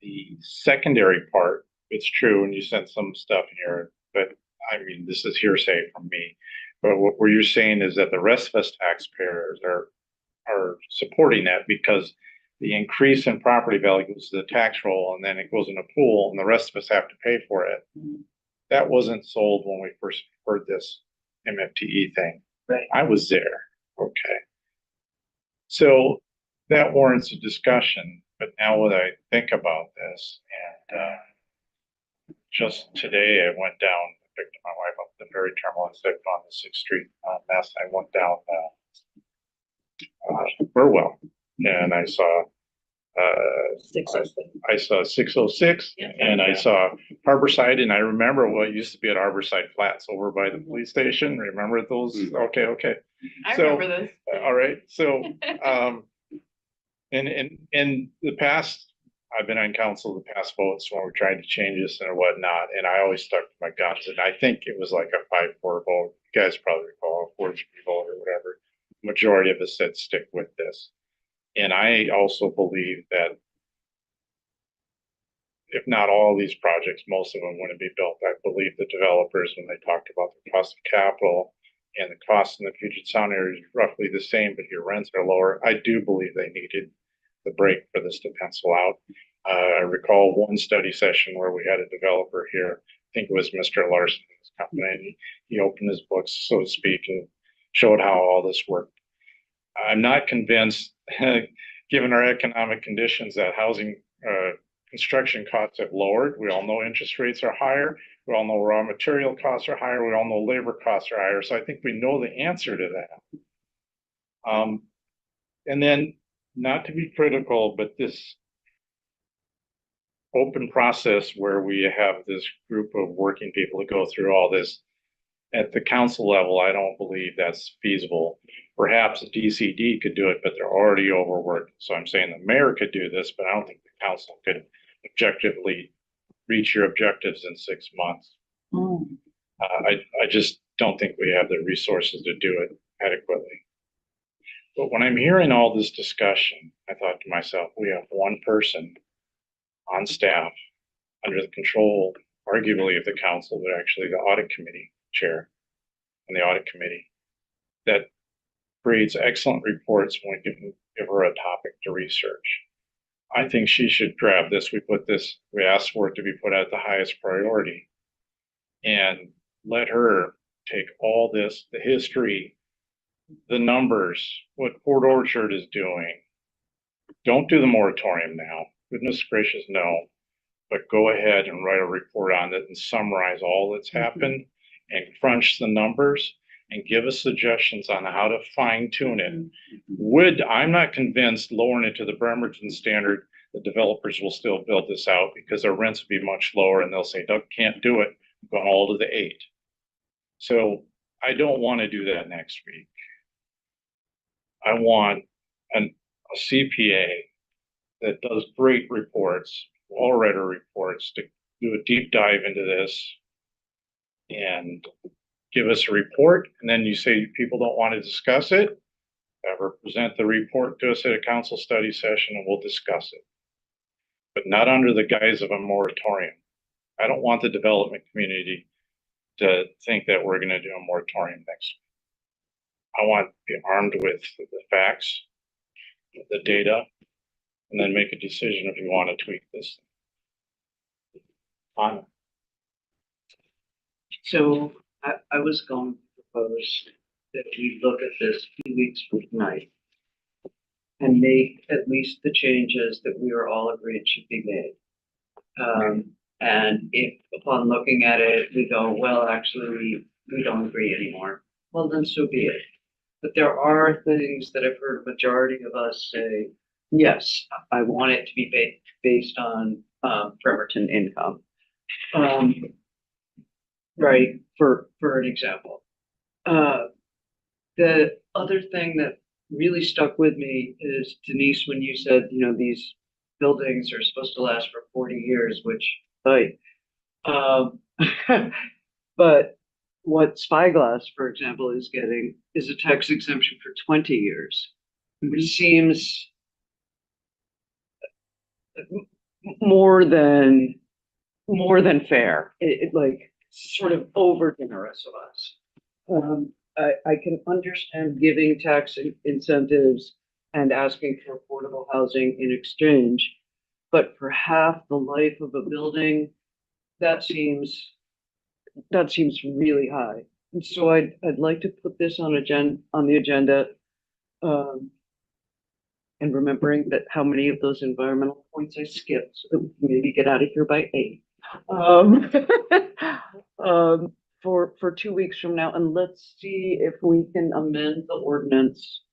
The secondary part, it's true, and you sent some stuff here, but I mean, this is hearsay from me. But what you're saying is that the rest of us taxpayers are supporting that because the increase in property value goes to the tax roll, and then it goes in a pool, and the rest of us have to pay for it. That wasn't sold when we first heard this MFTE thing. Right. I was there. Okay. So that warrants a discussion. But now what I think about this, and just today I went down, I picked my wife up the ferry terminal and stepped on the 6th Street mess. I went down Burwell, and I saw I saw 606 Yeah. and I saw Harborside, and I remember what used to be at Harborside Flats over by the police station. Remember those? Okay, okay. I So, remember those. All right, so, in the past, I've been on council the past votes when we're trying to change this and whatnot, and I always stuck to my guns, and I think it was like a 5-4 vote. You guys probably recall a 4-3 vote or whatever. Majority of us said stick with this. And I also believe that if not all these projects, most of them wouldn't be built. I believe the developers, when they talked about the cost of capital and the cost in the Puget Sound area is roughly the same, but your rents are lower. I do believe they needed the break for this to pencil out. I recall one study session where we had a developer here. I think it was Mr. Larson's company. And he opened his books, so to speak, and showed how all this worked. I'm not convinced, given our economic conditions, that housing construction costs have lowered. We all know interest rates are higher. We all know raw material costs are higher. We all know labor costs are higher. So I think we know the answer to that. And then, not to be critical, but this open process where we have this group of working people to go through all this at the council level, I don't believe that's feasible. Perhaps the DCD could do it, but they're already overworked. So I'm saying the mayor could do this, but I don't think the council could objectively reach your objectives in 6 months. I just don't think we have the resources to do it adequately. But when I'm hearing all this discussion, I thought to myself, we have one person on staff under the control, arguably, of the council, but actually the audit committee chair and the audit committee, that creates excellent reports when we give her a topic to research. I think she should grab this. We asked for it to be put at the highest priority, and let her take all this, the history, the numbers, what Port Orchard is doing. Don't do the moratorium now. Goodness gracious, no. But go ahead and write a report on it and summarize all that's happened and crunch the numbers and give us suggestions on how to fine tune it. I'm not convinced lowering it to the Bremerton standard, the developers will still build this out because their rents will be much lower and they'll say, Doug can't do it, I'm going all to the 8. So I don't want to do that next week. I want a CPA that does great reports, well-written reports, to do a deep dive into this and give us a report. And then you say people don't want to discuss it, have her present the report to us at a council study session and we'll discuss it. But not under the guise of a moratorium. I don't want the development community to think that we're going to do a moratorium next week. I want to be armed with the facts, the data, and then make a decision if you want to tweak this. On. So I was going to propose that we look at this 2 weeks from tonight and make at least the changes that we are all agreed should be made. And if upon looking at it, we go, well, actually, we don't agree anymore, well, then so be it. But there are things that I've heard a majority of us say, yes, I want it to be based on Bremerton income. Right, for an example. The other thing that really stuck with me is, Denise, when you said, these buildings are supposed to last for 40 years, which, right. But what Spyglass, for example, is getting is a tax exemption for 20 years, which seems more than fair. It like sort of over generous of us. I can understand giving tax incentives and asking for affordable housing in exchange, but for half the life of a building, that seems really high. And so I'd like to put this on the agenda, and remembering that how many of those environmental points I skipped, so that we can maybe get out of here by 8. For 2 weeks from now, and let's see if we can amend the ordinance,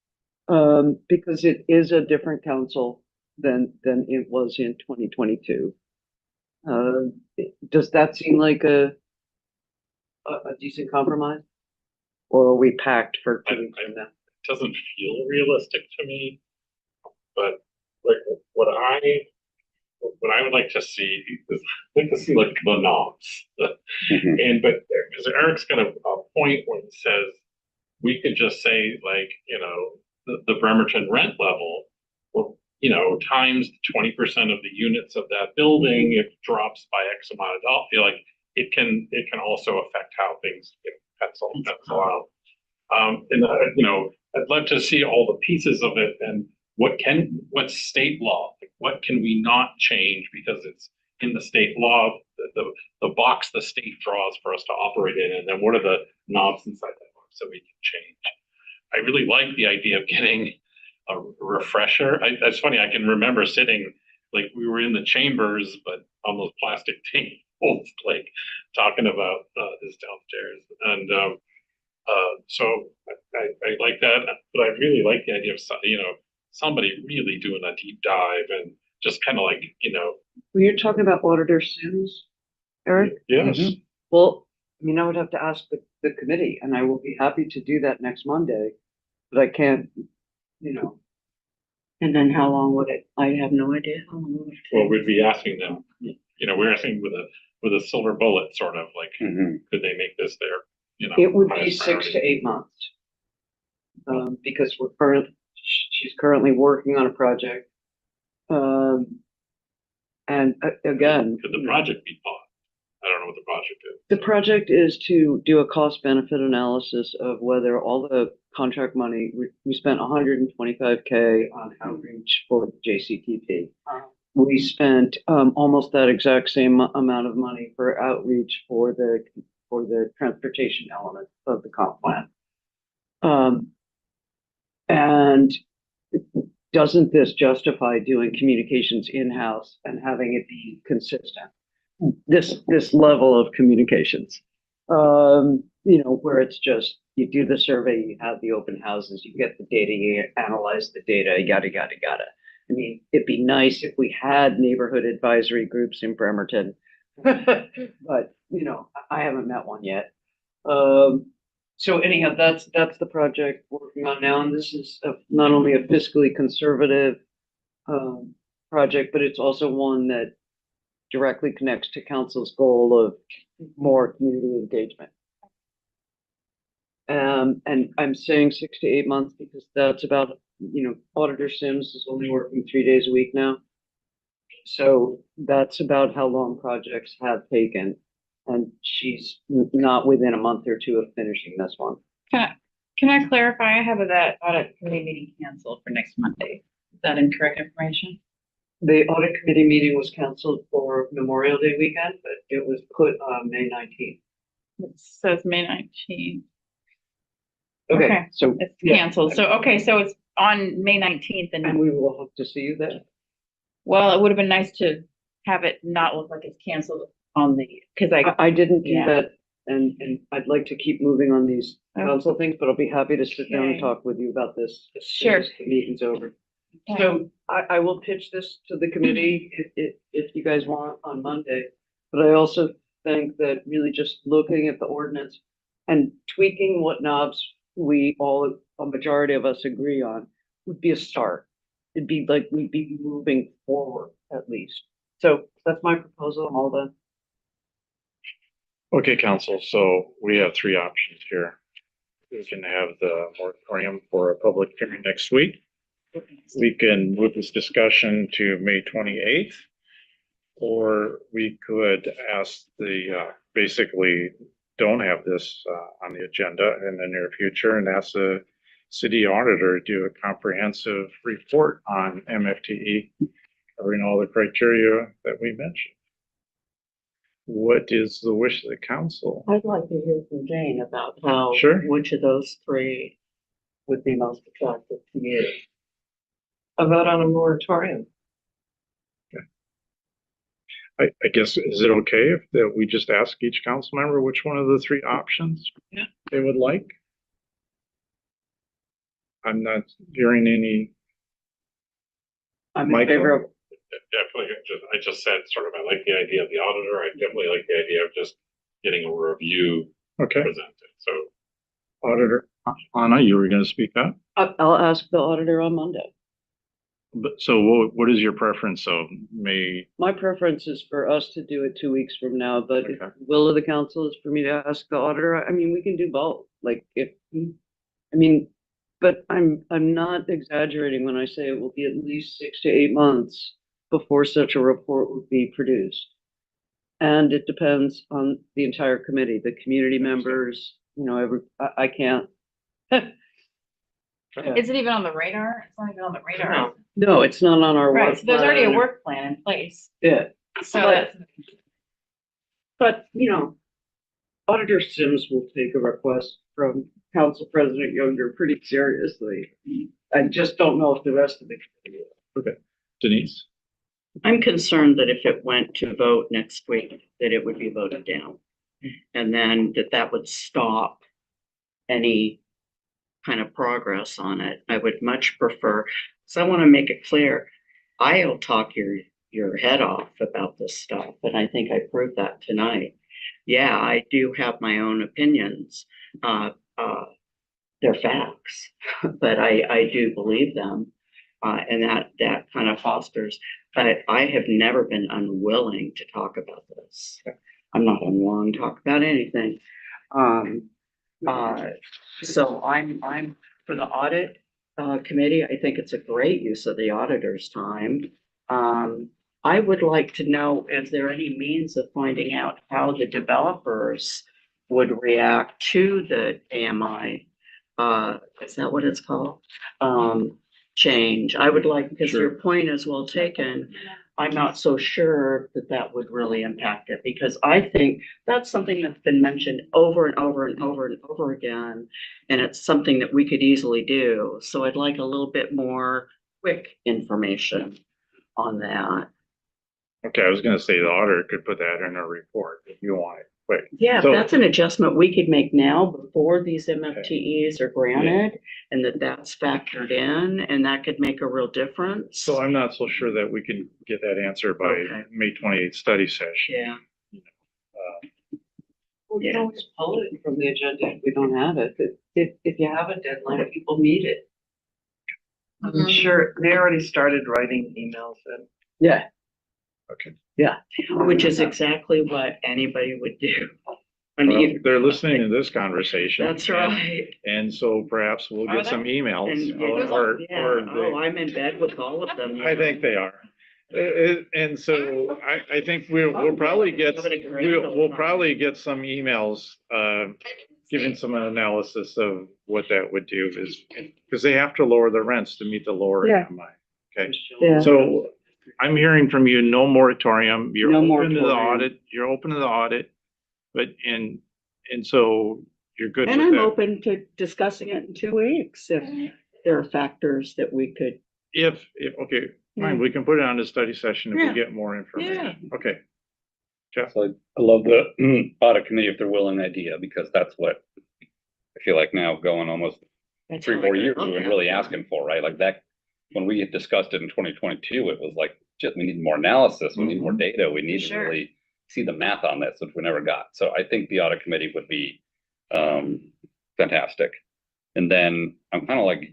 because it is a different council than it was in 2022. Does that seem like a decent compromise? Or are we packed for 2 weeks from now? It doesn't feel realistic to me, but like what I would like to see is I'd like to see like the knobs. And but because Eric's got a point when he says we could just say like, you know, the Bremerton rent level, well, you know, times 20% of the units of that building, it drops by X amount of dollars. Feel like it can also affect how things get pencil out. And you know, I'd love to see all the pieces of it and what's state law, like what can we not change because it's in the state law, the box the state draws for us to operate in, and then what are the knobs inside that box that we can change. I really like the idea of getting a refresher. That's funny. I can remember sitting like we were in the chambers, but on those plastic tables, like talking about this downstairs. And so I like that, but I really like the idea of, you know, somebody really doing a deep dive and just kind of like, you know. Were you talking about Auditor Sims, Eric? Yes. Well, I mean, I would have to ask the committee, and I will be happy to do that next Monday, but I can't, you know. And then how long would it, I have no idea how long would it Well, take. we'd be asking them, you know, we're asking with a silver bullet, sort of like, could they make this their, you know. It would be highest 6 to priority? 8 months. Because she's currently working on a project. And again. Could the project be bought? I don't know what the project is. The project is to do a cost benefit analysis of whether all the contract money, we spent 125K on outreach for the JCTP. We spent almost that exact same amount of money for outreach for the transportation element of the comp plan. And doesn't this justify doing communications in-house and having it be consistent? This level of communications, you know, where it's just, you do the survey, you have the open houses, you get the data, you analyze the data, yada. I mean, it'd be nice if we had neighborhood advisory groups in Bremerton, but, you know, I haven't met one yet. So anyhow, that's the project we're working on now, and this is not only a fiscally conservative project, but it's also one that directly connects to council's goal of more community engagement. And I'm saying 6 to 8 months because that's about, you know, Auditor Sims is only working 3 days a week now. So that's about how long projects have taken. And she's not within a month or two of finishing this one. Can I clarify? I have that audit committee meeting canceled for next Monday. Is that incorrect information? The audit committee meeting was canceled for Memorial Day weekend, but it was put on May 19th. It says May 19th. Okay, Okay. so It's yeah, canceled. So, okay, so it's on May 19th and and, we will hope to see you there. well, it would have been nice to have it not look like it's canceled on the, because I didn't do Yeah. that, and I'd like to keep moving on these Okay. council things, but I'll be happy to sit down and Okay. talk with you about this as soon Sure. as the meeting's over. So I will pitch this to the committee if you guys want on Monday. But I also think that really just looking at the ordinance and tweaking what knobs a majority of us agree on would be a start. It'd be like we'd be moving forward at least. So that's my proposal. I'm all done. Okay, council, so we have three options here. We can have the moratorium for a public hearing next week. We can move this discussion to May 28th. Or we could ask basically don't have this on the agenda in the near future and ask the city auditor to do a comprehensive report on MFTE, covering all the criteria that we mentioned. What is the wish of the council? I'd like to hear from Jane about how, Sure. which of those three would be most attractive to you. A vote on a moratorium. I guess, is it okay if that we just ask each council member which one of the three options they would like? I'm not hearing any. I'm in Michael. favor of, Definitely, I just said sort of, I like the idea of the auditor. I definitely like the idea of just getting a review Okay, presented. So Auditor Anna, you were gonna speak up? I'll ask the auditor on Monday. But so what is your preference? So May, My preference is for us to do it 2 weeks from now, but if Okay. the will of the council is for me to ask the auditor, I mean, we can do both. Like if, I mean, but I'm not exaggerating when I say it will be at least 6 to 8 months before such a report would be produced. And it depends on the entire committee, the community members, I can't. Is it even on the radar? It's not even on the radar. No, it's not on our Right, work so there's already a plan. work plan in place. Yeah, So But- that's, but, Auditor Sims will take a request from Council President Younger pretty seriously. I just don't know if the rest of the committee will. Denise? I'm concerned that if it went to vote next week, that it would be voted down. And then that would stop any kind of progress on it. I would much prefer, so I want to make it clear, I'll talk your head off about this stuff, and I think I proved that tonight. Yeah, I do have my own opinions. They're facts, but I do believe them. And that kind of fosters, but I have never been unwilling to talk about this. I'm not unwilling to talk about anything. So I'm for the audit committee. I think it's a great use of the auditor's time. I would like to know, is there any means of finding out how the developers would react to the AMI? Is that what it's called? Change. I would like, because your point is well taken. I'm not so sure that would really impact it, because I think that's something that's been mentioned over and over and over and over again. And it's something that we could easily do. So I'd like a little bit more quick information on that. Okay, I was gonna say the auditor could put that in a report if you want it quick. Yeah, So- that's an adjustment we could make now before these MFTEs are granted, and that's factored in, and that could make a real difference. So I'm not so sure that we can get that answer by Okay. May 28th study session. Yeah. We can always pull it from the agenda if we don't have it. If you have a deadline, people meet it. I'm sure they already started writing emails and. Yeah. Okay. Which is exactly what anybody would do. I Well, mean, they're listening to this conversation. that's and- right. And so perhaps we'll Are get they? some emails And- or Yeah, they- I'm in bed with all of them. I think they are. And so I think we'll probably get, we'll probably get some emails, giving some analysis of what that would do is, because they have to lower the rents to meet the lower Yeah. AMI. Okay, Yeah. so I'm hearing from you, no moratorium, you're No open to the moratorium. audit, you're open to the audit, but and so you're good with And I'm that. open to discussing it in 2 weeks if there are factors that we could. If, okay, fine, we can put it on the study session if Yeah. we get more information. Okay. Jeff? So I love the audit committee if they're willing idea, because that's what I feel like now going almost that's 3, how 4 I years look we've been at really it. asking for, right? Like that, when we had discussed it in 2022, it was like, just, we need more analysis, we need more data, we need to Sure. really see the math on this, which we never got. So I think the audit committee would be fantastic. And then I'm kind of like,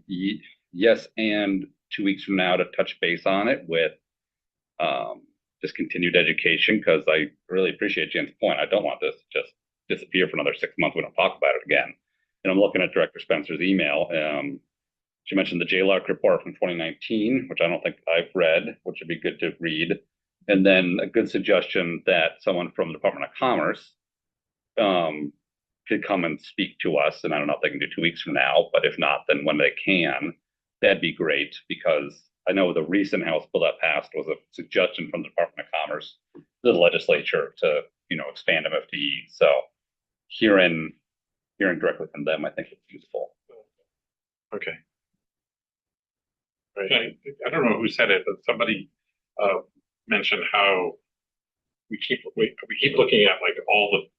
yes, and 2 weeks from now to touch base on it with just continued education, because I really appreciate Jen's point. I don't want this to just disappear for another 6 months. We don't talk about it again. And I'm looking at Director Spencer's email. She mentioned the JLARC report from 2019, which I don't think I've read, which would be good to read. And then a good suggestion that someone from the Department of Commerce could come and speak to us. And I don't know if they can do 2 weeks from now, but if not, then when they can, that'd be great, because I know the recent House bill that passed was a suggestion from the Department of Commerce to the legislature to, expand MFTE. So hearing directly from them, I think it's useful. Okay. I don't know who said it, but somebody mentioned how we keep looking at like all the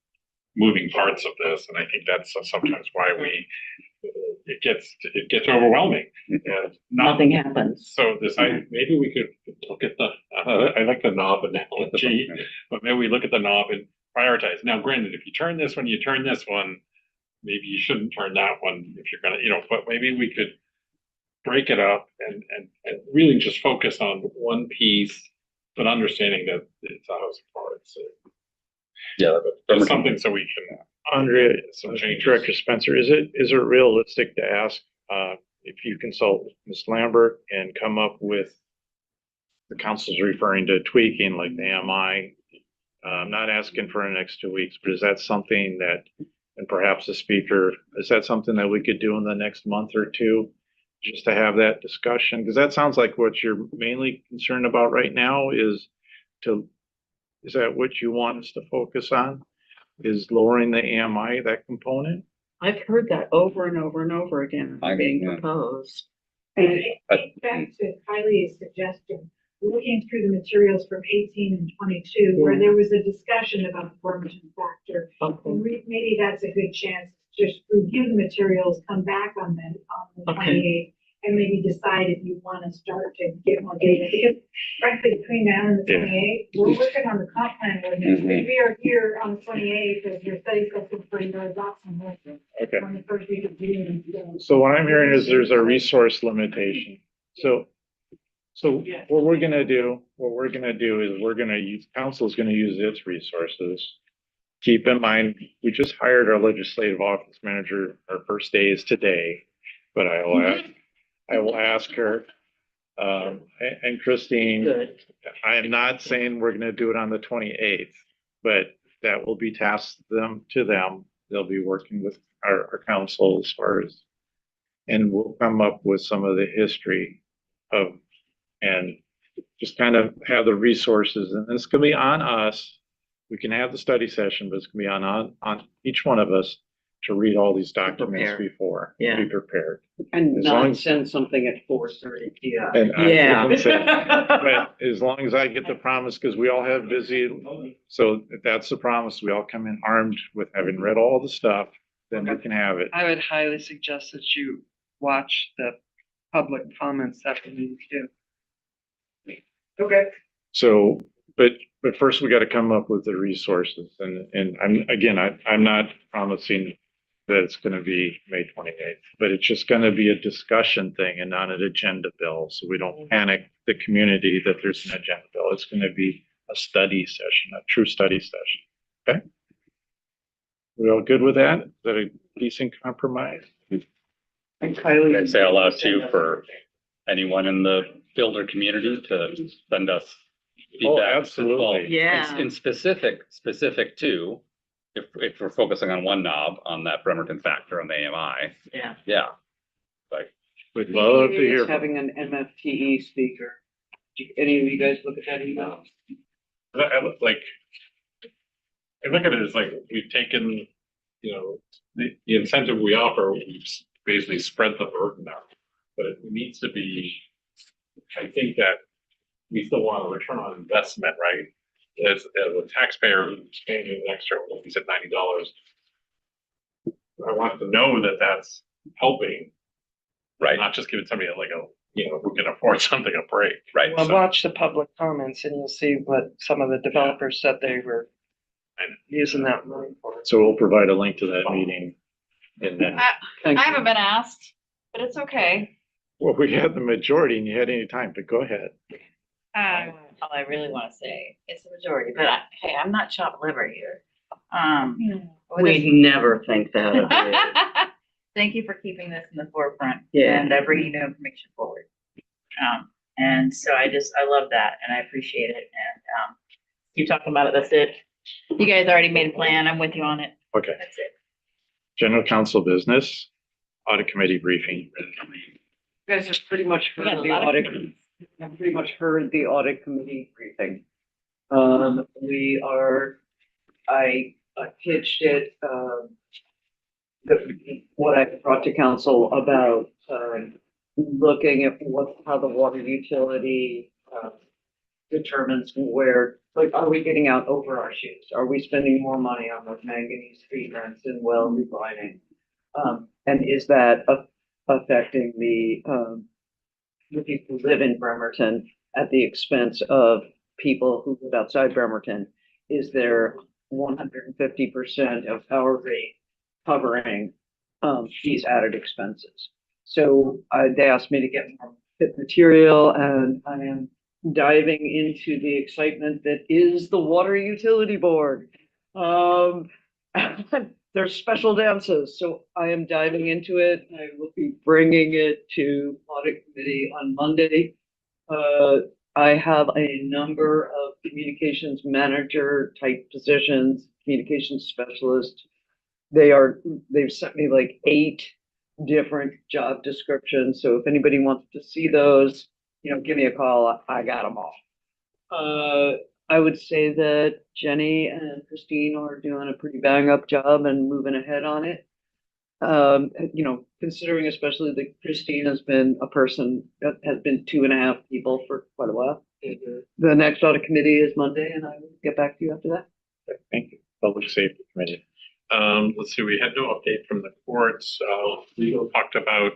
moving parts of this, and I think that's sometimes why we it gets overwhelming. And Nothing happens. So maybe we could look at the, I like the knob analogy, but maybe we look at the knob and prioritize. Now, granted, if you turn this one, you turn this one, maybe you shouldn't turn that one if you're gonna, but maybe we could break it up and really just focus on one piece, but understanding that it's a house of cards. Yeah. That's something so we can. Andrea, Some changes. Director Spencer, is it realistic to ask, if you consult Ms. Lambert and come up with, the council's referring to tweaking like the AMI? I'm not asking for the next 2 weeks, but is that something that, and perhaps the speaker, is that something that we could do in the next month or two? Just to have that discussion, because that sounds like what you're mainly concerned about right now is that what you want us to focus on? Is lowering the AMI, that component? I've heard that over and over and over again being proposed. And I think back to Kylie's suggestion, looking through the materials from 18 and 22, where there was a discussion about the Bremerton factor. And maybe that's a good chance to just review the materials, come back on the 28th, and maybe decide if you want to start to get more data. Because frankly, between now and the 28th, we're working on the comp plan ordinance. We are here on the 28th as your study session for your adoption. Okay. On the first week of June. So what I'm hearing is there's a resource limitation. So what we're gonna do is council's gonna use its resources. Keep in mind, we just hired our legislative office manager. Our first day is today, but I will ask her, and Christine, Good. I am not saying we're gonna do it on the 28th, but that will be tasked to them. They'll be working with our council as far as, and we'll come up with some of the history of, and just kind of have the resources, and it's gonna be on us. We can have the study session, but it's gonna be on each one of us to read all these documents Prepare. before, Yeah. be prepared. And As long not as- send something at 4:30 p.m. And I was Yeah. gonna say, but as long as I get the promise, because we all have busy, so if that's the promise, we all come in armed with having read all the stuff, then we can have it. I would highly suggest that you watch the public comments after the meeting too. Okay. So, but first we gotta come up with the resources, and I'm not promising that it's gonna be May 28th, but it's just gonna be a discussion thing and not an agenda bill, so we don't panic the community that there's an agenda bill. It's gonna be a study session, a true study session, okay? We all good with that? Is that a decent compromise? And Kylie. I'd say out loud too for anyone in the builder community to send us Oh, feedback. absolutely. Well, Yeah. In specific to, if we're focusing on one knob on that Bremerton factor on the AMI, Yeah. like, We'd love to hear. Is having an MFTE speaker. Do any of you guys look at that email? I look at it as like we've taken, the incentive we offer, we've basically spread the burden out. But it needs to be, I think that we still want a return on investment, right? As a taxpayer who's paying an extra, like you said, $90. I want to know that that's helping, right, not just giving somebody who can afford something a break. right. Well, So- watch the public comments and you'll see what some of the developers said they were using that money for. So we'll provide a link to that meeting. And then, I haven't been asked, but it's okay. well, we had the majority and you had any time, but go ahead. All I really want to say is the majority, but hey, I'm not chopped liver here. with We never think that of you. Thank you for keeping this in the forefront. Yeah. And bringing new information forward. And so I love that and I appreciate it. And keep talking about it. That's it. You guys already made a plan. I'm with you on it. Okay. That's it. General counsel business, audit committee briefing. You guys have pretty much We heard got a the lot of audit, committees. have pretty much heard the audit committee briefing. I pitched it, what I brought to council about, looking at how the water utility, determines where, like, are we getting out over our shoes? Are we spending more money on those manganese treatments and well refining? And is that affecting the people who live in Bremerton at the expense of people who live outside Bremerton is their 150% of our rate covering these added expenses. So they asked me to get more fit material, and I am diving into the excitement that is the Water Utility Board. There's special dances, so I am diving into it. I will be bringing it to audit committee on Monday. I have a number of communications manager type positions, communications specialist. They've sent me like 8 different job descriptions. So if anybody wants to see those, give me a call. I got them all. I would say that Jenny and Christine are doing a pretty bang up job and moving ahead on it. Considering especially that Christine has been a person that has been 2.5 people for quite a while. The next audit committee is Monday, and I will get back to you after that. Thank you. Public Safety Committee. Let's see, we had no update from the courts. Legal talked about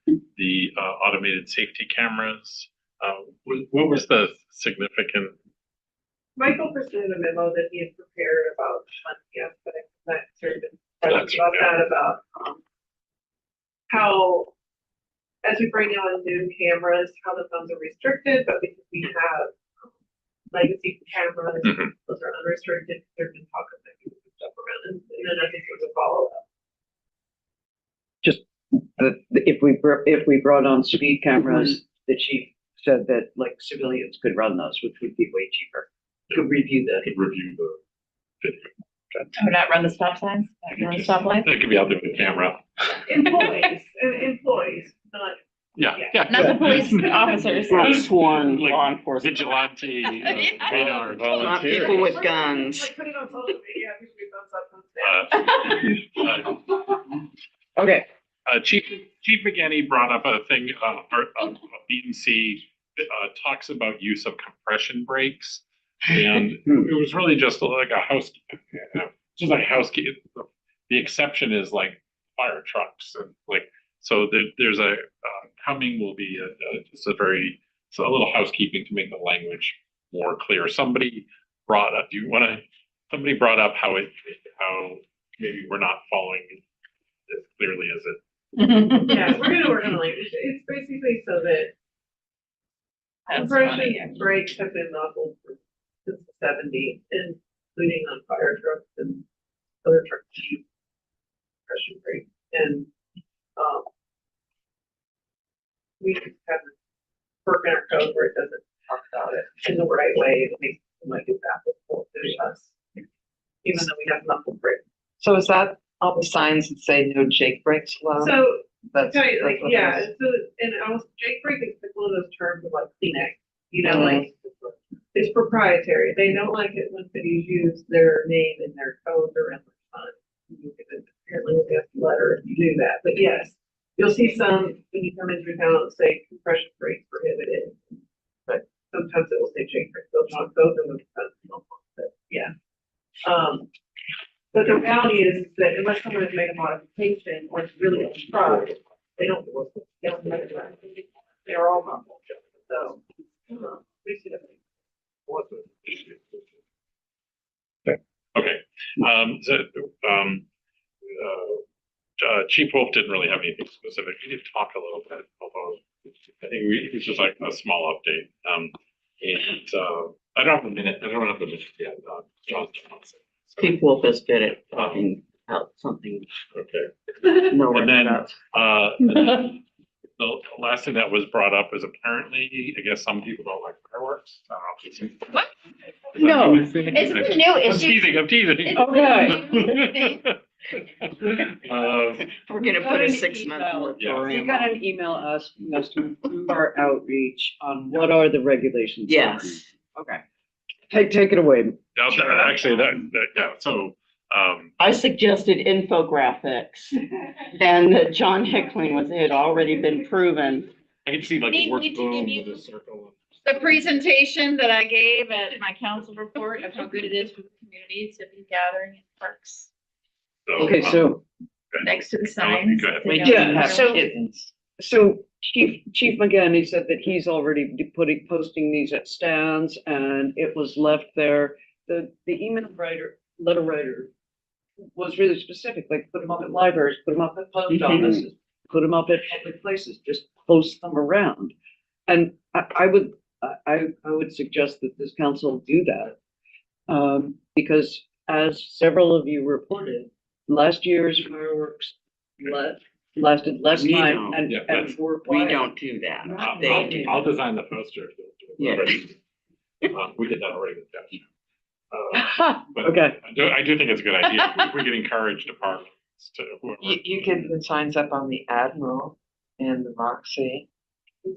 the automated safety cameras. What was the significant? Michael presented a memo that he had prepared about aspects of that sort of That's about okay. that, about how as we bring on new cameras, how the funds are restricted, but because we have legacy cameras, those are unrestricted. There's been talk of that stuff around, and then I think it was a follow up. Just if we brought on speed cameras, the chief said that like civilians could run those, which would be way cheaper. Could review that. Could review the video. Or not run the stop signs, not run the stop lights? That could be out there with a camera. Employees, not. Yeah. Not the police officers. Not sworn Like law enforcement. Vigilante, radar, Not volunteer. people with guns. Like put it on social media, we thumbs up, thumbs down. Okay. Chief McGanny brought up a thing, BNC talks about use of compression brakes. And it was really just like a housekeeping. The exception is like fire trucks and like, so there's coming will be just a little housekeeping to make the language more clear. Somebody brought up how maybe we're not following as clearly as it. Yeah, we're gonna work on language. It's basically so that compression brakes have been lawful since the 70s, including on fire trucks and other trucks. Compression brakes, and we just haven't worked in our code where it doesn't talk about it in the right way. It makes it might be applicable to us, even though we have muffled brakes. So is that all the signs that say no Jake brakes allowed? So, That's kind of, like, what yeah, it is. so, and also Jake Break is like one of those terms of like Kleenex, like, it's proprietary. They don't like it when cities use their name in their codes or in their sign. Apparently we'll get a letter if you do that, but yes, you'll see some, when you come into town, it'll say compression brakes prohibited. But sometimes it will say Jake Break, those are the but yeah. But the reality is that unless someone has made a modification or it's really a truck, they don't make it right. They're all muffled. So, we see that. Okay. Chief Wolf didn't really have anything specific. He did talk a little bit, although I think it was just like a small update. I don't have a minute. I don't have the minute yet. John Johnson. Chief Wolf is good at talking about something. Okay. No. And then the last thing that was brought up is apparently, I guess some people don't like fireworks. I don't know. What? No. It's a new issue. I'm teasing. Okay. We're gonna put a 6-month We moratorium. got an email asking us to improve our outreach on what are the regulations. Yes. Okay. Take it away. Actually, yeah, so, I suggested infographics and John Hickling had already been proven. I can see like Need the word me to boom give you- with a circle. The presentation that I gave at my council report of how good it is for the community to be gathering in parks. Okay, so next to the Oh, signs. go ahead. they We don't didn't Yeah, have so- kittens. So Chief McGann, he said that he's already posting these at stands and it was left there. The letter writer was really specific, like put them up at libraries, put them up at post offices, put them up at public places, just post them around. And I would suggest that this council do that. Because as several of you reported, last year's fireworks lasted less We time don't. and, Yeah, and that's- were We quiet. don't do that. They I'll, do. I'll design the poster. Yeah. We did that already with Jeff. But Okay. I do think it's a good idea. If we can encourage departments to. whoever- You can put signs up on the Admiral and the Moxie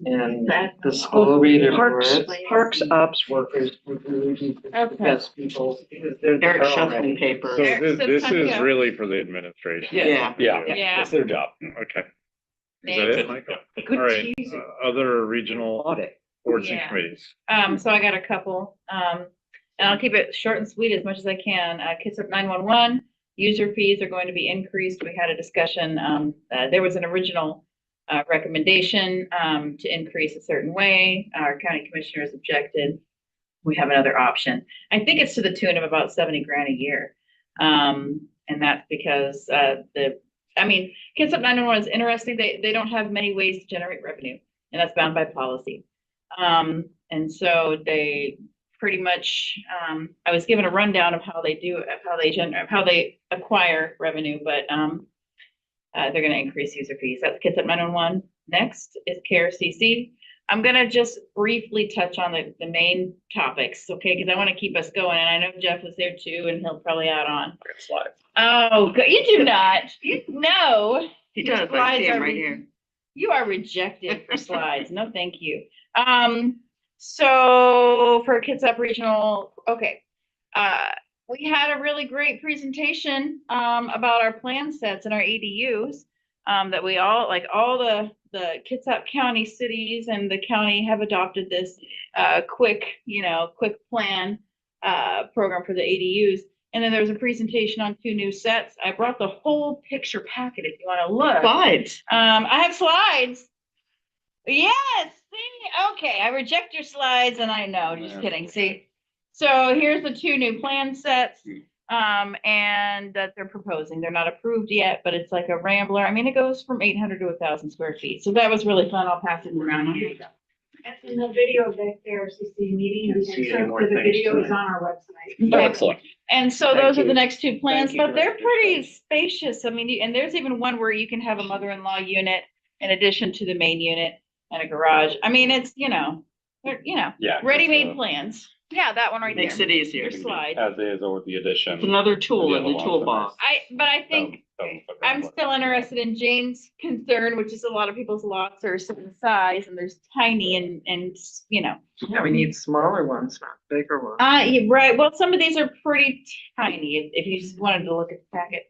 and the school reader for it. Parks ops workers would really be the Okay. best people because they're there Eric shuffling already. paper. So There- so this time to is go. really for the administration. Yeah. Yeah, Yeah. that's their job. Okay. Is that Thanks. it, Michael? Yeah. Good All right, teasing. other regional Audit. boards and Yeah. committees. So I got a couple, and I'll keep it short and sweet as much as I can. Kids Up 911, user fees are going to be increased. We had a discussion, there was an original recommendation, to increase a certain way. Our county commissioners objected. We have another option. I think it's to the tune of about 70 grand a year. And that's because, Kids Up 911 is interesting. They don't have many ways to generate revenue, and that's bound by policy. And so they pretty much, I was given a rundown of how they do, of how they acquire revenue, but, they're gonna increase user fees. That's Kids Up 911. Next is KRCC. I'm gonna just briefly touch on the main topics, okay? Because I want to keep us going, and I know Jeff was there too, and he'll probably add on. Slides. Oh, you do not. No. He does, I Slides see him are right here. You are rejected for slides. No, thank you. So for Kids Up Regional, okay. We had a really great presentation, about our plan sets and our ADUs. That we all, like all the Kitsap County cities and the county have adopted this, quick plan, program for the ADUs. And then there was a presentation on 2 new sets. I brought the whole picture packet if you want to look. Slides. I have slides. Yes, see, okay, I reject your slides and I know, just kidding, see. So here's the 2 new plan sets, and that they're proposing. They're not approved yet, but it's like a rambler. I mean, it goes from 800 to 1,000 square feet. So that was really fun. I'll pass it around. Here you go. That's in the video of the KRCC meeting, Can't see any except more for the things video is tonight. on our website. Okay. Excellent. And so Thank those are you. the next 2 plans, Thank you, but they're Director. pretty spacious. I mean, and there's even one where you can have a mother-in-law unit in addition to the main unit and a garage. I mean, it's, they're, Yeah. ready-made plans. Yeah, that one right there. Makes it easier. Your slide. As is or the addition. It's another tool in the toolbox. But I think I'm still interested in Jane's concern, which is a lot of people's lots are a certain size and there's tiny and. Yeah, we need smaller ones, not bigger ones. Right. Well, some of these are pretty tiny if you just wanted to look at the packet.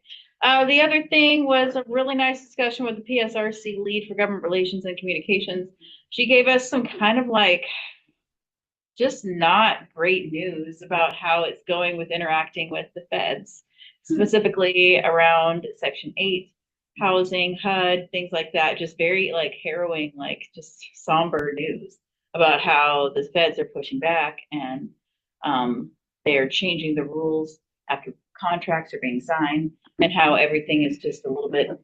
The other thing was a really nice discussion with the PSRC lead for government relations and communications. She gave us some kind of like just not great news about how it's going with interacting with the feds, specifically around Section 8, housing, HUD, things like that. Just very like harrowing, like just somber news about how the feds are pushing back and they're changing the rules after contracts are being signed and how everything is just a little bit up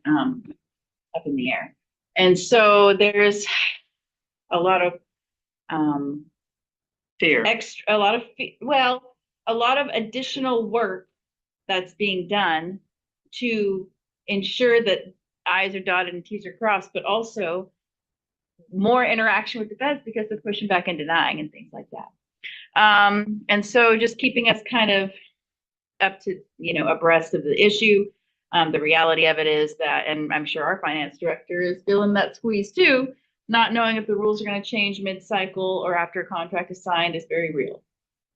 in the air. And so there's a lot of Fear. a lot of additional work that's being done to ensure that I's are dotted and T's are crossed, but also more interaction with the feds because they're pushing back and denying and things like that. And so just keeping us kind of up to, abreast of the issue. The reality of it is that, and I'm sure our finance director is feeling that squeeze too, not knowing if the rules are going to change mid-cycle or after a contract is signed is very real.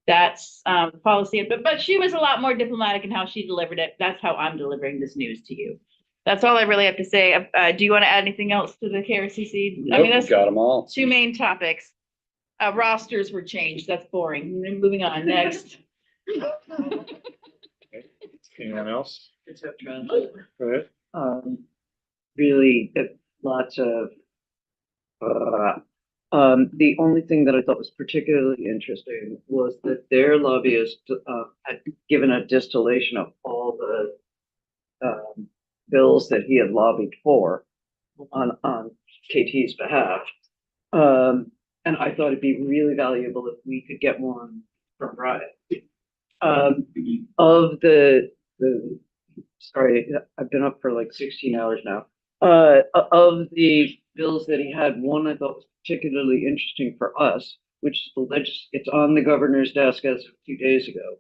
That's the policy, but she was a lot more diplomatic in how she delivered it. That's how I'm delivering this news to you. That's all I really have to say. Do you want to add anything else to the KRCC? I mean, Nope, that's got them all. 2 main topics. Rosters were changed. That's boring. Moving on, next. Anyone else? It's up to us. Go ahead. really, lots of, the only thing that I thought was particularly interesting was that their lobbyist, had given a distillation of all the, bills that he had lobbied for on KT's behalf. And I thought it'd be really valuable if we could get one from Brian. Of sorry, I've been up for like 16 hours now. Of the bills that he had, one I thought was particularly interesting for us, which is it's on the governor's desk as of 2 days ago,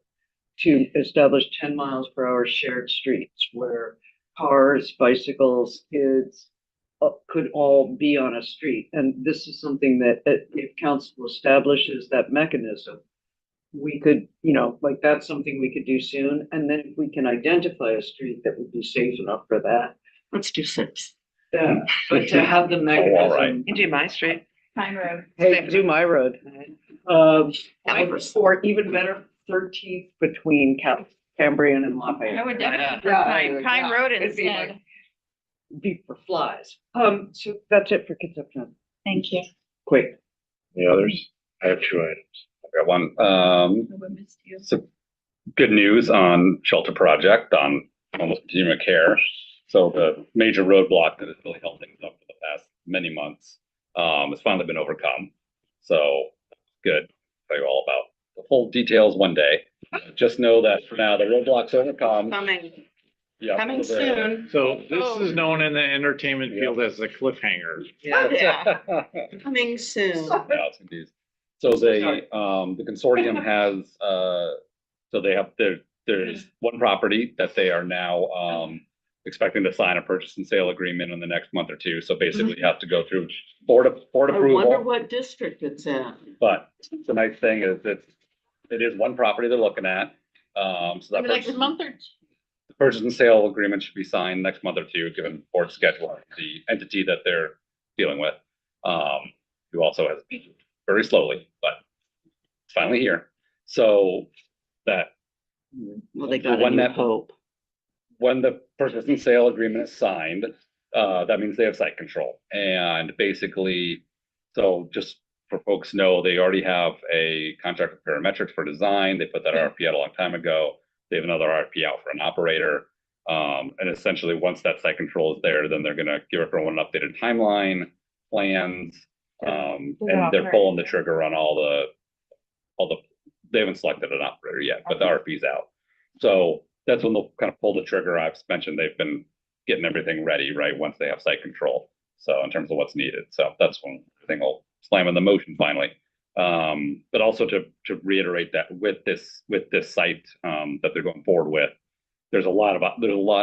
to establish 10 miles per hour shared streets where cars, bicycles, kids could all be on a street. And this is something that if council establishes that mechanism, we could, like that's something we could do soon. And then if we can identify a street that would be safe enough for that. Let's do 6. Yeah, but to have the mechanism. right. You do my street. Pine Road. Hey, do my road. Or even better, 13th between Cambrian and Lafayette. I would definitely Yeah. prefer Pine Road It'd be instead. like- Be for flies. So that's it for kids up front. Thank you. Quick. The others, I have 2 items. I got one. I would miss you. So good news on shelter project on almost continuum of care. So the major roadblock that has really held things up for the past many months has finally been overcome. So good. I'll tell you all about the full details one day. Just know that for now the roadblock's overcome. Coming, Yeah, coming so there- soon. So this is known in the entertainment field as the cliffhanger. Yeah. Coming soon. Yeah, it's indeed. So the consortium has, so they have, there's one property that they are now, expecting to sign a purchase and sale agreement in the next month or two. So basically you have to go through board I wonder approval. what district it's in. But the nice thing is it is one property they're looking at. So that Maybe like a month or two. the purchase and sale agreement should be signed next month or two, given board schedule, the entity that they're dealing with. Who also has very slowly, but it's finally here. So that Well, they got a When new that- hope. when the purchase and sale agreement is signed, that means they have site control. And basically, so just for folks to know, they already have a contract with Parametrics for design. They put that RFP out a long time ago. They have another RFP out for an operator. And essentially, once that site control is there, then they're gonna give everyone an updated timeline, plans. And they're pulling the trigger on all the, they haven't selected an operator yet, but the RFP's out. So that's when they'll kind of pull the trigger. I've mentioned they've been getting everything ready, right, once they have site control. So in terms of what's needed. So that's when everything will slam in the motion finally. But also to reiterate that with this site that they're going forward with, there's a lot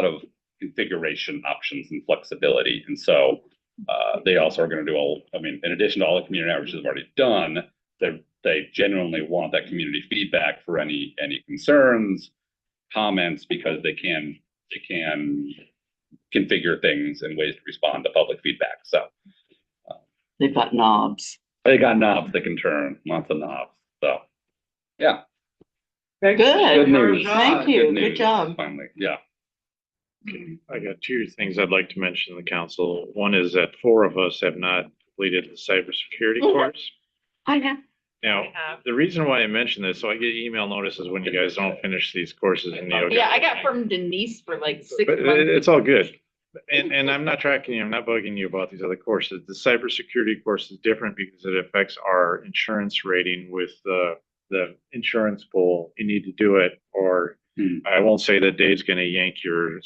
of configuration options and flexibility. And so they also are going to do in addition to all the community outreach they've already done, they genuinely want that community feedback for any concerns, comments, because they can configure things in ways to respond to public feedback. So They've got knobs. they got knobs they can turn, lots of knobs. So yeah, Good. good news. Thank you. Good news, job. Finally, yeah. I got 2 things I'd like to mention to the council. One is that 4 of us have not completed the cybersecurity course. I have. Now, the reason why I mention this, so I get email notices when you guys don't finish these courses in the. Yeah, I got from Denise for like 6 But months. it's all good. And I'm not tracking you, I'm not bugging you about these other courses. The cybersecurity course is different because it affects our insurance rating with the insurance pool. You need to do it, or I won't say that Dave's gonna yank your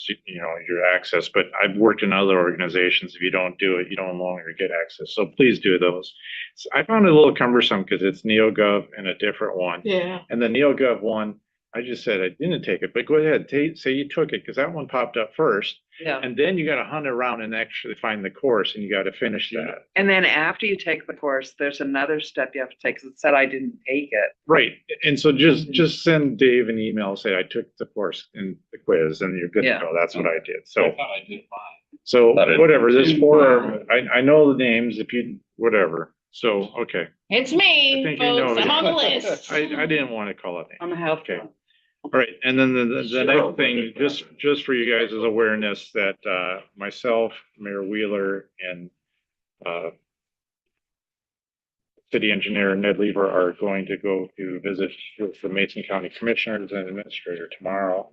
access, but I've worked in other organizations. If you don't do it, you don't longer get access. So please do those. So I found it a little cumbersome because it's NeoGov and a different one. Yeah. And the NeoGov one, I just said I didn't take it, but go ahead, say you took it, because that one popped up first. Yeah. And then you gotta hunt around and actually find the course, and you gotta finish that. And then after you take the course, there's another step you have to take, 'cause it said I didn't take it. Right, and so just send Dave an email, say I took the course in the quiz, and you're good to Yeah. go. That's what I did, I so. thought I did fine. So Thought it- whatever, there's 4, I know the names, if you, whatever, so, okay. It's I me, think you know folks. I'm it. on the list. I didn't want to call it. I'm a health. Okay. All right, and then the next thing, just for you guys' awareness that myself, Mayor Wheeler, and City Engineer Ned Lever are going to go to visit with the Mason County Commissioners and Administrator tomorrow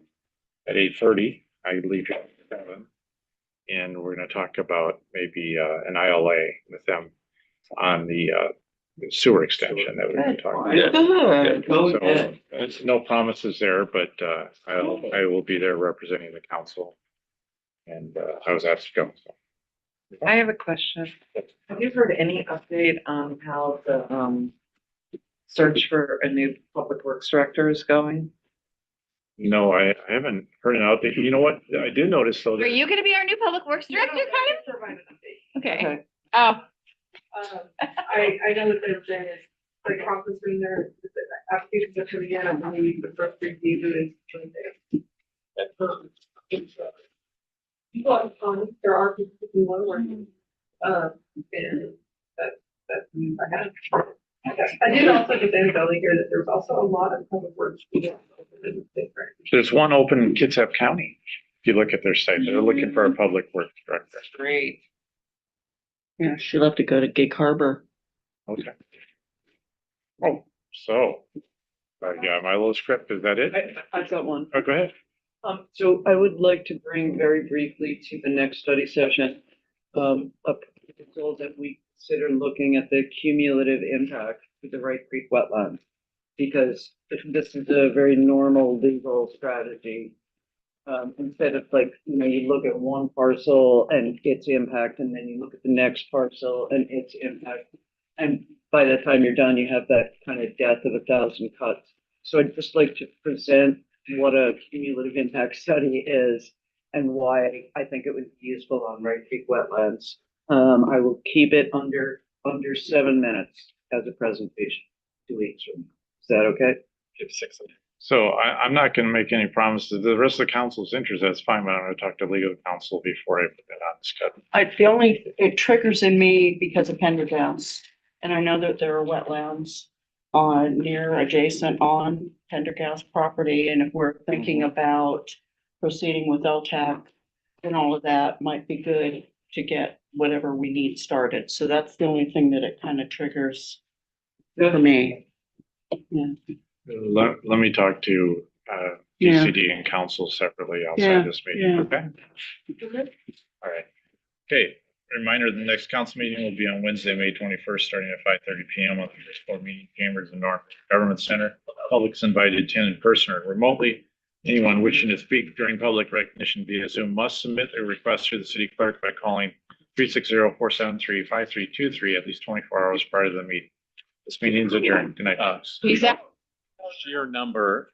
at 8:30. I leave at 7. And we're gonna talk about maybe an ILA with them on the sewer extension that we've been talking about. Good. So there's no promises there, but I will be there representing the council. And I was asked to go. So. I have a question. Have you heard any update on how the, search for a new public works director is going? No, I haven't heard an update. You know what? I did notice though. Are you gonna be our new public works director, Kyle? Provide an update. Okay. Oh, I know that there's been a conference in there, applications are coming in, I believe the first review is Tuesday. But, there are people who want to work. And that's, I have. I did also get the info here that there's also a lot of public works. There's one open in Kitsap County. If you look at their site, they're looking for a public works director. Great. Yeah, she'll have to go to Gig Harbor. Okay. Oh, so, yeah, my little script, is that it? I've got one. Oh, go ahead. So I would like to bring very briefly to the next study session, a proposal that we consider looking at the cumulative impact to the Wright Creek wetlands. Because this is a very normal legal strategy. Instead of like, you look at one parcel and its impact, and then you look at the next parcel and its impact. And by the time you're done, you have that kind of death of 1,000 cuts. So I'd just like to present what a cumulative impact study is and why I think it would be useful on Wright Creek wetlands. I will keep it under 7 minutes as a presentation 2 weeks from now. Is that okay? Give 6 of them. So I'm not gonna make any promises. The rest of the council's interest, that's fine, but I'm gonna talk to legal counsel before I put that on the schedule. It triggers in me because of Pendergast. And I know that there are wetlands adjacent on Pendergast property. And if we're thinking about proceeding with LTAC and all of that, might be good to get whatever we need started. So that's the only thing that it kind of triggers for me. Yeah. Let me talk to Yeah. DCD and council separately Yeah, outside this meeting, yeah. okay? All right. Okay, reminder, the next council meeting will be on Wednesday, May 21st, starting at 5:30 PM on the first floor meeting chambers in North Government Center. Public's invited to attend in person or remotely. Anyone wishing to speak during public recognition via Zoom must submit a request to the city clerk by calling 360-473-5323 at least 24 hours prior to the meeting. This meeting is adjourned. Good night. peace out. Your number